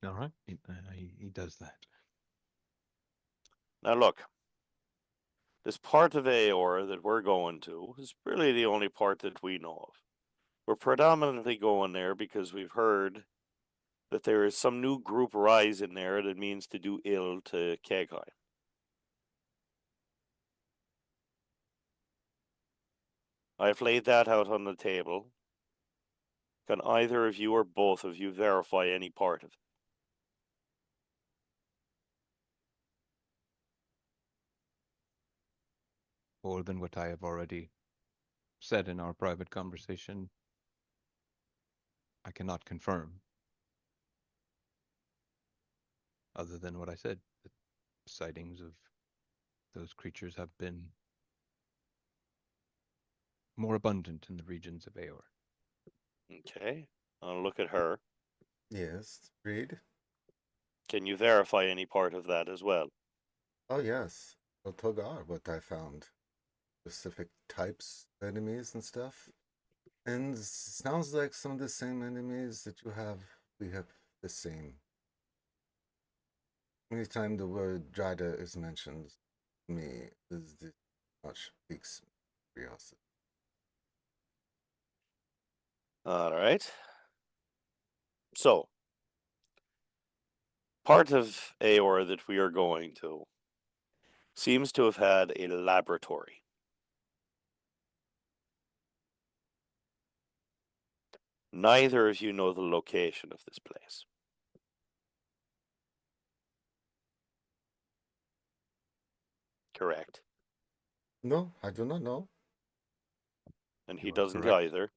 All right, he does that. Now look, this part of Aor that we're going to is really the only part that we know of. We're predominantly going there because we've heard that there is some new group rising there that means to do ill to Kegai. I've laid that out on the table. Can either of you or both of you verify any part of it? more than what I have already said in our private conversation, I cannot confirm. Other than what I said, the sightings of those creatures have been more abundant in the regions of Aor. Okay. I'll look at her. Yes, read. Can you verify any part of that as well? Oh yes, well, Togar, what I found, specific types of enemies and stuff, and sounds like some of the same enemies that you have. We have the same. Anytime the word Jada is mentioned, to me is this much piques curiosity. All right. So, part of Aor that we are going to seems to have had a laboratory. Neither of you know the location of this place. Correct. No, I do not know. And he You are doesn't correct. either.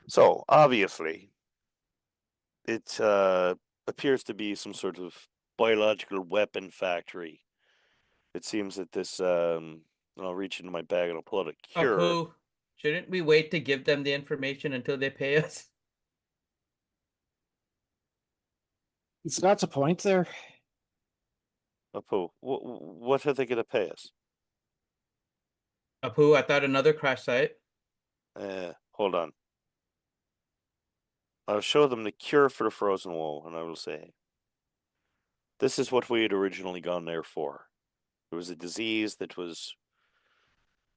So, obviously, it appears to be some sort of biological weapon factory. It seems that this, I'll reach into my bag and I'll pull out a cure. Apu, shouldn't we wait to give them the information until they pay us? It's not a point there. Apu, what are they going to pay us? Apu, I thought another crash site. Hold on. I'll show them the cure for the frozen woe, and I will say, this is what we had originally gone there for. There was a disease that was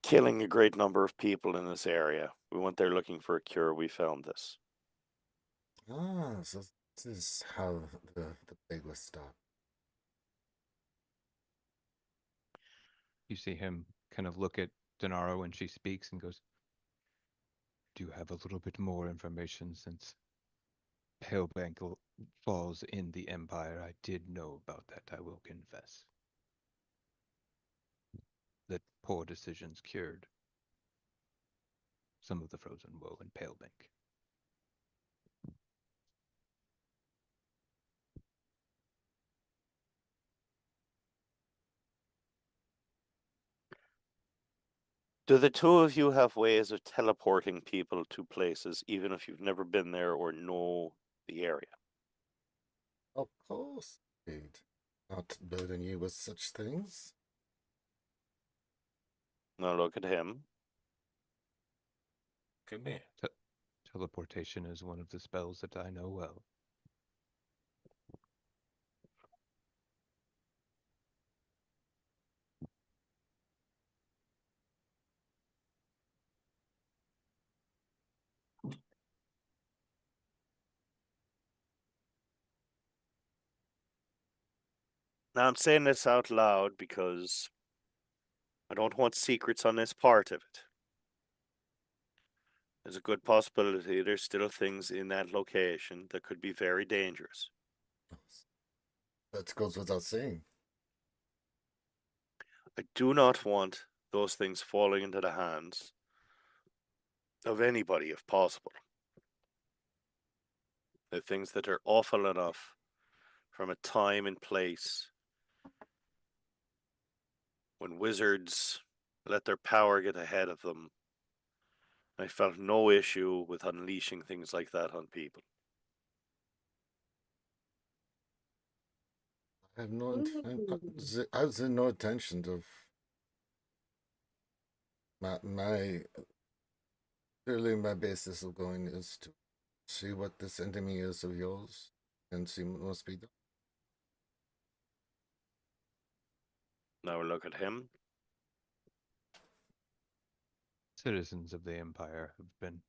killing a great number of people in this area. We went there looking for a cure. We found this. Ah, so this is how the plague was stopped. You see him kind of look at Denaro when she speaks and goes, "Do you have a little bit more information since Palebank falls in the Empire? I did know about that, I will confess. That poor decisions cured some of the frozen woe in Palebank." Do the two of you have ways of teleporting people to places, even if you've never been there or know the area? Of course, indeed. Not burden you with such things. Now look at him. Could be. Teleportation is one of the spells that I know well. Now I'm saying this out loud because I don't want secrets on this part of it. There's a good possibility there's still things in that location that could be very dangerous. That goes without saying. I do not want those things falling into the hands of anybody if possible. The things that are awful enough from a time and place when wizards let their power get ahead of them. I felt no issue with unleashing things like that on people. I have no intent. I was in no intention of my clearly my basis of going is to see what this enemy is of yours and see what must be done. Now we look at him. Citizens of the Empire have been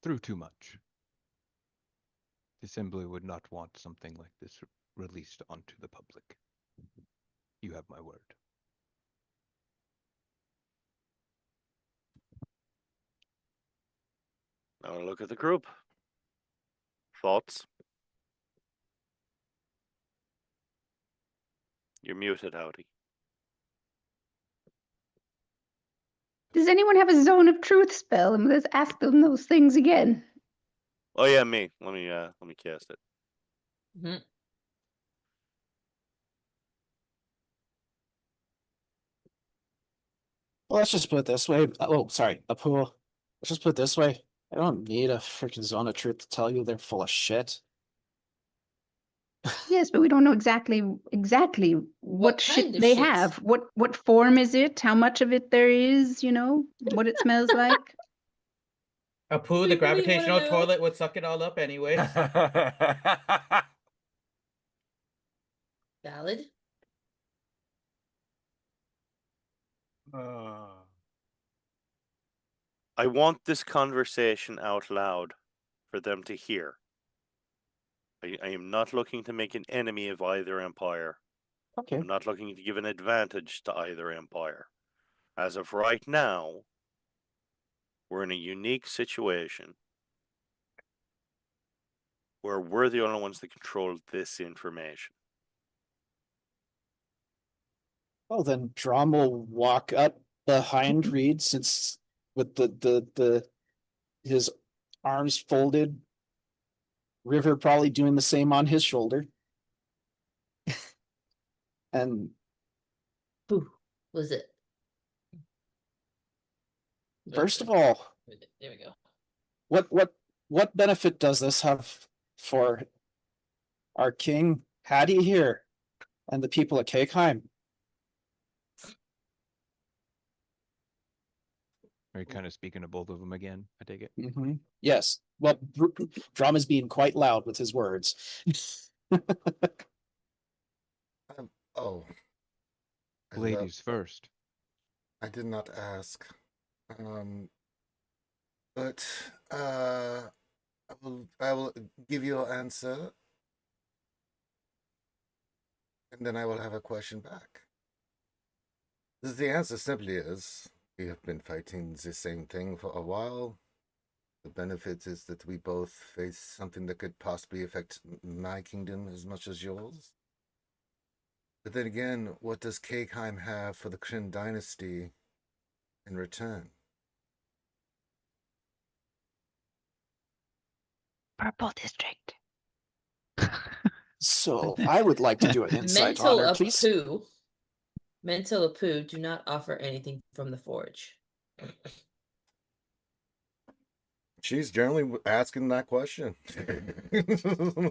through too much. The Assembly would not want something like this released onto the public. You have my word. Now we look at the group. Thoughts? You're muted, Howdy. does anyone have a zone of truth spell? And let's ask them those things again. Oh yeah, me. Let me cast it. Mhm. Well, let's just put it this way. Oh, sorry, a pool. Let's just put it this way. I don't need a freaking zone of truth to tell you they're full of shit. Yes, but we don't know exactly what shit kind of they shit? have. What form is it? How much of it there is? You know what it smells like. A poo, We the really wanna gravitational know. toilet would suck it all up anyways. Valid. I want this conversation out loud for them to hear. I am not looking to make an enemy of either empire. Okay. I'm not looking to give an advantage to either empire. As of right now, we're in a unique situation where we're the only ones that control this information. Well, then Drum will walk up behind Reed since with the his arms folded. River probably doing the same on his shoulder. And Who was it? first of all, There we go. what benefit does this have for our king Hattie here and the people of Cakeheim? Are you kind of speaking to both of them again? I take it. Mm-hmm. Yes. Well, Drum is being quite loud with his words. Oh. Ladies first. I did not ask. But I will give you an answer. And then I will have a question back. The answer simply is we have been fighting the same thing for a while. The benefit is that we both face something that could possibly affect my kingdom as much as yours. But then again, what does Cakeheim have for the Kryn dynasty in return? Purple District. So I would like to do an insight on Mental her, of please. poo. Mental of poo do not offer anything from the forge. She's generally asking that question.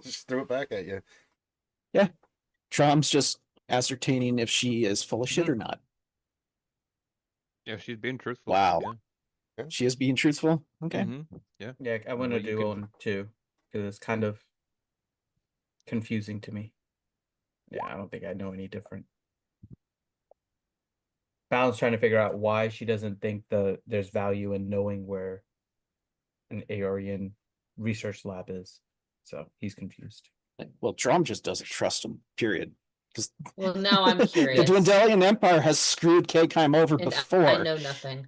Just throw it back at you. Yeah. Drum's just ascertaining if she is full of shit or not. Yeah, she's being truthful. Wow. Yeah. She is being truthful. Okay. Yeah. Yeah, I want to do one too, because it's kind of confusing to me. Yeah, I don't think I know any different. Bal's trying to figure out why she doesn't think there's value in knowing where an Aeorian research lab is. So he's confused. Well, Drum just doesn't trust him, period. Because Well, now I'm the curious. Dwendalian Empire has screwed Cakeheim over And before. I know nothing.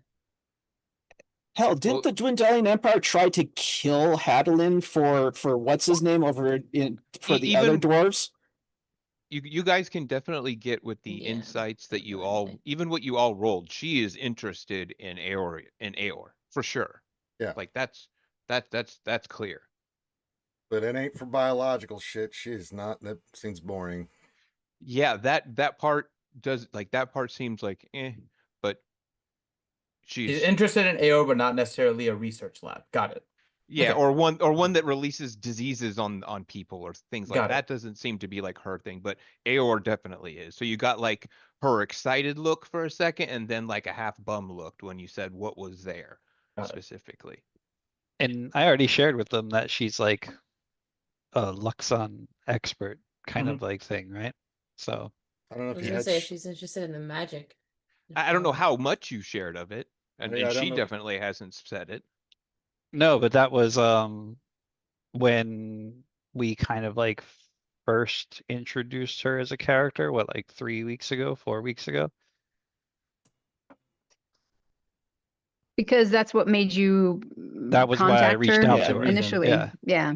Hell, didn't the Dwendalian Empire try to kill Hadalin for what's his name over in for the other dwarves? You guys can definitely get with the Yeah, insights that you know all, anything. even what you all rolled. She is interested in Aeor, for sure. Yeah. Like that's clear. But it ain't for biological shit. She's not. That seems boring. Yeah, that part does, like, that part seems like but She's interested in Aeor, but not necessarily a research lab. Got it. yeah, Okay. or one that releases diseases on people or things like Got it. that. Doesn't seem to be like her thing, but Aeor definitely is. So you got like her excited look for a second, and then like a half bum looked when you said what was there specifically. And I already shared with them that she's like a Luxon expert kind of like thing, right? So I don't know I if was you gonna had. say if she's interested in the magic. I don't know how much you shared of it, and, Yeah, I and don't she know. definitely hasn't said it. no, but that was when we kind of like first introduced her as a character, what, like 3 weeks ago, 4 weeks ago? Because that's what made you That was why I contact reached her out to her. initially. Yeah. Yeah.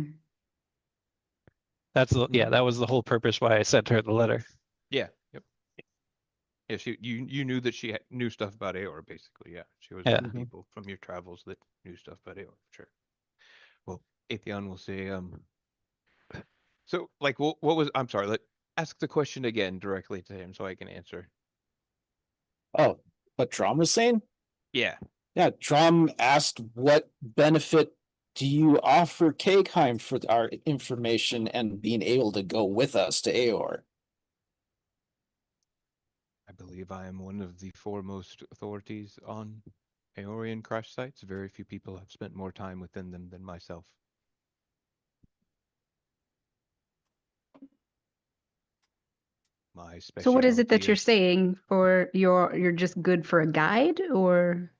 That's the, yeah, that was the whole purpose why I sent her the letter. Yeah. Yep. Yeah, you knew that she knew stuff about Aor, basically. Yeah, she was Yeah. one of the people from your travels that knew stuff about Aor. Sure. Well, Atheon will say, so like, what was? I'm sorry. Ask the question again directly to him so I can answer. Oh, what Drum was saying? Yeah. Yeah, Drum asked what benefit do you offer Kegheim for our information and being able to go with us to Aor? I believe I am one of the foremost authorities on Aorian crash sites. Very few people have spent more time within them than myself. My So what is it that specialty you're is saying for you're just good for a guide, or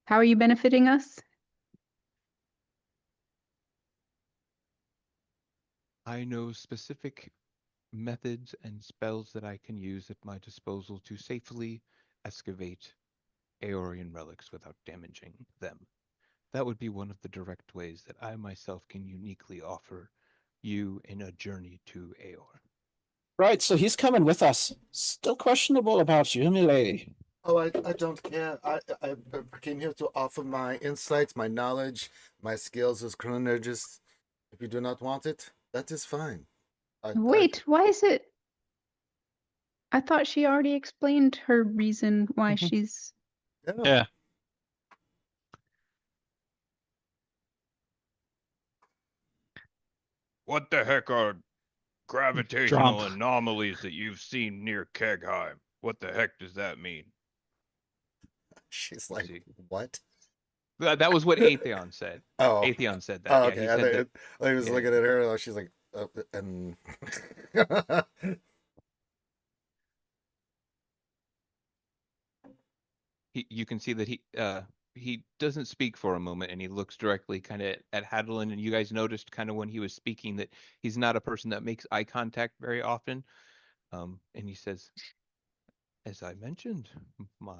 how are you benefiting us? I know specific methods and spells that I can use at my disposal to safely excavate Aorian relics without damaging them. That would be one of the direct ways that I myself can uniquely offer you in a journey to Aor. Right, so he's coming with us. Still questionable about you, milady. Oh, I don't care. I came here to offer my insights, my knowledge, my skills as chronologist. If you do not want it, that is fine. Wait, why is it? I thought she already explained her reason why she's. Yeah. Yeah. What the heck are gravitational Trump. anomalies that you've seen near Kegheim? What the heck does that mean? She's like, See. what? That was what Atheon said. Oh, Atheon said that. oh, Yeah, okay. he I said think, that. I think he was yeah. looking at her. She's like, and You can see that he doesn't speak for a moment, and he looks directly kind of at Hadlin. And you guys noticed kind of when he was speaking that he's not a person that makes eye contact very often. And he says, as I mentioned, my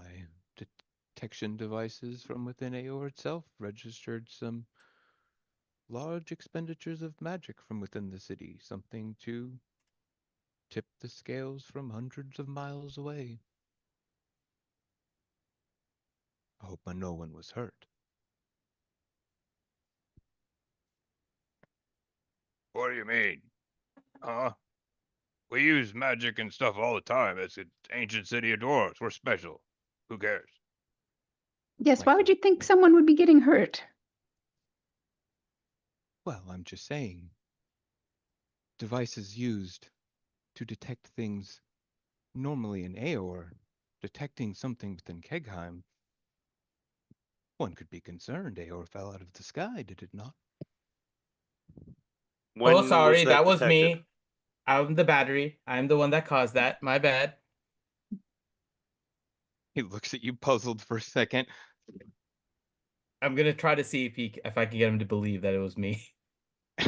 detection devices from within Aor itself registered some large expenditures of magic from within the city, something to tip the scales from hundreds of miles away. I hope no one was hurt. What do you mean? Huh? We use magic and stuff all the time. It's an ancient city of dwarves. We're special. Who cares? Yes, Like why would the- you think someone would be getting hurt? Well, I'm just saying. Devices used to detect things normally in Aor, detecting something within Kegheim. One could be concerned Aor fell out of the sky, did it not? When Oh, sorry, that was detected? me. I'm the battery. I'm the one that caused that. My bad. He looks at you puzzled for a second. I'm gonna try to see if I can get him to believe that it was me. All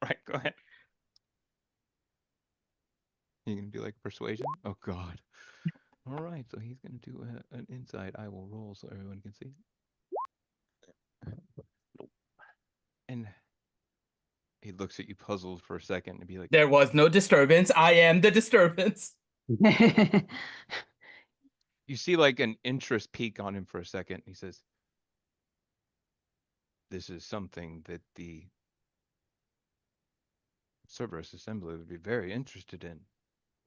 right, go ahead. You gonna do like persuasion? Oh God. All right, so he's gonna do an insight. I will roll so everyone can see. And he looks at you puzzled for a second and be like, There was no disturbance. I am the disturbance. you see like an interest peak on him for a second. He says, this is something that the Cerberus Assembly would be very interested in.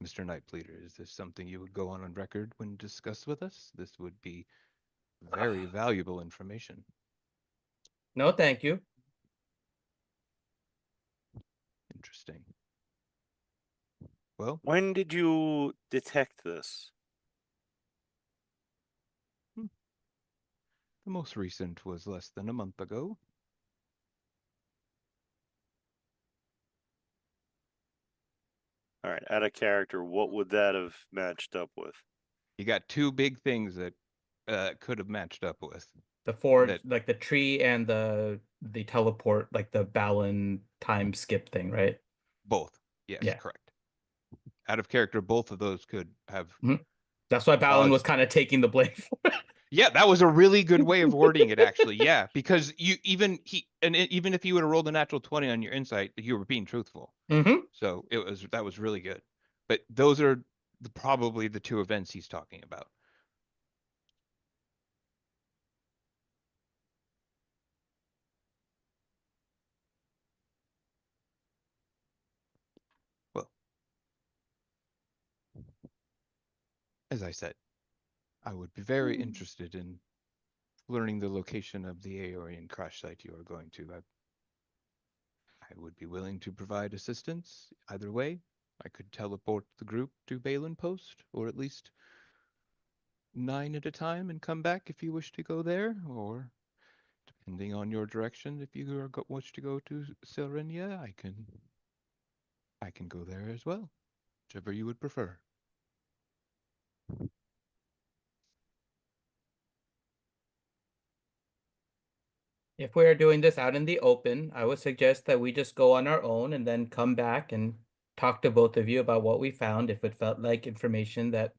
Mr. Nightbleeder, is this something you would go on record when discussed with us? This would be very valuable information. No, thank you. Interesting. Well, When did you detect this? the most recent was less than a month ago. All right, out of character, what would that have matched up with? You got two big things that could have matched up with. The forge, That- like the tree and the teleport, like the Balin time skip thing, right? Both. Yes, Yeah. correct. Out of character, both of those could have. That's why Balin was caused- kind of taking the blame for it. Yeah, that was a really good way of wording it, actually. Yeah, because even if you would have rolled a natural 20 on your insight, you were being truthful. Mm-hmm. So that was really good. But those are probably the two events he's talking about. Well, as I said, I would be very interested in learning the location of the Aeorian crash site you are going to. I would be willing to provide assistance either way. I could teleport the group to Balin Post, or at least 9 at a time and come back if you wish to go there, or depending on your direction, if you wish to go to Silrenia, I can go there as well, whichever you would prefer. If we are doing this out in the open, I would suggest that we just go on our own and then come back and talk to both of you about what we found if it felt like information that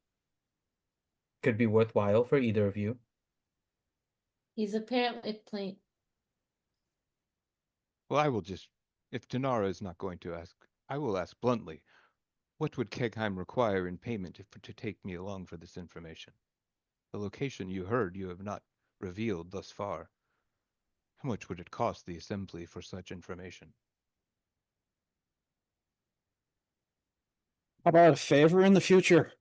could be worthwhile for either of you. He's apparently playing. Well, I will just, if Tanara is not going to ask, I will ask bluntly, what would Kegheim require in payment to take me along for this information? The location you heard you have not revealed thus far. How much would it cost the Assembly for such information? How about a favor in the future?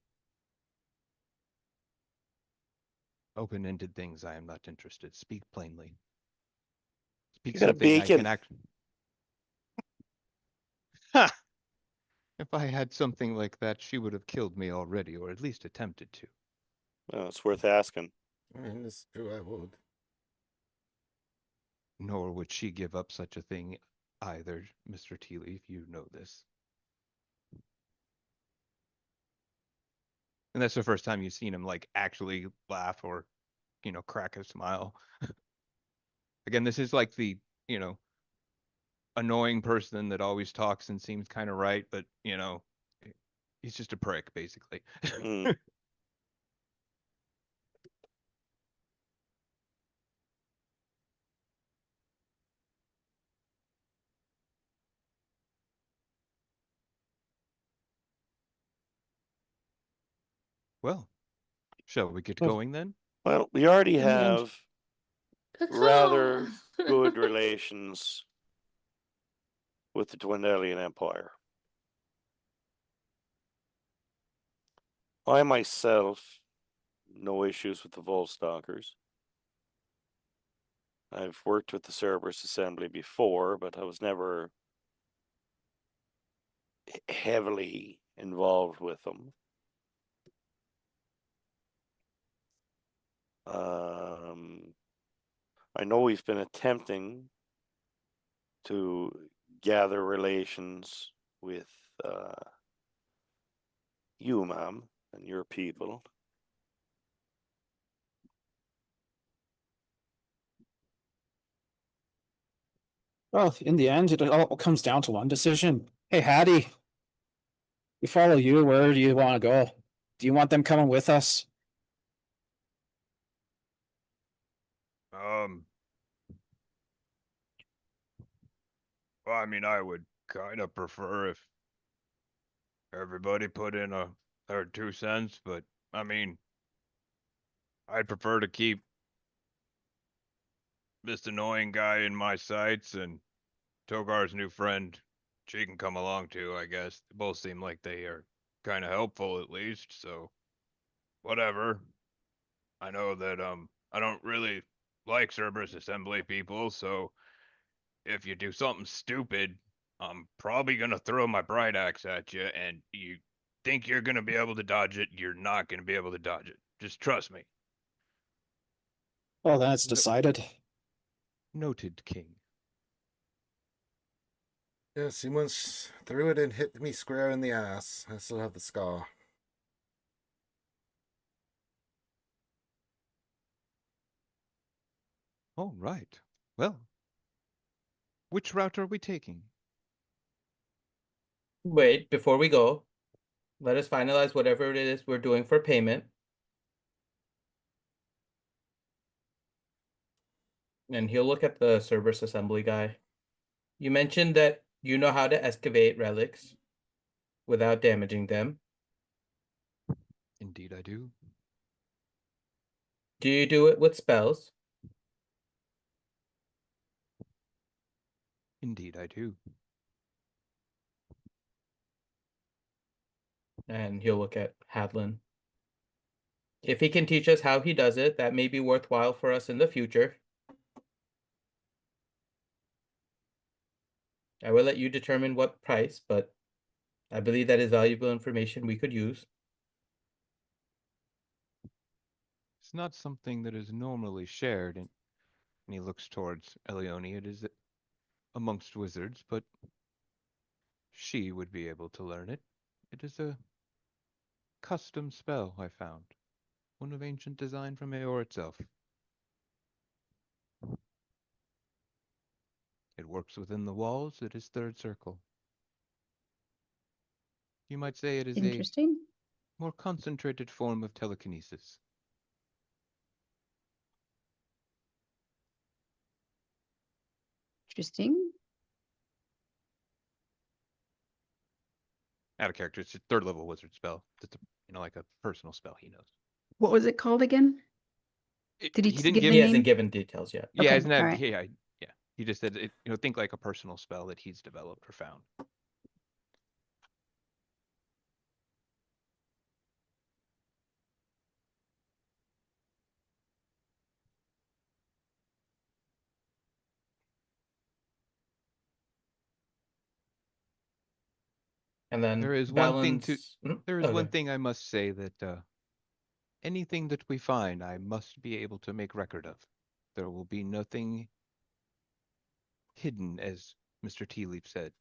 Open-ended things I am not interested. Speak plainly. Speak You got a something I beacon. can act. Ha! If I had something like that, she would have killed me already, or at least attempted to. Well, it's worth asking. I mean, that's true, I would. Nor would she give up such a thing either, Mr. Tealeaf, you know this. And that's the first time you've seen him like actually laugh or, crack a smile. Again, this is like the, annoying person that always talks and seems kind of right, but, he's just a prick, basically. Mm. Well, shall we get Well, going then? Well, we already In the end- have rather good relations with the Dwendalian Empire. I myself, no issues with the Volstalkers. I've worked with the Cerberus Assembly before, but I was never heavily involved with them. I know we've been attempting to gather relations with you, ma'am, and your people. Well, in the end, it all comes down to one decision. Hey, Hattie, we follow you. Where do you want to go? Do you want them coming with us? Well, I mean, I would kind of prefer if everybody put in their 2 cents, but I mean, I'd prefer to keep this annoying guy in my sights, and Togar's new friend, she can come along too, I guess. They both seem like they are kind of helpful at least, so whatever. I know that I don't really like Cerberus Assembly people, so if you do something stupid, I'm probably gonna throw my bright axe at you, and you think you're gonna be able to dodge it, you're not gonna be able to dodge it. Just trust me. Well, then it's decided. Noted, King. Yes, he once threw it and hit me square in the ass. I still have the scar. All right. Well, which route are we taking? Wait, before we go, let us finalize whatever it is we're doing for payment. And he'll look at the Cerberus Assembly guy. You mentioned that you know how to excavate relics. without damaging them. Indeed, I do. Do you do it with spells? Indeed, I do. And he'll look at Hadlin. If he can teach us how he does it, that may be worthwhile for us in the future. I will let you determine what price, but I believe that is valuable information we could use. It's not something that is normally shared, and he looks towards Elione. It is amongst wizards, but she would be able to learn it. It is a custom spell I found. One of ancient design from Eor itself. It works within the walls. It is third circle. You might say it is a Interesting. more concentrated form of telekinesis. Interesting. Out of character, it's a third level wizard spell. It's like a personal spell he knows. What was it called again? Did he He didn't give give the He name? hasn't given details yet. Yeah, Okay, isn't that alright. yeah. He just said it, think like a personal spell that he's developed or found. And then There is balance. there is one Okay. thing I must say that anything that we find, I must be able to make record of. There will be nothing hidden, as Mr. Tealeaf said.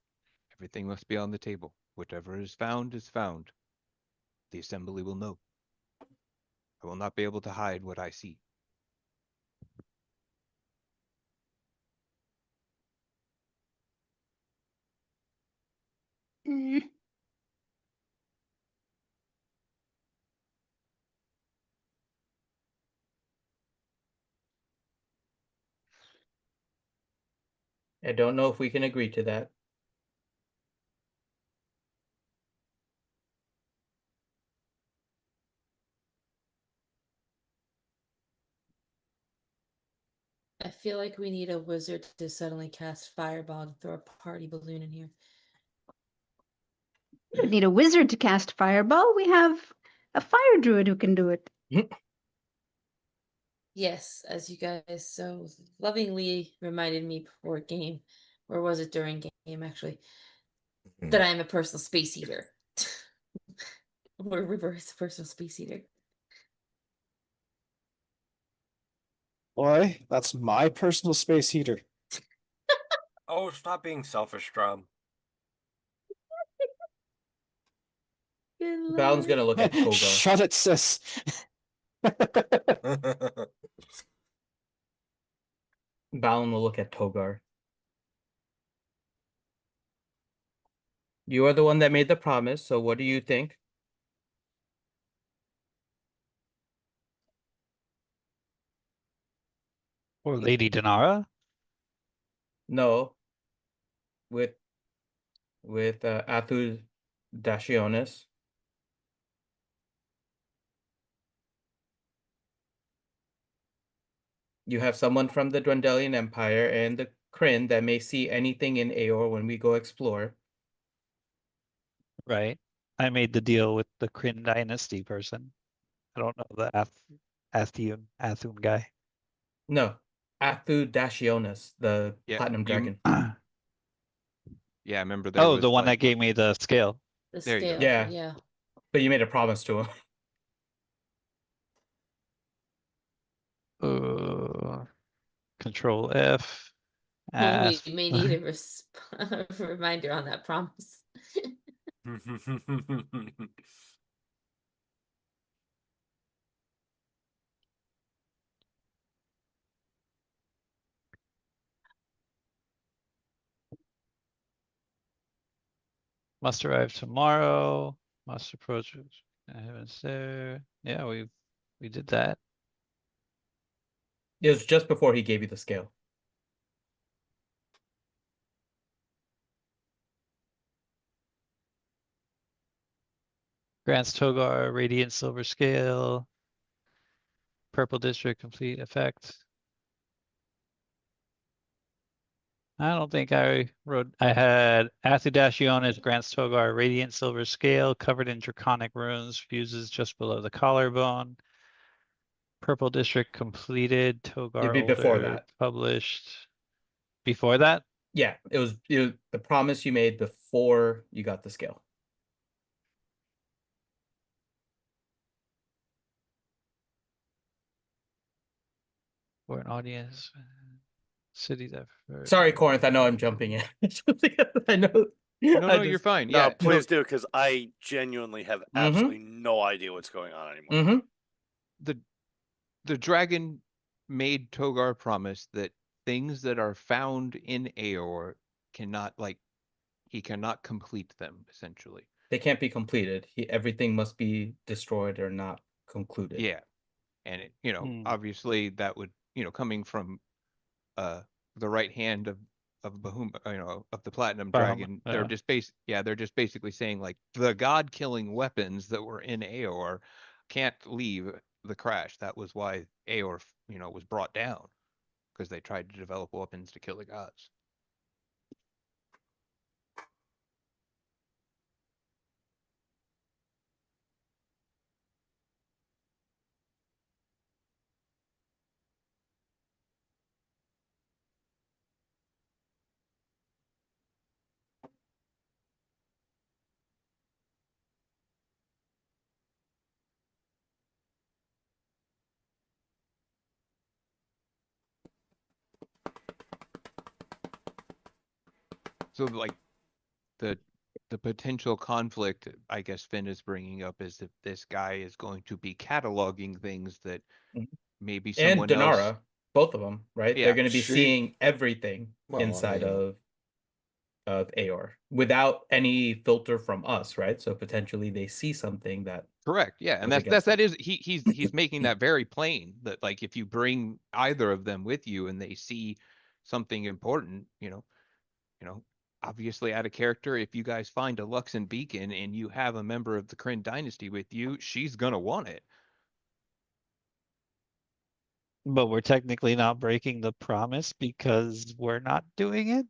Everything must be on the table. Whatever is found is found. The assembly will know. I will not be able to hide what I see. Mm. I don't know if we can agree to that. I feel like we need a wizard to suddenly cast Fireball and throw a party balloon in here. We don't need a wizard to cast fireball. We have a fire druid who can do it. Yes, as you guys so lovingly reminded me before game, or was it during game actually, that I am a personal space eater. Or reverse personal space eater. Boy, that's my personal space heater. Oh, stop being selfish, Drum. Good Balin's lord. gonna look at Togar. Shut it, sis. Balin will look at Togar. You are the one that made the promise, so what do you think? Or Lady Dinara? No. With Athu Dashionis. You have someone from the Dwendalian Empire and the Kryn that may see anything in Aor when we go explore. Right. I made the deal with the Kryn Dynasty person. I don't know the Athum guy. No. Athu Dashionis, the Yeah, Platinum Dragon. Yeah, I remember there Oh, was the one that like gave me the scale. The There you go. scale, Yeah. yeah. But you made a promise to him. Control F. We Ask. may need a reminder on that promise. Must arrive tomorrow. Must approach. I haven't there. Yeah, we did that. It was just before he gave you the scale. Grants Togar, Radiant Silver Scale. Purple District, complete effect. I don't think I wrote. I had Athudashionis grants Togar Radiant Silver Scale, covered in draconic runes, fuses just below the collarbone. Purple District completed. Togar It'd be before older, that. published. Before that? Yeah, it was the promise you made before you got the scale. For an audience. Cities effort. Sorry, Corinth. I know I'm jumping in. I know. No, you're fine. No, Yeah, please do, because I genuinely have absolutely no idea what's going on anymore. The dragon made Togar promise that things that are found in Aor cannot, like, he cannot complete them, essentially. They can't be completed. Everything must be destroyed or not concluded. Yeah. And it, obviously that would, coming from the right hand of Bahum, of the Platinum Dragon, they're just they're just basically saying, like, the god-killing weapons that were in Aor can't leave the crash. That was why Aor, was brought down, because they tried to develop weapons to kill the gods. So, like, the potential conflict, I guess, Finn is bringing up is that this guy is going to be cataloging things that maybe someone and else. Denara, both of them, right? Yeah, They're going to be seeing everything inside of Aor without any filter from us, right? So potentially they see something that. Correct. Yeah, and he's making that very plain, that, like, if you bring either of them with you and they see something important, obviously out of character, if you guys find a Luxon beacon and you have a member of the Kryn dynasty with you, she's gonna want it. But we're technically not breaking the promise because we're not doing it.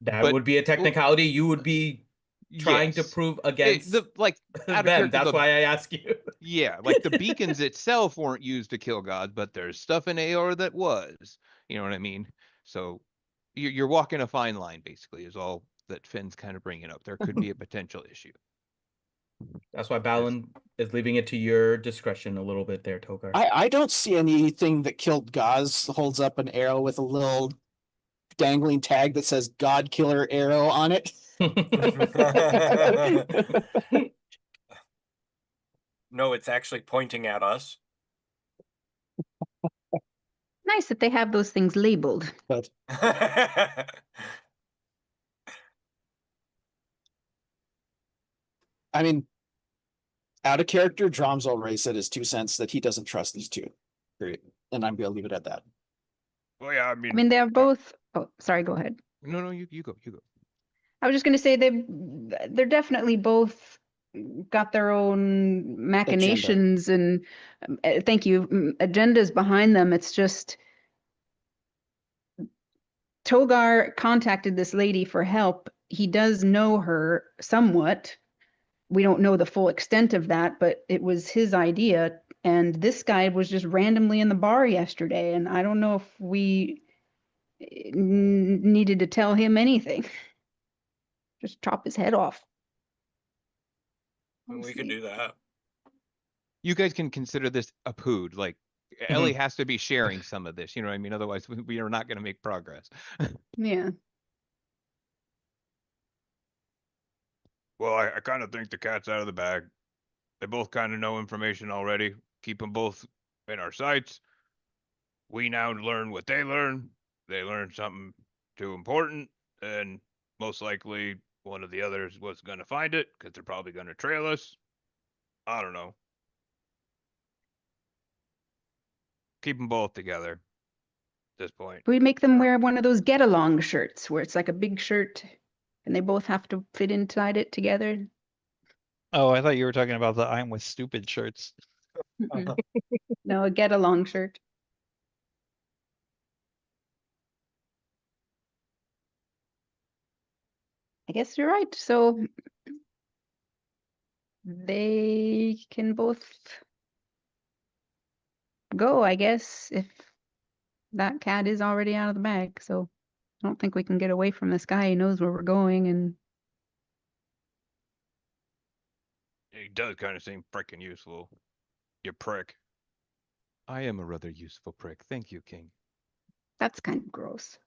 That would be a technicality you would be trying to Yes. prove against out of them. character, That's why I ask you. Yeah, like, the beacons itself weren't used to kill gods, but there's stuff in Aor that was. You know what I mean? So you're walking a fine line, basically, is all that Finn's kind of bringing up. There could be a potential issue. That's why Balin is leaving it to your discretion a little bit there, Togar. I don't see anything that killed Gaz holds up an arrow with a little dangling tag that says God Killer Arrow on it. No, it's actually pointing at us. Nice that they have those things labeled. But I mean, out of character, Drom's already said his 2 cents that he doesn't trust these two. Period. And I'm gonna leave it at that. Well, yeah, I mean, they're both. Oh, sorry. Go ahead. No, you go. I was just going to say they're definitely both got their own machinations and thank you, agendas behind them. It's just Togar contacted this lady for help. He does know her somewhat. We don't know the full extent of that, but it was his idea. And this guy was just randomly in the bar yesterday, and I don't know if we needed to tell him anything. Just chop his head off. We could do that. You guys can consider this a pood. Like, Ellie has to be sharing some of this, you know what I mean? Otherwise, we are not going to make progress. Yeah. Well, I kind of think the cat's out of the bag. They both kind of know information already. Keep them both in our sights. We now learn what they learn. They learn something too important, and most likely one of the others was going to find it, because they're probably going to trail us. I don't know. Keep them both together at this point. We make them wear one of those get along shirts where it's like a big shirt and they both have to fit inside it together. Oh, I thought you were talking about the I'm with stupid shirts. Mm-mm. No, a get along shirt. I guess you're right. So they can both go, I guess, if that cat is already out of the bag. So I don't think we can get away from this guy. He knows where we're going, and He does kind of seem frickin' useful. You prick. I am a rather useful prick. Thank you, King. that's kind of gross.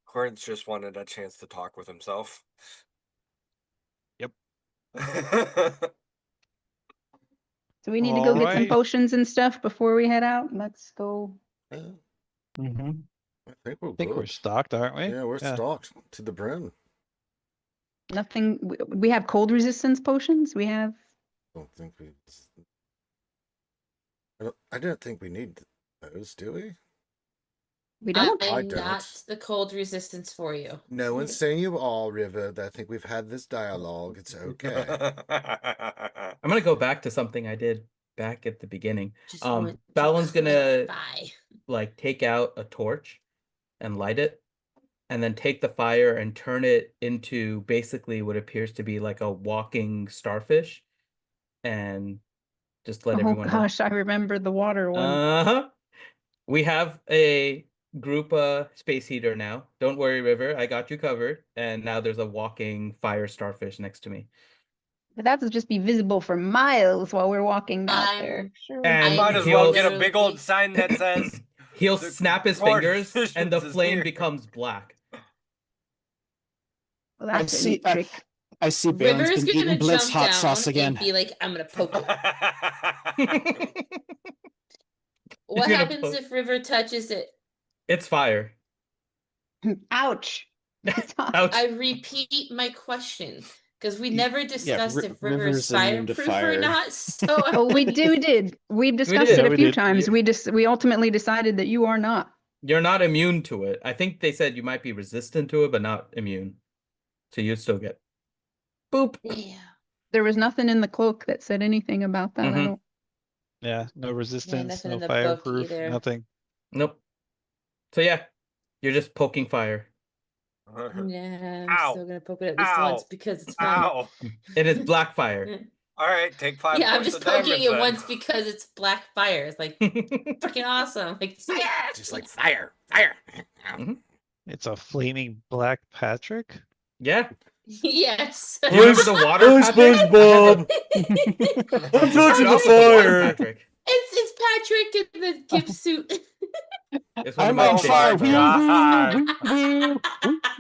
Corinth just wanted a chance to talk with himself. Yep. So we need to go get some Alright. potions and stuff before we head out. Let's go. Yeah, Mm-hmm. I think we're I think we're good. stocked, aren't we? Yeah, we're stocked to the brim. Nothing. We have cold resistance potions. We have. Don't think we. I don't think we need those, do we? We don't. I I'm don't. not the cold resistance for you. No one's saying you are, River. I think we've had this dialogue. It's okay. I'm gonna go back to something I did back at the beginning. Just want to Balon's gonna clarify. like take out a torch and light it, and then take the fire and turn it into basically what appears to be like a walking starfish, and just let Oh everyone know. gosh, I remember the water one. Uh-huh. We have a group space heater now. Don't worry, River. I got you covered. And now there's a walking fire starfish next to me. But that would just be visible for miles while we're walking out there. Sure. And Might as he'll well get a big old sign that says he'll the snap his cold fingers and the resistance is flame here. becomes black. Well, that's a neat trick. I see Balin's River's been eating gonna Blitz jump hot down sauce again. and be like, "I'm gonna poke it." What You're gonna happens poke- if River touches it? It's fire. Ouch. Ouch. I repeat my question because we never discussed if River's River's immune to fireproof or fire. not. So Oh, we did. We've discussed did. it Yeah, a we few did. times. We ultimately decided that you are not. You're not immune to it. I think they said you might be resistant to it, but not immune. So you'd still get boop. yeah, There was nothing in the cloak that said anything about that. I Mhm. don't. Yeah, no resistance, nothing no in the book fireproof, either. nothing. Nope. So yeah, you're just poking fire. yeah, I'm Ow. still gonna poke it at least once Ow. because it's fun. Ow. It is black fire. All right, take 5 Yeah, I'm points just of damage poking it then. once because it's black fire. It's like freaking awesome. Like fire. Just like fire, fire. It's a flaming black Patrick. Yeah. Yes. Do you remember the water Hey, Patrick? SpongeBob. I'm touching the Also water fire. Patrick. It's Patrick in the gimp suit. It's one of I'm my on Oh fire. favorite my battles.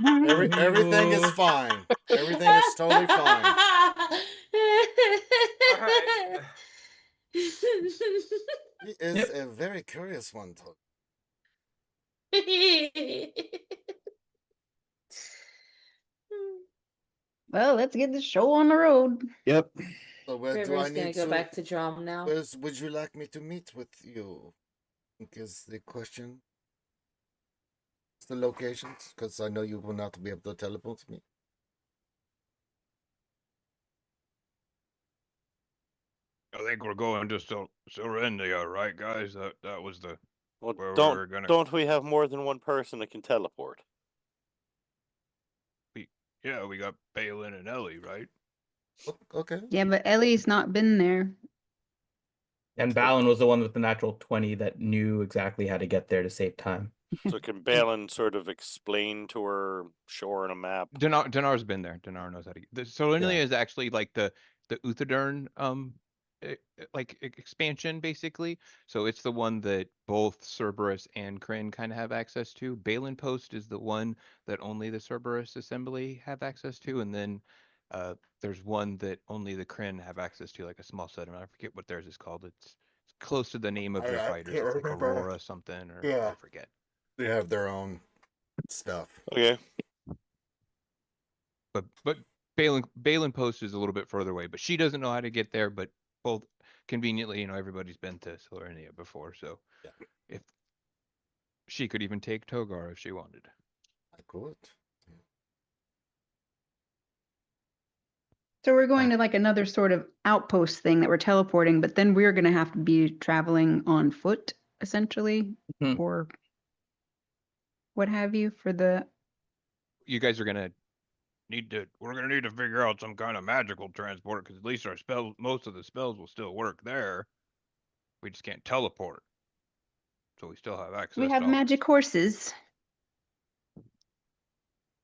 God. Everything is fine. Everything is totally fine. Alright. He is Yep. a very curious one. Well, let's get the show on the road. Yep. So where do I River's gonna need go to? back to Drum now. Where would you like me to meet with you? Is the question. The locations, because I know you will not be able to teleport me. I think we're going to Serendia, right, guys? That was the Well, where we don't were gonna. don't we have more than one person that can teleport? Yeah, we got Balin and Ellie, right? Okay. Yeah, but Ellie's not been there. And Balin was the one with the natural 20 that knew exactly how to get there to save time. So can Balin sort of explain to her, show her on a map? Dinar's been there. Dinar knows how to. The Serendia is actually like the Uthadern expansion basically. So it's the one that both Cerberus and Kryn kind of have access to. Balin Post is the one that only the Cerberus assembly have access to, and then there's one that only the Kryn have access to, like a small settlement. I forget what theirs is called. It's close to the name of their I fighters. can't It's like remember. Aurora something, or Yeah. I forget. They have their own stuff. Okay. But Balin Post is a little bit further away, but she doesn't know how to get there. But both conveniently, everybody's been to Serendia before, so if she could even take Togar if she wanted. I could. So we're going to like another sort of outpost thing that we're teleporting, but then we're going to have to be traveling on foot, essentially, Hmm. or what have you for the. You guys are gonna we're gonna need to figure out some kind of magical transport, because at least our spells, most of the spells will still work there. We just can't teleport, so we still have access. We have to all magic horses.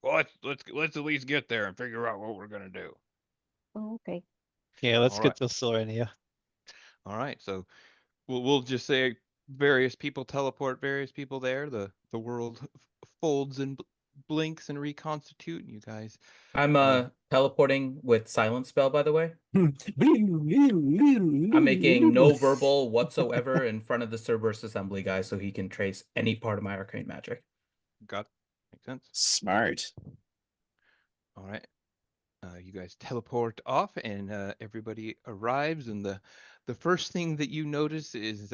Well, let's at least get there and figure out what we're gonna do. Oh, okay. Yeah, let's All get right. to Sorenia. All right, so we'll just say various people teleport various people there. The world folds and blinks and reconstitute, and you guys. I'm teleporting with silent spell, by the way. I'm making no verbal whatsoever in front of the Cerberus Assembly guy, so he can trace any part of my arcane magic. Got makes sense. Smart. All right. You guys teleport off, and everybody arrives, and the first thing that you notice is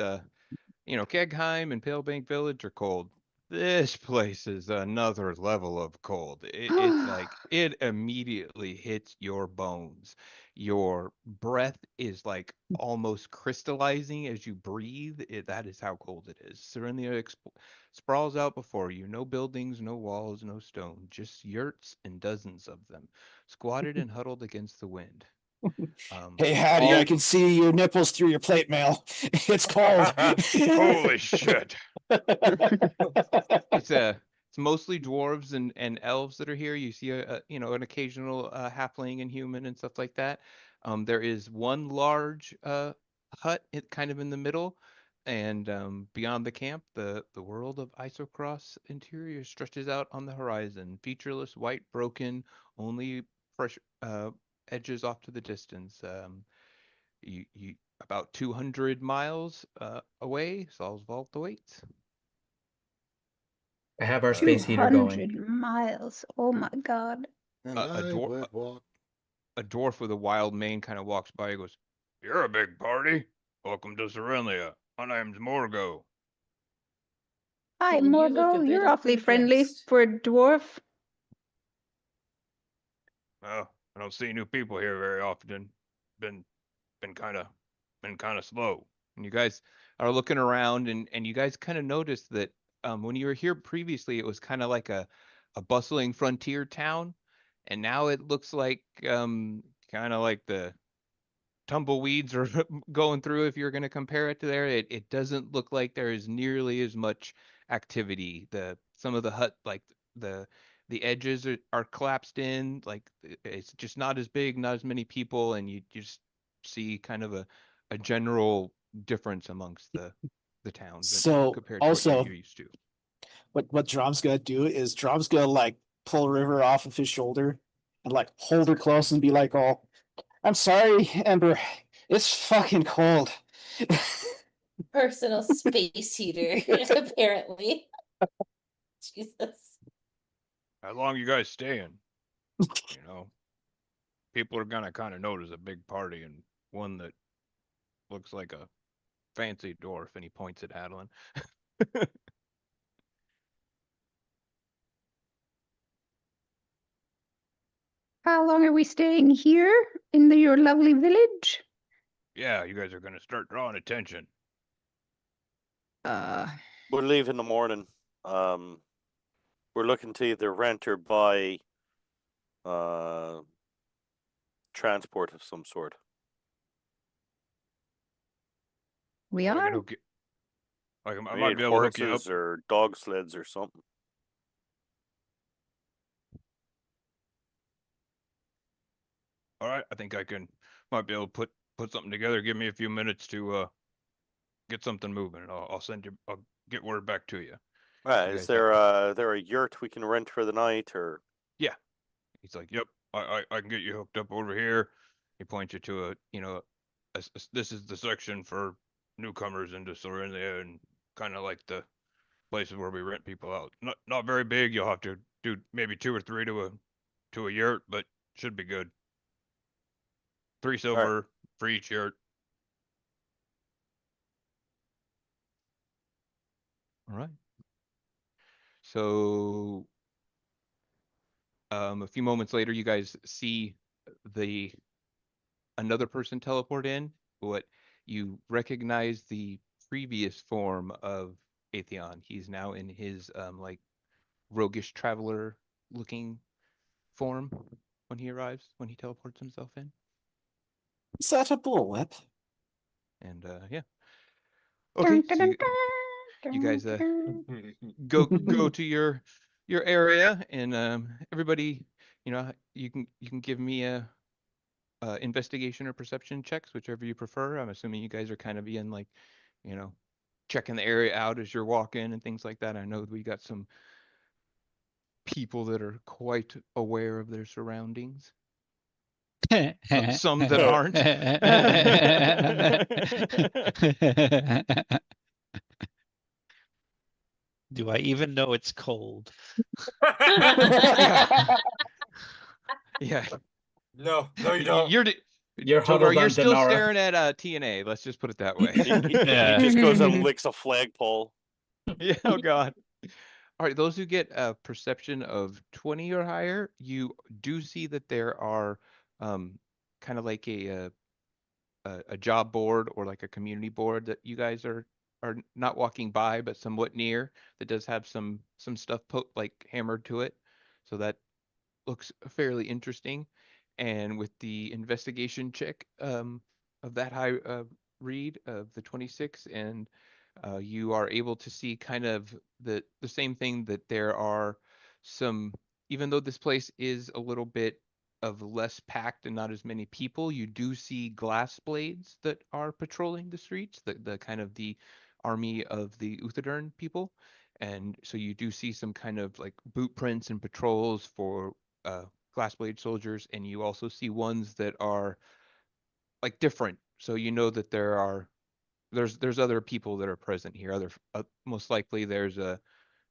Kegheim and Palebank Village are cold. This place is another level of cold. It immediately hits your bones. Your breath is like almost crystallizing as you breathe. That is how cold it is. Serenia sprawls out before you. No buildings, no walls, no stone. Just yurts and dozens of them, squatted and huddled against the wind. Hey, Hattie, all- I can see your nipples through your plate mail. It's cold. Holy shit. It's mostly dwarves and elves that are here. You see an occasional halfling and human and stuff like that. There is one large hut kind of in the middle, and beyond the camp, the world of Isocross interior stretches out on the horizon. Featureless, white, broken, only fresh edges off to the distance. You about 200 miles away, Saul's Vault awaits. I have our Uh, space heater going. 200 miles. Oh my God. And a I dwar- would walk. a dwarf with a wild mane kind of walks by and goes, "You're a big party. Welcome to Serenia. My name's Morgo." Hi, Well, you look a Morgo. bit You're awfully friendly impressed. for a dwarf. Well, I don't see new people here very often. Been been kind of been kind of slow. And you guys are looking around, and you guys kind of noticed that when you were here previously, it was kind of like a bustling frontier town, and now it looks like kind of like the tumbleweeds are going through. If you're going to compare it to there, it doesn't look like there is nearly as much activity. Some of the hut, like the the edges are collapsed in, like it's just not as big, not as many people, and you just see kind of a general difference amongst the towns So compared to what also, you're used to. what Drom's gonna do is Drom's gonna like pull River off of his shoulder and like hold her close and be like, "Oh, I'm sorry, Ember. It's fucking cold." Personal space heater, apparently. Jesus. How long you guys staying? You know, people are gonna kind of notice a big party and one that looks like a fancy dwarf, and he points at Adeline. How long are we staying here in your lovely village? Yeah, you guys are gonna start drawing attention. Uh, We'll leave in the morning. We're looking to either rent or buy transport of some sort. we I are. can hook you. I We might need be able to hook you up. horses or dog sleds or something. All right, I think I might be able to put something together. Give me a few minutes to get something moving, and I'll get word back to you. Right. You Is guys have there a yurt we can rent for the night, or Yeah. He's like, "Yep, I can get you hooked up over here." He points you to this is the section for newcomers into Sorenia, and kind of like the places where we rent people out. Not very big. You'll have to do maybe 2 or 3 to a yurt, but should be good. 3 silver for each yurt. All right. So, a few moments later, you guys see the another person teleport in, but you recognize the previous form of Atheon. He's now in his like roguish traveler looking form when he arrives, when he teleports himself in. Is that a bullwhip? And yeah. Okay, so you guys go to your area, and everybody, you can give me a investigation or perception checks, whichever you prefer. I'm assuming you guys are kind of being like, you know, checking the area out as you're walking and things like that. I know we got some people that are quite aware of their surroundings. Some that aren't. Do I even know it's cold? Yeah. Yeah. No, you don't. You're Togar, huddled you're on still Denara. staring at TNA. Let's just put it that way. He Yeah. just goes and licks a flagpole. Yeah, oh god. All right, those who get a perception of 20 or higher, you do see that there are kind of like a job board or like a community board that you guys are not walking by but somewhat near, that does have some stuff like hammered to it. So that looks fairly interesting. And with the investigation check of that high read of the 26, and you are able to see kind of the same thing, that there are some, even though this place is a little bit of less packed and not as many people, you do see glass blades that are patrolling the streets, the kind of the army of the Uthadern people. And so you do see some kind of like boot prints and patrols for glassblade soldiers, and you also see ones that are like different. So you know that there's other people that are present here. Most likely there's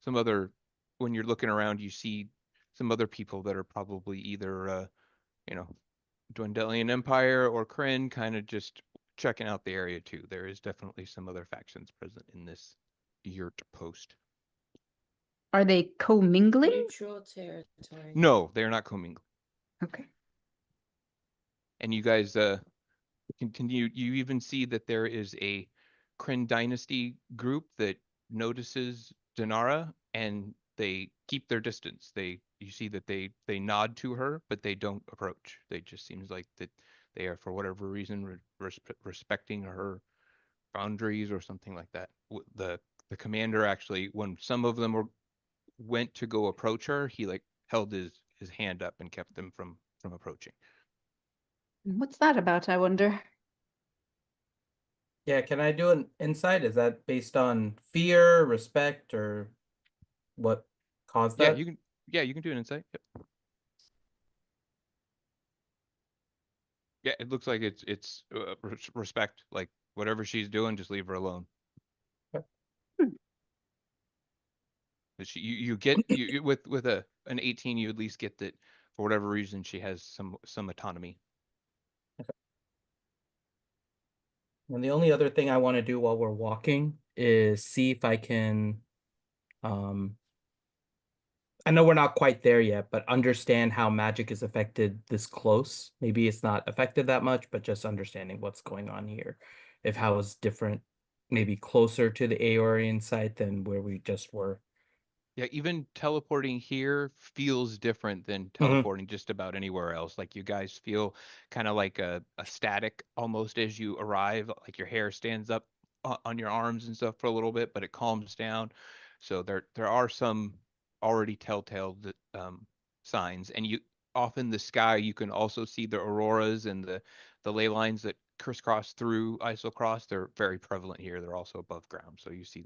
some other, when you're looking around, you see some other people that are probably either you know Dwendalian Empire or Kryn, kind of just checking out the area too. There is definitely some other factions present in this yurt post. Are they commingling? Neutral territory. No, they're not commingled. Okay. And you guys continue. You even see that there is a Kryn Dynasty group that notices Denara, and they keep their distance. You see that they nod to her, but they don't approach. They just seems like that they are, for whatever reason, respecting her boundaries or something like that. The commander actually, when some of them went to go approach her, he like held his hand up and kept them from approaching. What's that about, I wonder? Yeah, can I do an insight? Is that based on fear, respect, or what caused Yeah, that? you can. Yeah, you can do an insight. Yep. Yeah, it looks like it's respect. Like whatever she's doing, just leave her alone. But you get with an 18, you at least get that for whatever reason she has some autonomy. And the only other thing I want to do while we're walking is see if I can, I know we're not quite there yet, but understand how magic is affected this close. Maybe it's not affected that much, but just understanding what's going on here. If how it's different, maybe closer to the Aeorian site than where we just were. Yeah, even teleporting here feels different than teleporting just about anywhere else. Like you guys feel kind of like a static almost as you arrive, like your hair stands up on your arms and stuff for a little bit, but it calms down. So there are some already telltale signs, and you often the sky you can also see the auroras and the ley lines that crisscross through Isocross. They're very prevalent here. They're also above ground, so you see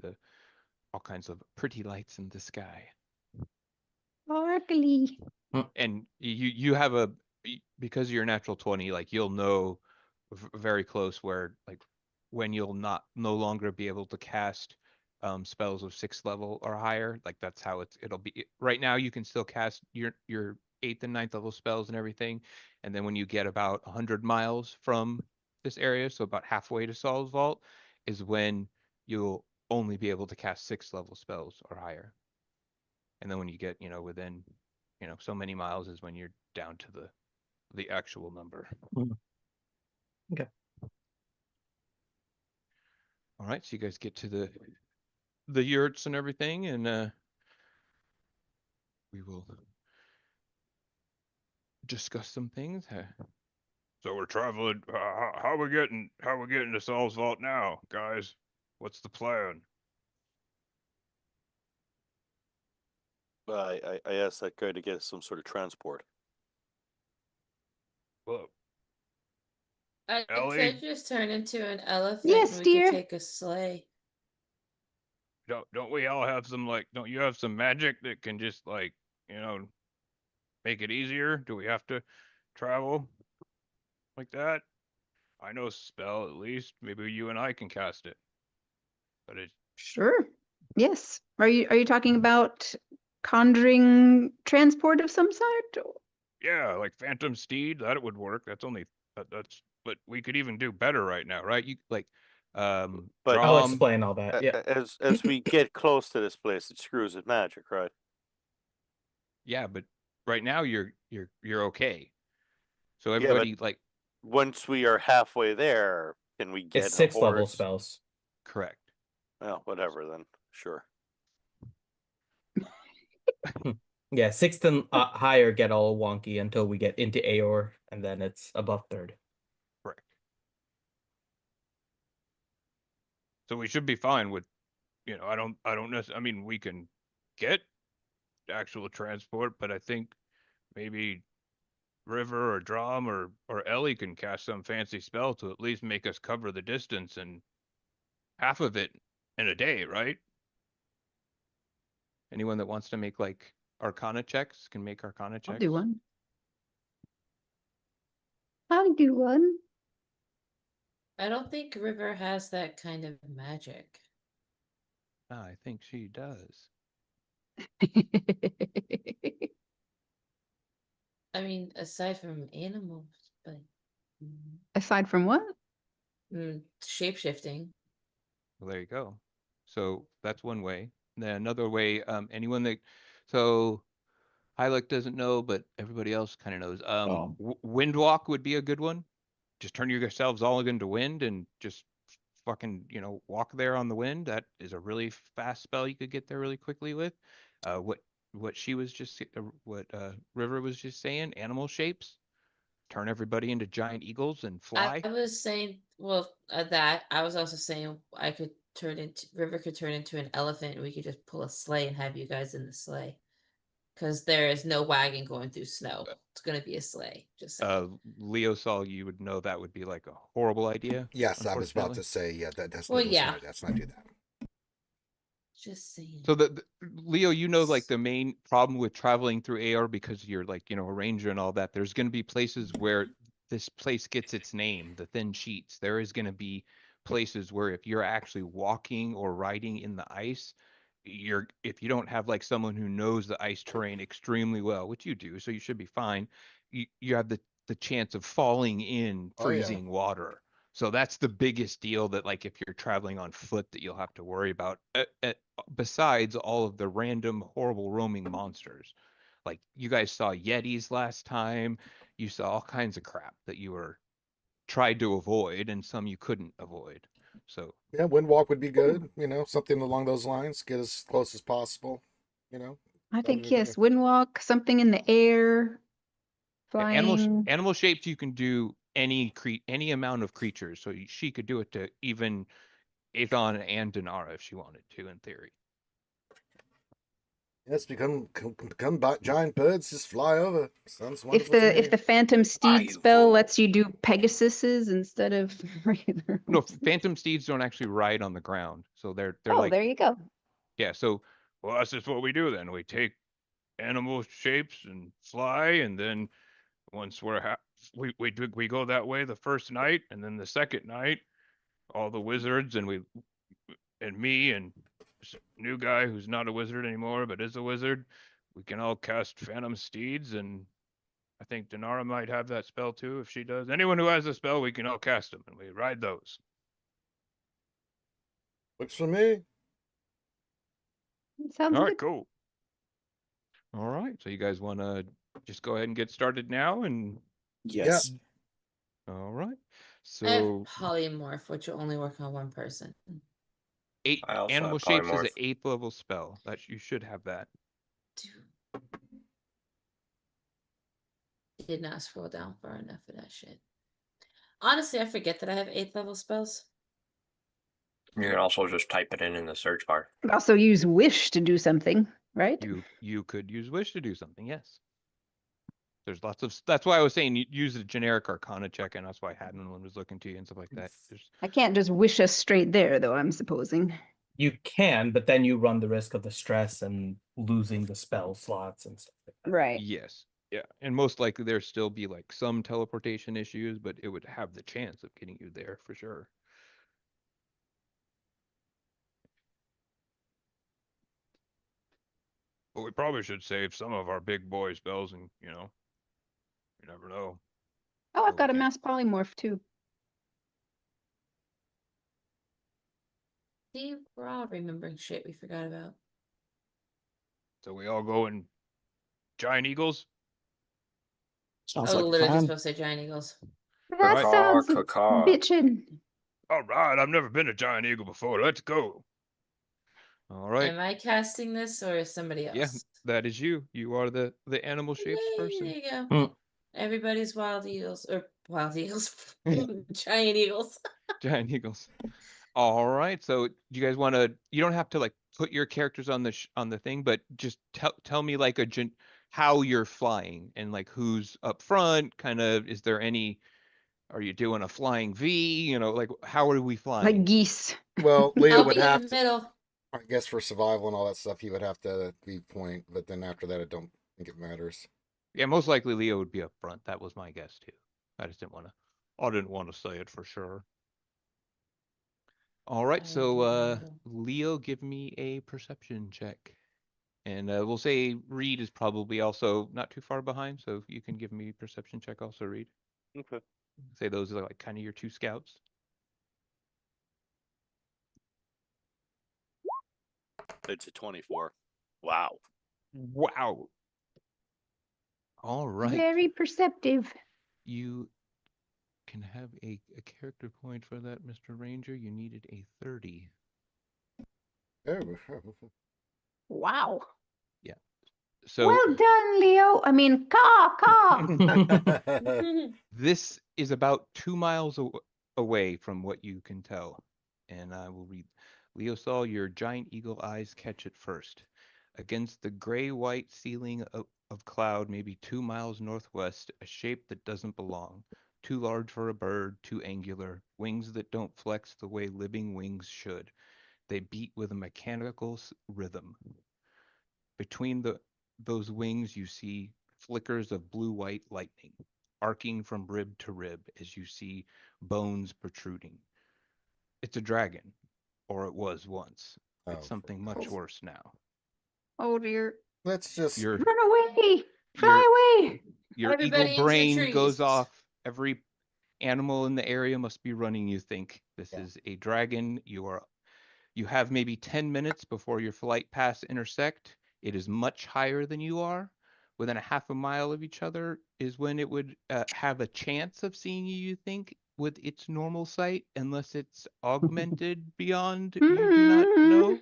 all kinds of pretty lights in the sky. Sparkly. And you have because you're a natural 20, like you'll know very close where, like, when you'll no longer be able to cast spells of 6th level or higher. Like that's how it'll be. Right now you can still cast your 8th and 9th level spells and everything, and then when you get about 100 miles from this area, so about halfway to Saul's Vault, is when you'll only be able to cast 6th level spells or higher. And then when you get, within, so many miles is when you're down to the actual number. All right, so you guys get to the yurts and everything, and we will discuss some things. So we're traveling. How we getting to Saul's Vault now, guys? What's the plan? I asked that guy to get some sort of transport. Well, I Ellie? could just turn into an elephant Yes, and we dear. could take a sleigh. Don't we all have some don't you have some magic that can just make it easier? Do we have to travel like that? I know spell at least. Maybe you and I can cast it. But it's Sure. Yes. Are you talking about conjuring transport of some sort? yeah, like Phantom Steed, that would work. That's but we could even do better right now, right? You But- I'll Drum. explain all that. Yeah. As we get close to this place, it screws with magic, right? Yeah, but right now you're okay. So Yeah, but everybody once we are halfway there, can we get It's a 6th level horse? spells. correct. Well, whatever then. Sure. Yeah, 6th and higher get all wonky until we get into Aor, and then it's above 3rd. Correct. So we should be fine with I don't necessarily, I mean, we can get actual transport, but I think maybe River or Drum or Ellie can cast some fancy spell to at least make us cover the distance and half of it in a day, right? Anyone that wants to make Arcana checks can make Arcana checks. I'll do one. I'll do one. I don't think River has that kind of magic. I think she does. I mean, aside from animals, but Aside from what? shape-shifting. Well, there you go. So that's one way. Then another way, anyone that so Hylic doesn't know, but everybody else kind of knows. Windwalk would be a good one. Just turn yourselves all into wind and just fucking walk there on the wind. That is a really fast spell you could get there really quickly with. What she was just what River was just saying, animal shapes. Turn everybody into giant eagles and fly. I was saying, well, that I was also saying River could turn into an elephant and we could just pull a sleigh and have you guys in the sleigh. Because there is no wagon going through snow. It's gonna be a sleigh. Just saying. Leo Saul, you would know that would be like a horrible idea. Yes, I was about unfortunately. to say, yeah, that's Well, let's yeah. not do that. Just saying. So Leo, the main problem with traveling through AR because you're a ranger and all that, there's going to be places where this place gets its name, the thin sheets. There is going to be places where if you're actually walking or riding in the ice, if you don't have someone who knows the ice terrain extremely well, which you do, so you should be fine, you have the chance of falling in freezing water. So that's the biggest deal that if you're traveling on foot that you'll have to worry about. Besides all of the random horrible roaming monsters. Like you guys saw Yetis last time. You saw all kinds of crap that you were tried to avoid and some you couldn't avoid. So yeah, Windwalk would be good. Something along those lines. Get as close as possible. I think yes, windwalk, something in the air, flying. Animal shapes you can do any amount of creatures. So she could do it to even Aethon and Dinara if she wanted to, in theory. Yes, become giant birds, just fly over. Sounds If wonderful to me. the Phantom Steed spell lets you do Pegasuses instead of regular. No, Phantom Steeds don't actually ride on the ground, so they're Oh, there you go. yeah. So that's just what we do then. We take animal shapes and fly, and then once we go that way the first night, and then the second night, all the wizards and me and this new guy who's not a wizard anymore but is a wizard, we can all cast Phantom Steeds, and I think Dinara might have that spell too if she does. Anyone who has a spell, we can all cast them, and we ride those. Looks for me. Sounds All good. right, cool. All right, so you guys want to just go ahead and get started now? And Yes. all right. I have So polymorph, which will only work on one person. I also animal have shapes is polymorph. an 8th level spell. That you should have that. Did not scroll down far enough for that shit. Honestly, I forget that I have 8th level spells. You can also just type it in the search bar. Could also use wish to do something, right? You could use wish to do something. Yes. There's lots of. That's why I was saying use a generic Arcana check, and that's why Hadman was looking to you and stuff like that. I can't just wish us straight there, though, I'm supposing. You can, but then you run the risk of the stress and losing the spell slots and stuff like that. Right. Yes. Yeah, and most likely there still be like some teleportation issues, but it would have the chance of getting you there for sure. But we probably should save some of our big boy spells, and you never know. Oh, I've we got a can't- mass polymorph too. See, we're all remembering shit we forgot about. So we all go in giant eagles. Sounds I was like a literally just plan. supposed to say giant eagles. That Right. sounds Caw. bitchin'. All right, I've never been a giant eagle before. Let's go. All right. Am I casting this or is somebody else? Yeah, that is you. You are the animal shapes Yay, person. there you go. Hmm. Everybody's wild eagles or wild eagles, giant eagles. Giant eagles. All right. So do you guys want to? You don't have to like put your characters on the thing, but just tell me like how you're flying and like who's up front. Kind of. Is there any? Are you doing a flying V? Like how are we flying? Like geese. Well, Leo I'll would be in have the to, middle. I guess for survival and all that stuff, he would have to be point, but then after that, I don't think it matters. Yeah, most likely Leo would be up front. That was my guess too. I just didn't want to. I didn't want to say it for sure. All right, I would so be in the middle. Leo, give me a perception check, and we'll say Reed is probably also not too far behind, so you can give me a perception check also, Reed. Okay. Say those are like kind of your two scouts. It's a 24. Wow. Wow. All right. Very perceptive. You can have a character point for that, Mr. Ranger. You needed a 30. Oh. Wow. Yeah. So Well done, Leo. I mean, caw. this is about 2 miles away from what you can tell. And I will read. Leo saw your giant eagle eyes catch it first. Against the gray-white ceiling of cloud, maybe 2 miles northwest, a shape that doesn't belong. Too large for a bird, too angular, wings that don't flex the way living wings should. They beat with a mechanical rhythm. Between those wings, you see flickers of blue-white lightning, arcing from rib to rib as you see bones protruding. It's a dragon, or it was once. It's something much worse now. Oh dear. Let's just Your Run away. Fly away. your Everybody eagle into the brain goes trees. off. Every animal in the area must be running, you think. This is a dragon. You have maybe 10 minutes before your flight paths intersect. It is much higher than you are. Within a half a mile of each other is when it would have a chance of seeing you, you think, with its normal sight, unless it's augmented beyond you do not know.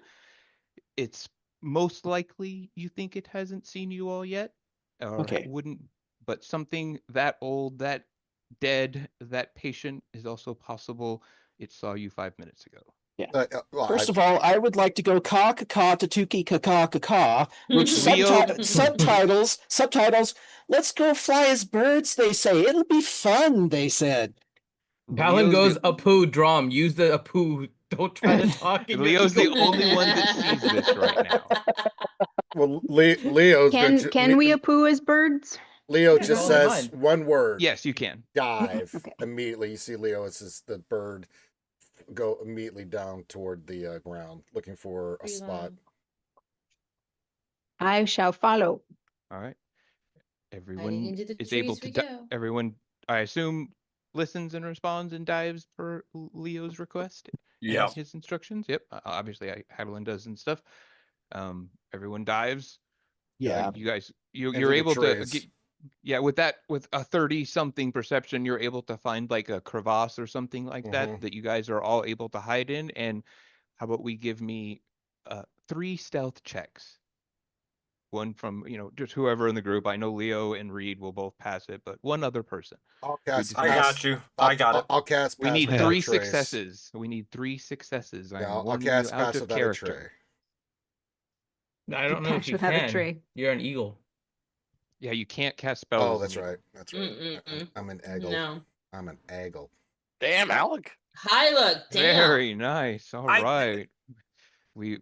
It's most likely you think it hasn't seen you all yet, or Okay. wouldn't, but something that old, that dead, that patient is also possible. It saw you 5 minutes ago. Yeah. First of all, I would like to go caw caw tuki caw caw, which Leo- subtitles. Let's go fly as birds. They say it'll be fun. They said. Balin Leo's goes Apu Drum. Use the Apu. Don't try to talk in your Leo's the eagle only one that sees this right now. well, Leo's going to. Can we apoo as birds? Leo Yeah, just go says on. one word. Yes, you can. Dive. Okay. Immediately, you see Leo. It's just the bird go immediately down toward the ground, looking for a spot. I shall follow. All right. Hiding Everyone into the is able trees to. we go. Everyone, I assume, listens and responds and dives per Leo's request. Yeah. And his instructions. Yep. Obviously, Haviland does and stuff. Everyone dives. Yeah. You guys, Into you're the able to trees. Yeah, with a 30 something perception, you're able to find like a crevasse or something like Mhm. that you guys are all able to hide in. And how about we give me 3 stealth checks? One from, just whoever in the group. I know Leo and Reed will both pass it, but one other person. I'll We cast just I need, got you. I got it. I'll cast we pass need without a 3 trace. successes. We need 3 successes. Yeah, I'm I'll warning you cast out pass of without a tray. character. I don't know if Patch you without a can. tray. You're an eagle. Yeah, you can't cast spells. Oh, that's in the- right. That's right. Mm-mm-mm. I'm an eggle. No. I'm an eggle. Damn, Alec. High look. Damn. Very nice. All I- right. You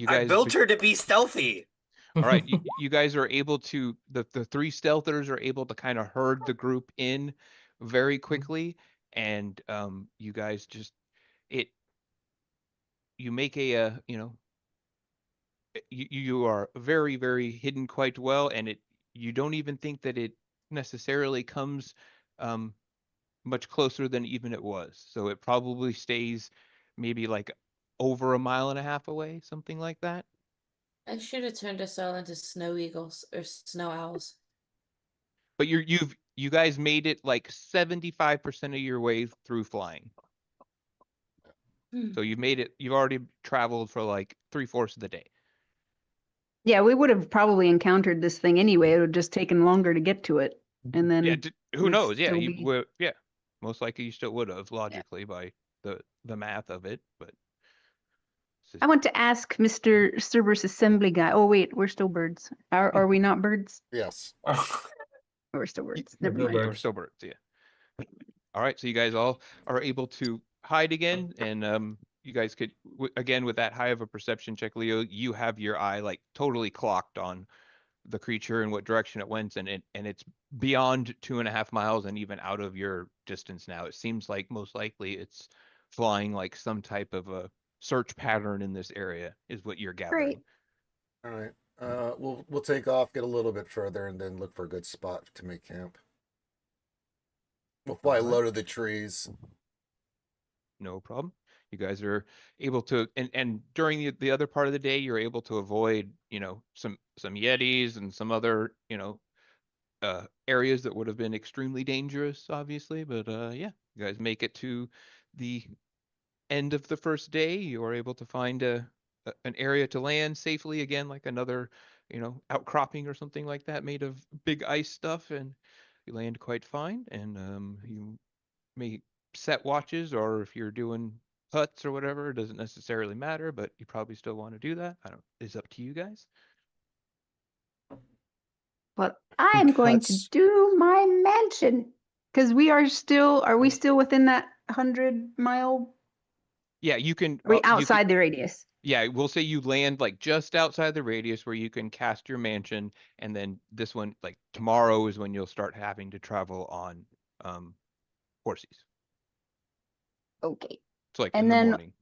I guys built her to be stealthy. All right, you guys are able to the 3 stealthers are able to kind of herd the group in very quickly, and you guys just you make you are very, very hidden quite well, and you don't even think that it necessarily comes much closer than even it was. So it probably stays maybe like over a mile and a half away, something like that. I should have turned us all into snow eagles or snow owls. But you guys made it like 75% of your way through flying. Hmm. So you've already traveled for like 3/4 of the day. Yeah, we would have probably encountered this thing anyway. It would have just taken longer to get to it. And then Yeah, who we'd knows? Yeah, still you be- would, yeah. Most likely you still would have logically by the math of it, but it's I just- want to ask Mr. Cerberus Assembly guy. Oh wait, we're still birds. Are we not birds? Yes. We're still birds. We're Never still mind. Or birds. still birds, yeah. All right, so you guys all are able to hide again, and you guys could again with that high of a perception check, Leo, you have your eye like totally clocked on the creature and what direction it went, and it's beyond 2.5 miles and even out of your distance now. It seems like most likely it's flying like some type of a search pattern in this area, is what you're gathering. Great. All right. We'll take off, get a little bit further, and then look for a good spot to make camp. We'll fly low to the trees. No problem. You guys are able to, and during the other part of the day, you're able to avoid, some Yetis and some other, areas that would have been extremely dangerous, obviously. But yeah, you guys make it to the end of the first day. You are able to find an area to land safely again, like another, outcropping or something like that, made of big ice stuff, and you land quite fine. And you may set watches, or if you're doing huts or whatever, it doesn't necessarily matter, but you probably still want to do that. It's up to you guys. But I'm going to Cuts. do my mansion. Because are we still within that 100-mile? Yeah, you can. Are we you can- outside the radius? Yeah, we'll say you land like just outside the radius where you can cast your mansion, and then this one, like tomorrow, is when you'll start having to travel on horses. Okay. It's like And in the then- morning.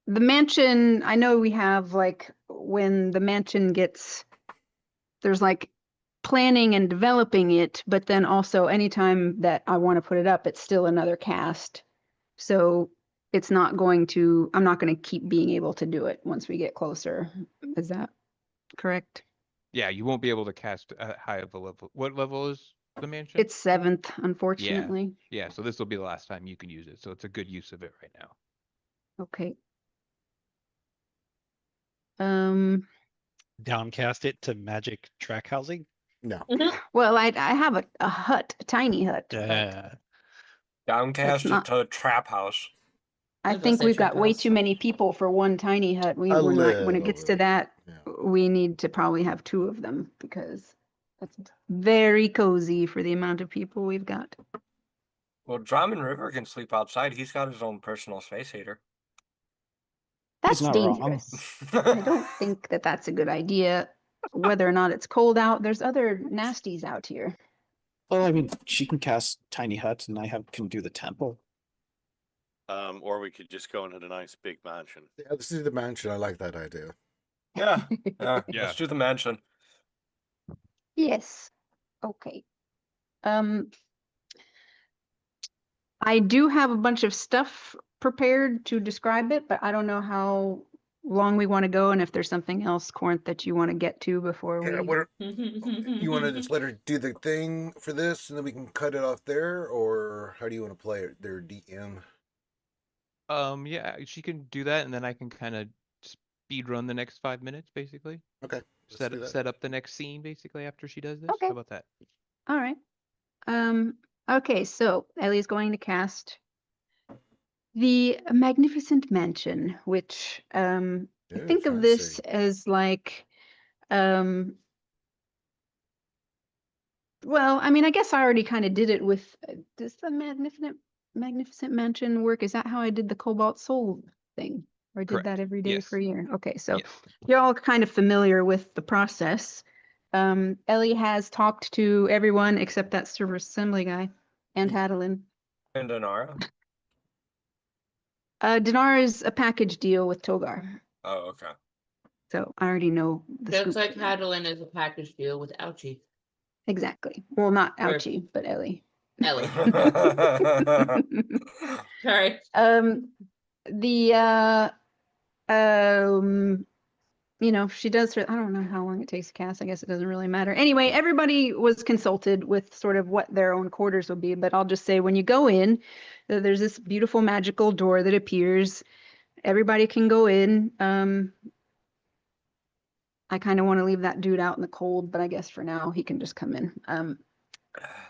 The mansion, I know we have like when the mansion there's like planning and developing it, but then also anytime that I want to put it up, it's still another cast. So I'm not going to keep being able to do it once we get closer. Is that correct? Yeah, you won't be able to cast high of a level. What level is the mansion? It's 7th, unfortunately. Yeah, so this will be the last time you can use it. So it's a good use of it right now. Okay. Downcast it to magic track housing. No. Well, I have a hut, a tiny hut. but Downcast not- to trap house. I I was gonna think say we've got trap way house. too many people for one tiny hut. When it little gets to bit, that, yeah. we need to probably have 2 of them because that's very cozy for the amount of people we've got. Well, Drummond River can sleep outside. He's got his own personal space heater. That's not wrong. dangerous. I don't think that that's a good idea. Whether or not it's cold out, there's other nasties out here. Well, I mean, she can cast tiny hut, and can do the temple. Or we could just go into the nice big mansion. Yeah, this is the mansion. I like that idea. Yeah, Yeah. Let's do the mansion. Yes. Okay. I do have a bunch of stuff prepared to describe it, but I don't know how long we want to go, and if there's something else, Corinth, that you want to get to before Yeah, we. you want to just let her do the thing for this, and then we can cut it off there, or how do you want to play it? Their DM. Yeah, she can do that, and then I can kind of speed run the next 5 minutes, basically. Okay. Set up the next scene, basically, after she does this. Okay. How about that? All right. Okay, so Ellie's going to cast the Magnificent Mansion, which I Ooh, think of this fancy. as like well, I mean, I guess I already kind of did it with does the Magnificent Mansion work? Is that how I did the Cobalt Soul thing? Or I did that Correct. every day for a Yes. year? Okay, so Yes. you're all kind of familiar with the process. Ellie has talked to everyone except that server assembly guy and Hadelin. And Donara? Dinar is a package deal with Togar. Oh, okay. So I already know the Just scoop. like Madeline is a package deal with Ouchie. Exactly. Well, not Or- Ouchie, but Ellie. Ellie. Sorry. You know, she does I don't know how long it takes to cast. I guess it doesn't really matter. Anyway, everybody was consulted with sort of what their own quarters would be, but I'll just say when you go in, there's this beautiful magical door that appears. Everybody can go in. I kind of want to leave that dude out in the cold, but I guess for now he can just come in.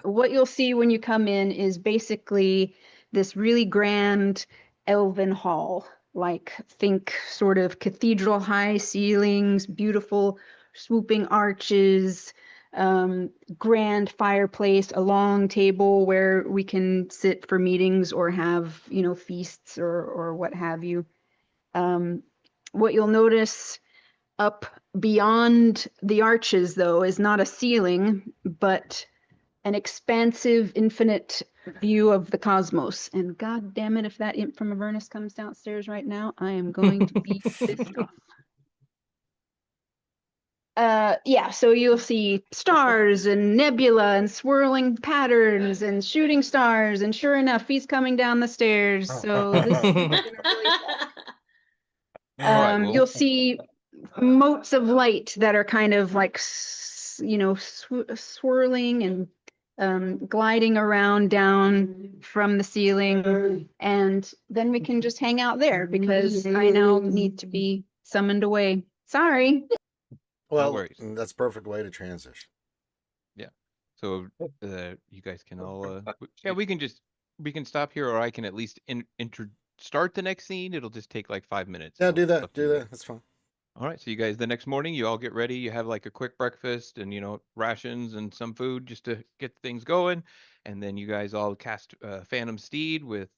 What you'll see when you come in is basically this really grand elven hall, like think sort of cathedral high ceilings, beautiful swooping arches, grand fireplace, a long table where we can sit for meetings or have, you know, feasts or what have you. What you'll notice up beyond the arches, though, is not a ceiling, but an expansive, infinite view of the cosmos. And god damn it, if that imp from Avernus comes downstairs right now, I am going to be pissed off. Yeah, so you'll see stars and nebula and swirling patterns and shooting stars, and sure enough, he's coming down the stairs. So this is gonna really suck. All right, well, You'll see motes of light that are kind of like, you know, swirling and gliding around down from the ceiling. And then we can just hang out there because I now need to be summoned away. Sorry. Well, worries. that's a perfect way to transition. Yeah. So you guys can all yeah, we can stop here, or I can at least start the next scene. It'll just take like 5 minutes. Yeah, so do it's that. up to Do you that. guys. That's fine. All right, so you guys, the next morning, you all get ready. You have like a quick breakfast and, you know, rations and some food just to get things going. And then you guys all cast Phantom Steed with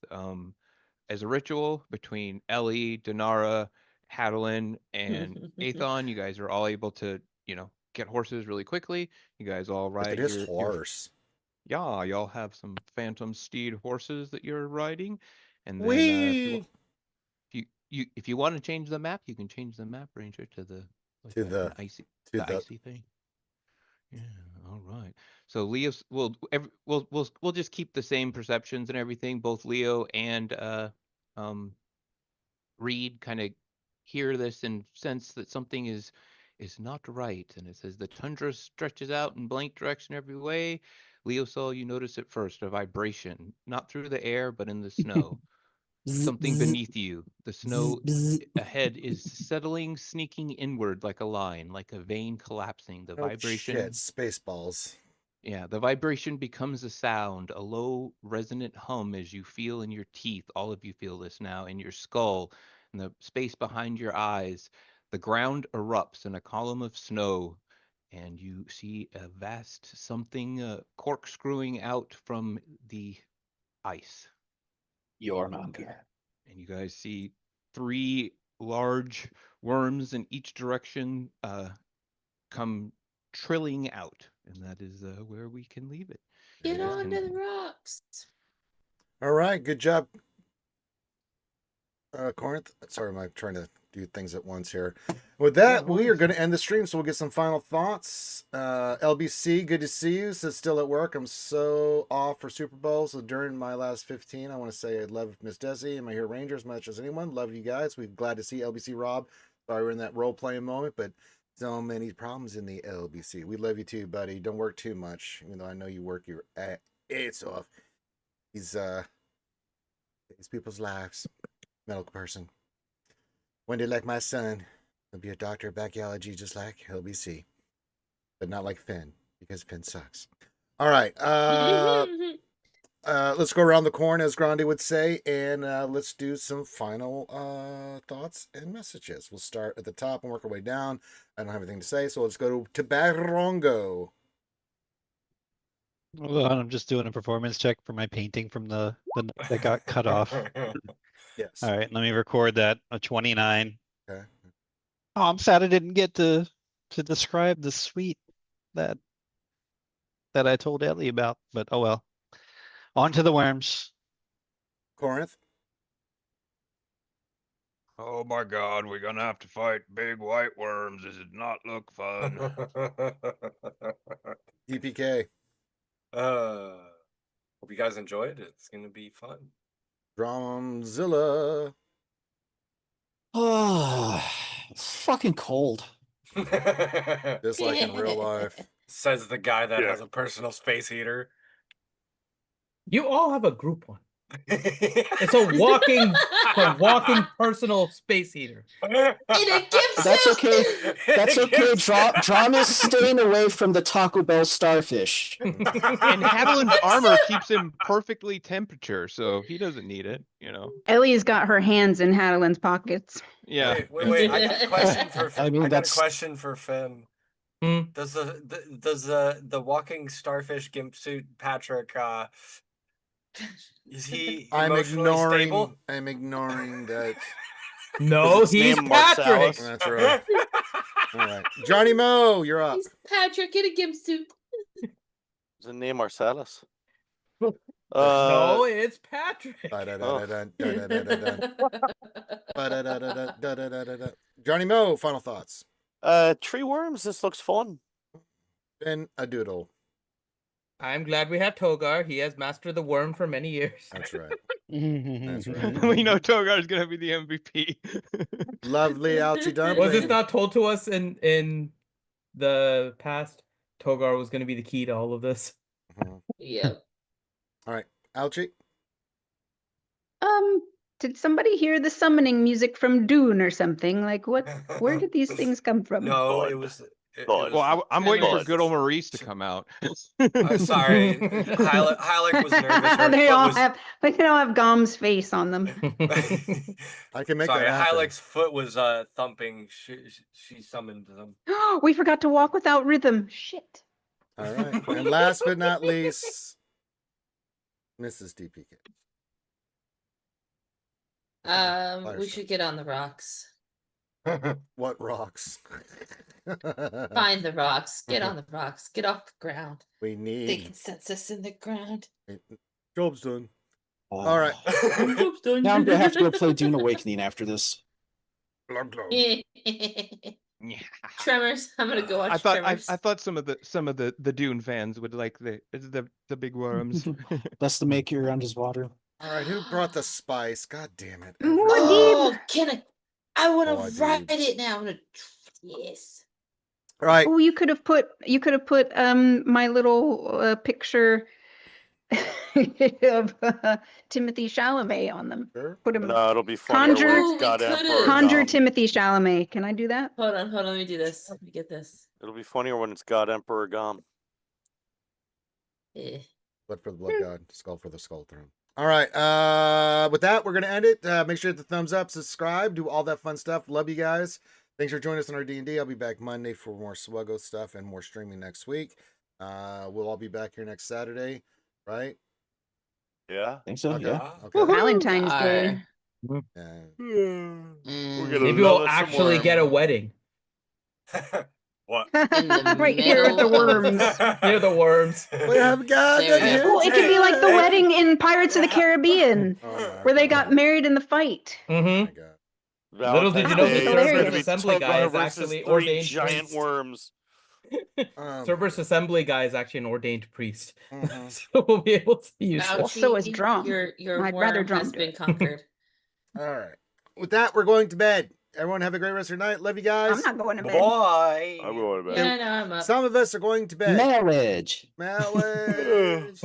as a ritual between Ellie, Dinara, Hadelin, and Aethon. You guys are all able to, you know, get horses really quickly. You guys all Look at ride his your horse. yeah, y'all have some Phantom Steed horses that you're riding. And then Whee! if you want to change the map, you can change the map, Ranger, to the like To the- an icy to the the- icy thing. Yeah, all right. So Leo's we'll just keep the same perceptions and everything. Both Leo and Reed kind of hear this and sense that something is not right. And it says the tundra stretches out in blank direction every way. Leo saw you notice it first, a vibration, not through the air, but in the snow. Something beneath you. The snow ahead is settling, sneaking inward like a line, like a vein collapsing. The Oh, vibration. shit, Spaceballs. Yeah, the vibration becomes a sound, a low resonant hum as you feel in your teeth. All of you feel this now in your skull, in the space behind your eyes. The ground erupts in a column of snow, and you see a vast something corkscrewing out from the ice. Jormungandr. And you guys see 3 large worms in each direction come trilling out, and that is where we can leave it. Get You guys onto can- the rocks. All right, good job. Corinth. Sorry, I'm trying to do things at once here. With that, we are going to end the stream, so we'll get some final thoughts. LBC, good to see you. Says still at work. I'm so off for Super Bowl. So during my last 15, I want to say I love Miss Desi and my Hero Ranger as much as anyone. Love you guys. We're glad to see LBC Rob. Sorry we're in that role playing moment, but so many problems in the LBC. We love you too, buddy. Don't work too much, even though I know you work your ass off. He's people's lives. Medical person. One day, like my son, he'll be a doctor of backyology just like LBC. But not like Finn, because Finn sucks. All right. Let's go around the corn, as Grande would say, and let's do some final thoughts and messages. We'll start at the top and work our way down. I don't have anything to say, so let's go to Barongo. Well, I'm just doing a performance check for my painting from the night that got cut off. Yes. All right, let me record that. A 29. Okay. Oh, I'm sad I didn't get to describe the suite that I told Ellie about, but oh well. On to the worms. Corinth. Oh my God, we're gonna have to fight big white worms. This does not look fun. DPK. Hope you guys enjoyed it. It's gonna be fun. Drumzilla. Oh, it's fucking cold. Just like in real life. Says the guy that has a personal space heater. You all have a group one. It's a walking personal space heater. In a gift That's suit. okay. That's okay. Drama's staying away from the Taco Bell starfish. And Haviland's armor keeps him perfectly temperature, so he doesn't need it, you know. Ellie's got her hands in Hadeland's pockets. Yeah. Wait. I got a question for. I mean, got that's- a question for Finn. Hmm? Does the walking starfish gimp suit Patrick? Is he emotionally stable? I'm ignoring that. No, Is his he's name Patrick. Marcellus? That's right. All right. Johnny Mo, you're up. He's Patrick in a gimp suit. Is the name Marcellus? No, it's Patrick. Johnny Mo, final thoughts. Tree worms. This looks fun. And a doodle. I'm glad we have Togar. He has mastered the worm for many years. That's right. That's right. We know Togar's gonna be the MVP. Lovely Ouchie Dumpling. Was this not told to us in the past? Togar was going to be the key to all of this. Yep. All right. Ouchie. Did somebody hear the summoning music from Dune or something? Like, what? Where did these things come from? No, it was. Well, I'm waiting for Tremors. good old Maurice to come out. Sorry, Hylic was nervous. Her they foot all was... have. They all have Gom's face on them. I can make Sorry, that happen. Hylic's foot was thumping. She summoned them. We forgot to walk without rhythm. Shit. All right. And last but not least, Mrs. DPK. We should get on the rocks. What rocks? Find the rocks. Get on the rocks. Get off the ground. We They need. can sense us in the ground. Job's done. All right. Now I'm gonna have to go play Dune Awakening after this. Glug, glug. Tremors. I'm gonna go watch Tremors. I thought some of the Dune fans would like the big worms. That's the maker around his water. All right. Who brought the spice? God damn it. Oh, I want Oh, to write it now. Yes. All right. Oh, you could have put my little picture of Timothy Chalamet on them. Sure. Put him. No, it'll be funny. Conjure- Ooh, we could've. Conjure Timothy Chalamet. Can I do that? Hold on. Let me do this. Let me get this. It'll be funnier when it's God Emperor Gom. Eh. Blood for the blood god, skull for the skull throne. All right. With that, we're gonna end it. Make sure to hit the thumbs up, subscribe, do all that fun stuff. Love you guys. Thanks for joining us on our D&D. I'll be back Monday for more Swuggo stuff and more streaming next week. We'll all be back here next Saturday, right? Yeah. Think so? Okay. Yeah. Okay. Valentine's Day. Yeah. We're gonna Maybe love we'll us some actually more. get a wedding. What? In the Right here at the middle of- worms. Near the worms. We have gathered There we here. go. Oh, it could be like the today. wedding in Pirates of the Caribbean, Oh my where they God. got married in the fight. Oh Mm-hmm. my God. Little did you That know would be the hilarious. Cerberus Assembly guy is actually ordained giant priest. worms. Cerberus Assembly guy is actually an ordained priest. Mhm. So we'll be able to use it. Well, so is Fauci, Drum. Your I'd rather worm Drum has do been it. conquered. All right. With that, we're going to bed. Everyone have a great rest of your night. Love you guys. I'm not going to bed. Boy. I'm going to bed. Yeah, no, I'm up. Some of us are going to bed. Marriage. Marriage.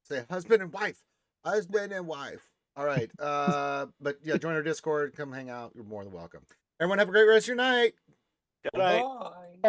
Say husband and wife. Husband and wife. All right. But yeah, join our Discord. Come hang out. You're more than welcome. Everyone have a great rest of your night. Good night. Boy.